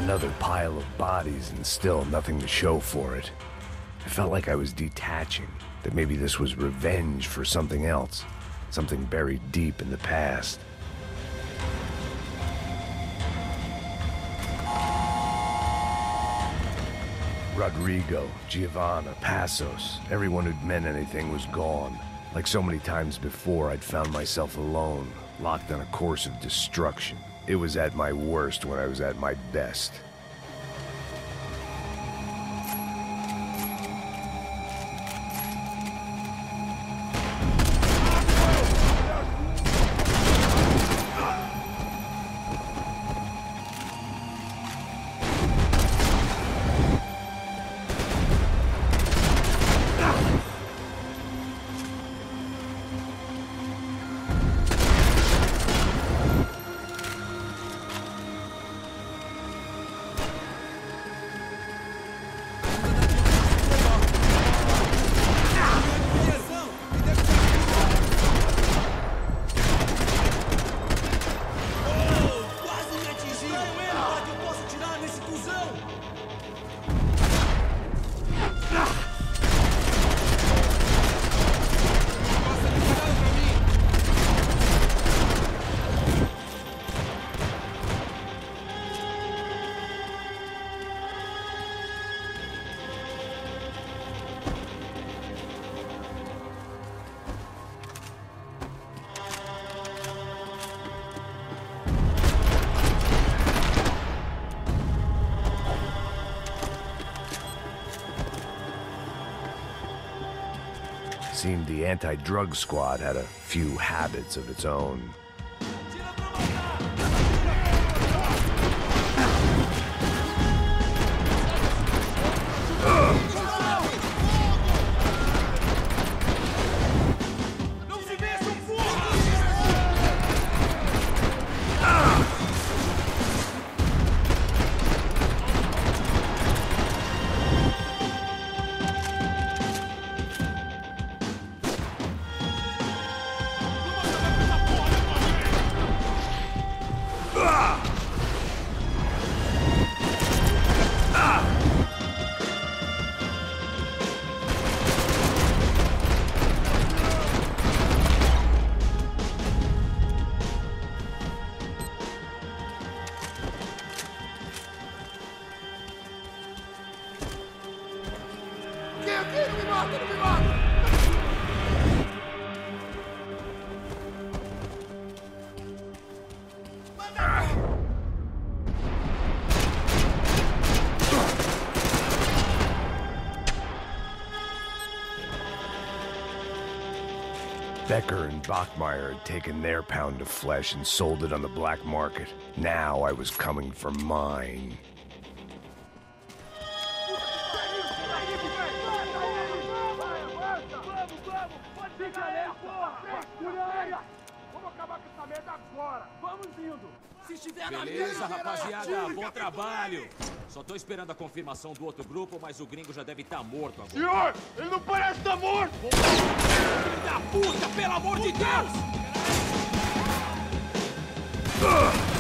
Another pile of bodies and still nothing to show for it. I felt like I was detaching, that maybe this was revenge for something else, something buried deep in the past. Rodrigo, Giovanna, Passos, everyone who'd meant anything was gone. Like so many times before, I'd found myself alone, locked on a course of destruction. It was at my worst when I was at my best. Seemed the anti-drug squad had a few habits of its own. Becker and Bachmeyer had taken their pound of flesh and sold it on the black market. Now I was coming for mine. Beleza, rapaziada, bom trabalho. Só tô esperando a confirmação do outro grupo, mas o gringo já deve estar morto agora. Senhor, ele não parece estar morto! Filho da puta, pelo amor de Deus! Ah!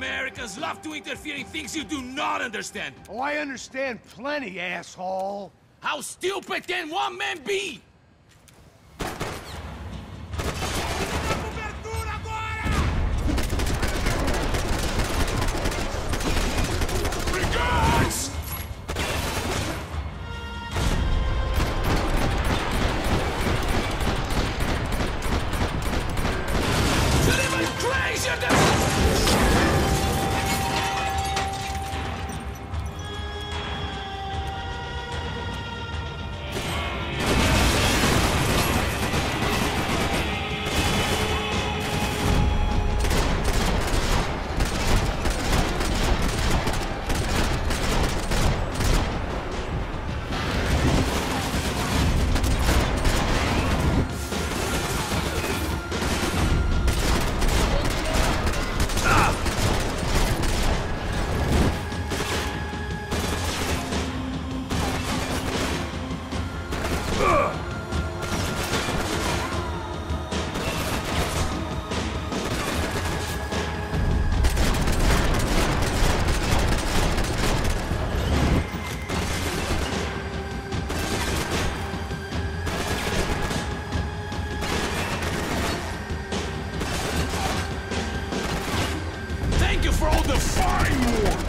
Americans love to interfere in things you do not understand. Oh, I understand plenty, asshole. How stupid can one man be? Regards! You're even crazier than... Thank you for all the fine war!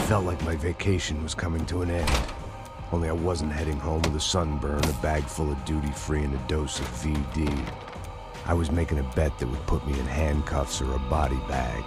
Felt like my vacation was coming to an end. Only I wasn't heading home with a sunburn, a bag full of duty-free, and a dose of VD. I was making a bet that would put me in handcuffs or a body bag.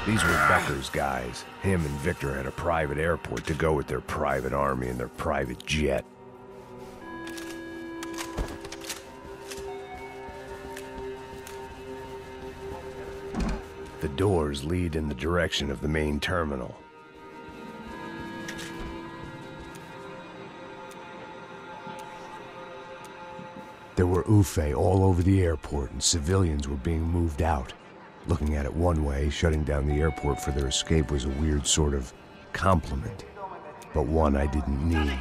These were Becker's guys. Him and Victor had a private airport to go with their private army and their private jet. The doors lead in the direction of the main terminal. There were UFE all over the airport, and civilians were being moved out. Looking at it one way, shutting down the airport for their escape was a weird sort of compliment, but one I didn't need.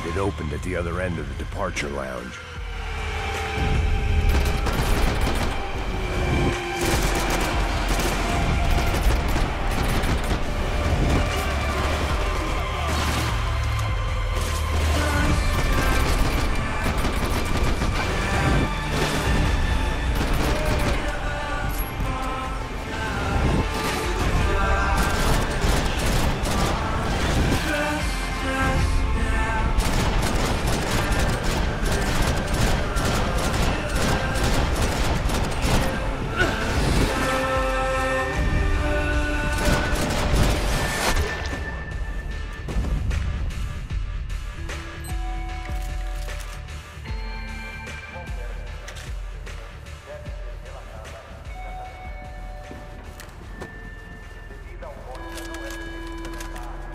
It opened at the other end of the departure lounge.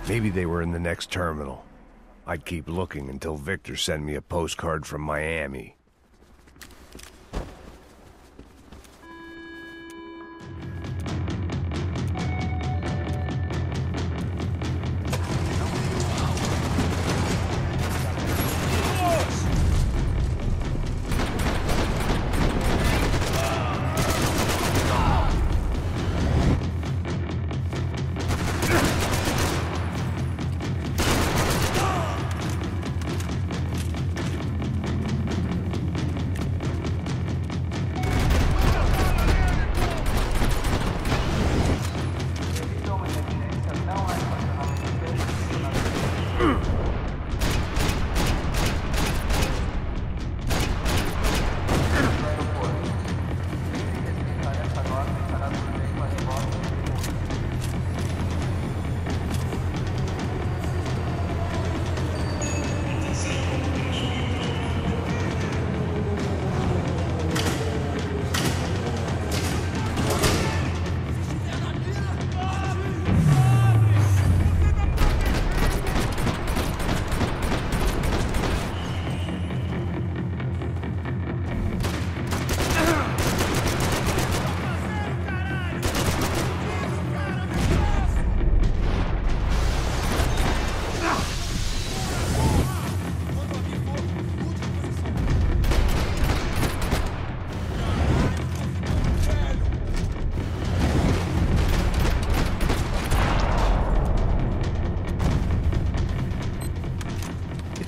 Maybe they were in the next terminal. I'd keep looking until Victor sent me a postcard from Miami.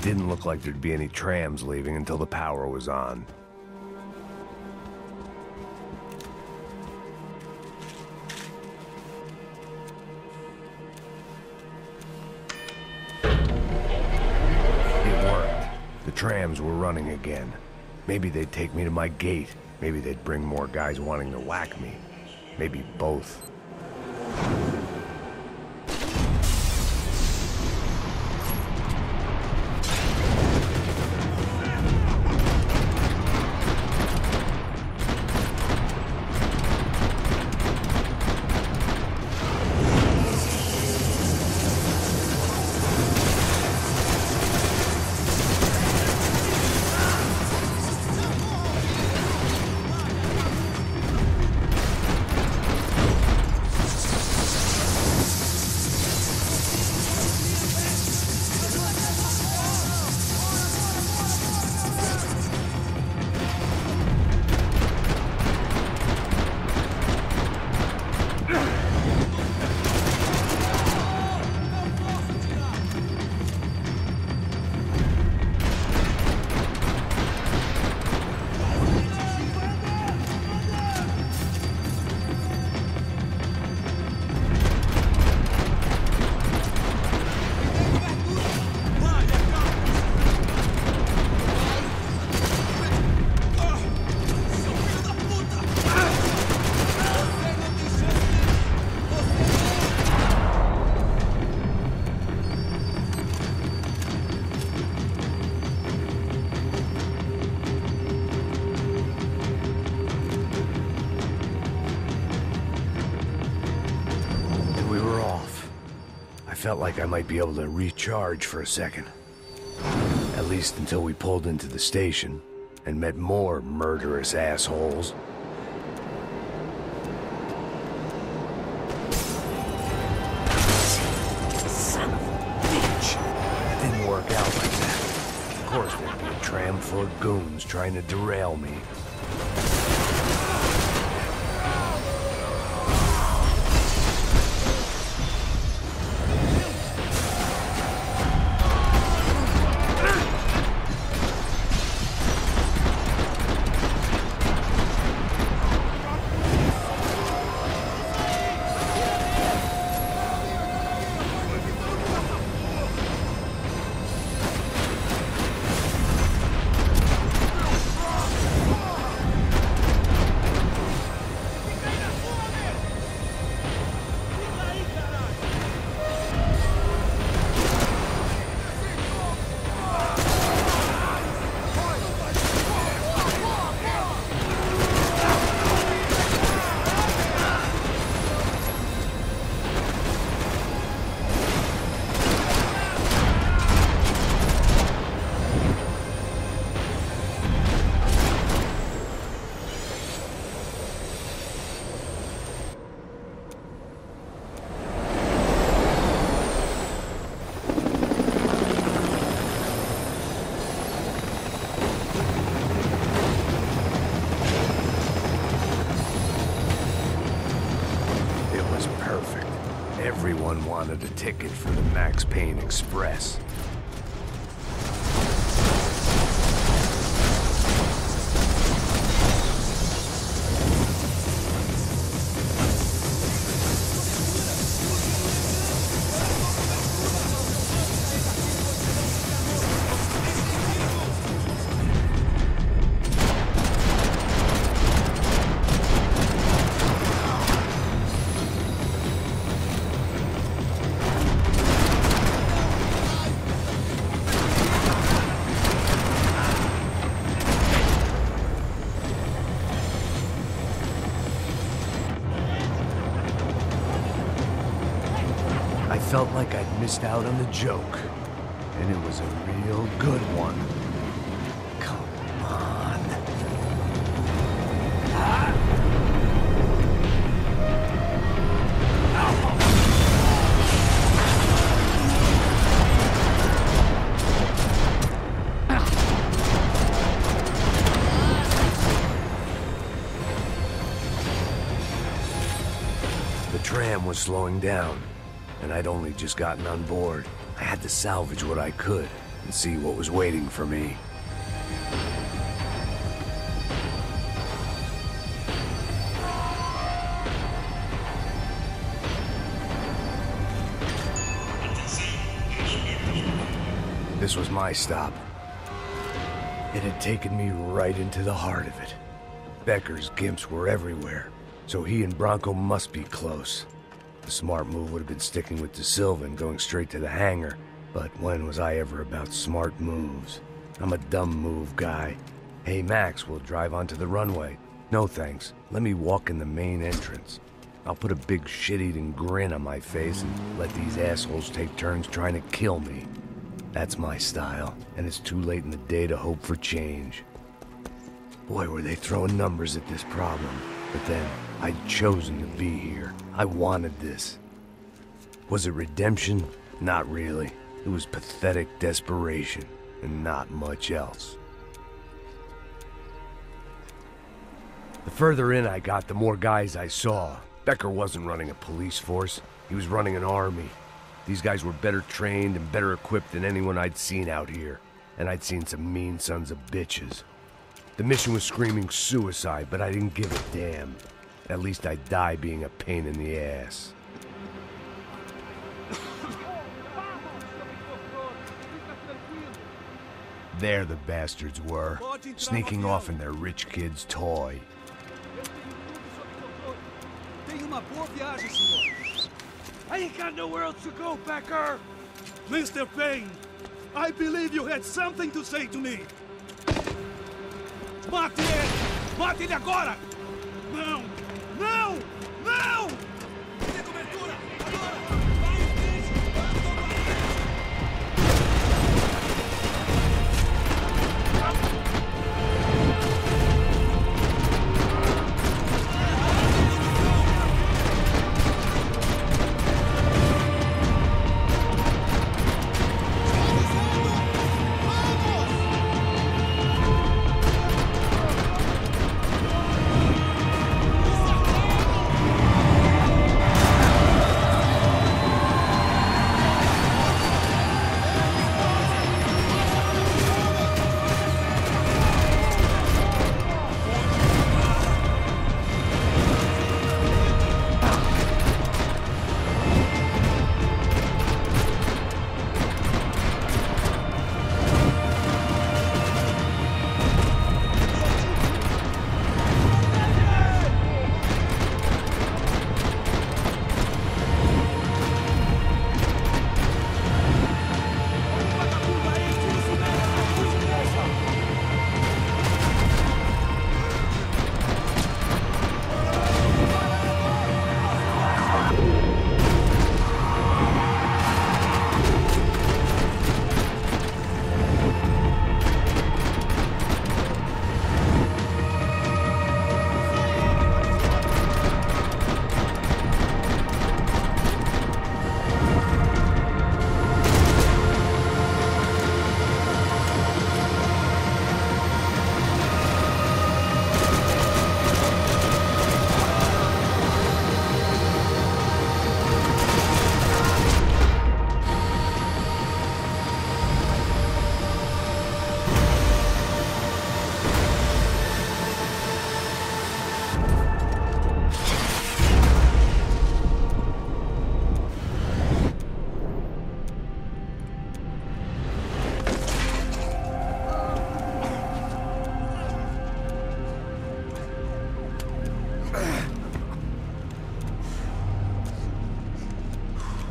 Didn't look like there'd be any trams leaving until the power was on. It worked. The trams were running again. Maybe they'd take me to my gate. Maybe they'd bring more guys wanting to whack me. Maybe both. Felt like I might be able to recharge for a second. At least until we pulled into the station and met more murderous assholes. Son of a bitch. It didn't work out like that. tram full of goons trying to derail me. Everyone wanted a ticket for the Max Payne Express. I felt like I'd missed out on the joke, and it was a real good one. Come on. The tram was slowing down, and I'd only just gotten on board. I had to salvage what I could and see what was waiting for me. This was my stop. It had taken me right into the heart of it. Becker's gimps were everywhere, so he and Bronco must be close. The smart move would have been sticking with De Silva and going straight to the hangar, but when was I ever about smart moves? I'm a dumb move guy. Hey Max, we'll drive onto the runway. No thanks, let me walk in the main entrance. I'll put a big shit-eating grin on my face and let these assholes take turns trying to kill me. That's my style, and it's too late in the day to hope for change. Boy, were they throwing numbers at this problem. But then, I'd chosen to be here. I wanted this. Was it redemption? Not really. It was pathetic desperation, and not much else. The further in I got, the more guys I saw. Becker wasn't running a police force. He was running an army. These guys were better trained and better equipped than anyone I'd seen out here. And I'd seen some mean sons of bitches. The mission was screaming suicide, but I didn't give a damn. At least I'd die being a pain in the ass. There the bastards were, sneaking off in their rich kid's toy. I ain't got nowhere else to go, Becker! Mr. Payne, I believe you had something to say to me. Mate ele! Mate ele agora! Não! Não! Não! Dê cobertura! Agora!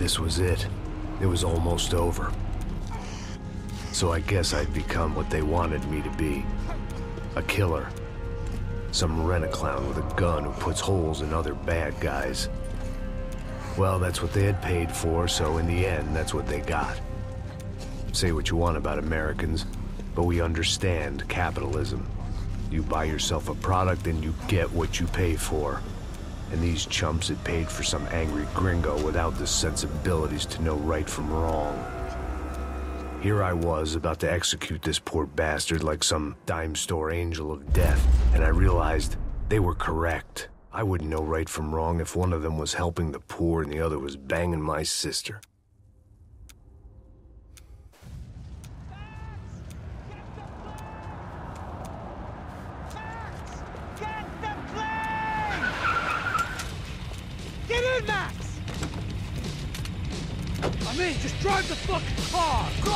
this was it. It was almost over. So I guess I'd become what they wanted me to be. A killer. Some rent-a-clown with a gun who puts holes in other bad guys. Well, that's what they had paid for, so in the end, that's what they got. Say what you want about Americans, but we understand capitalism. You buy yourself a product and you get what you pay for. And these chumps had paid for some angry gringo without the sensibilities to know right from wrong. Here I was, about to execute this poor bastard like some dime store angel of death, and I realized they were correct. I wouldn't know right from wrong if one of them was helping the poor and the other was banging my sister. Get in, Max! I'm in, just drive the fucking car! Go!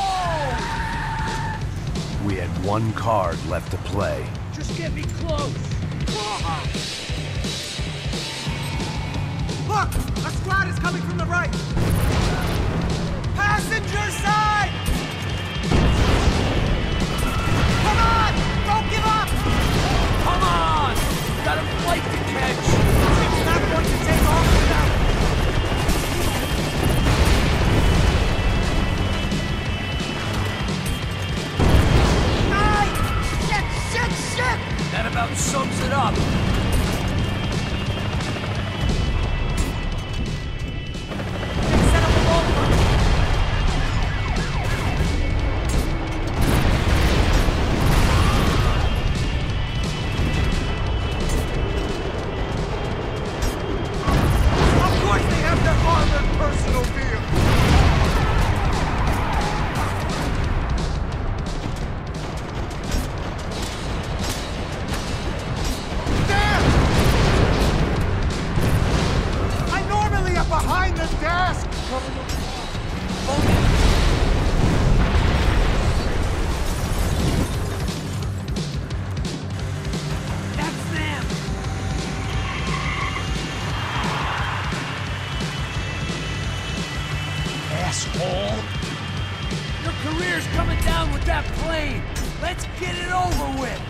We had one card left to play. Just get me close! Look! A squad is coming from the right! Passenger side! Come on! Don't give up! Come on! Got a flight to catch! It's not going to take off without... Shit! That about sums it up. Set up a roll. Of course they have their armored personal vehicle. Behind the desk! That's them! Asshole! Your career's coming down with that plane! Let's get it over with!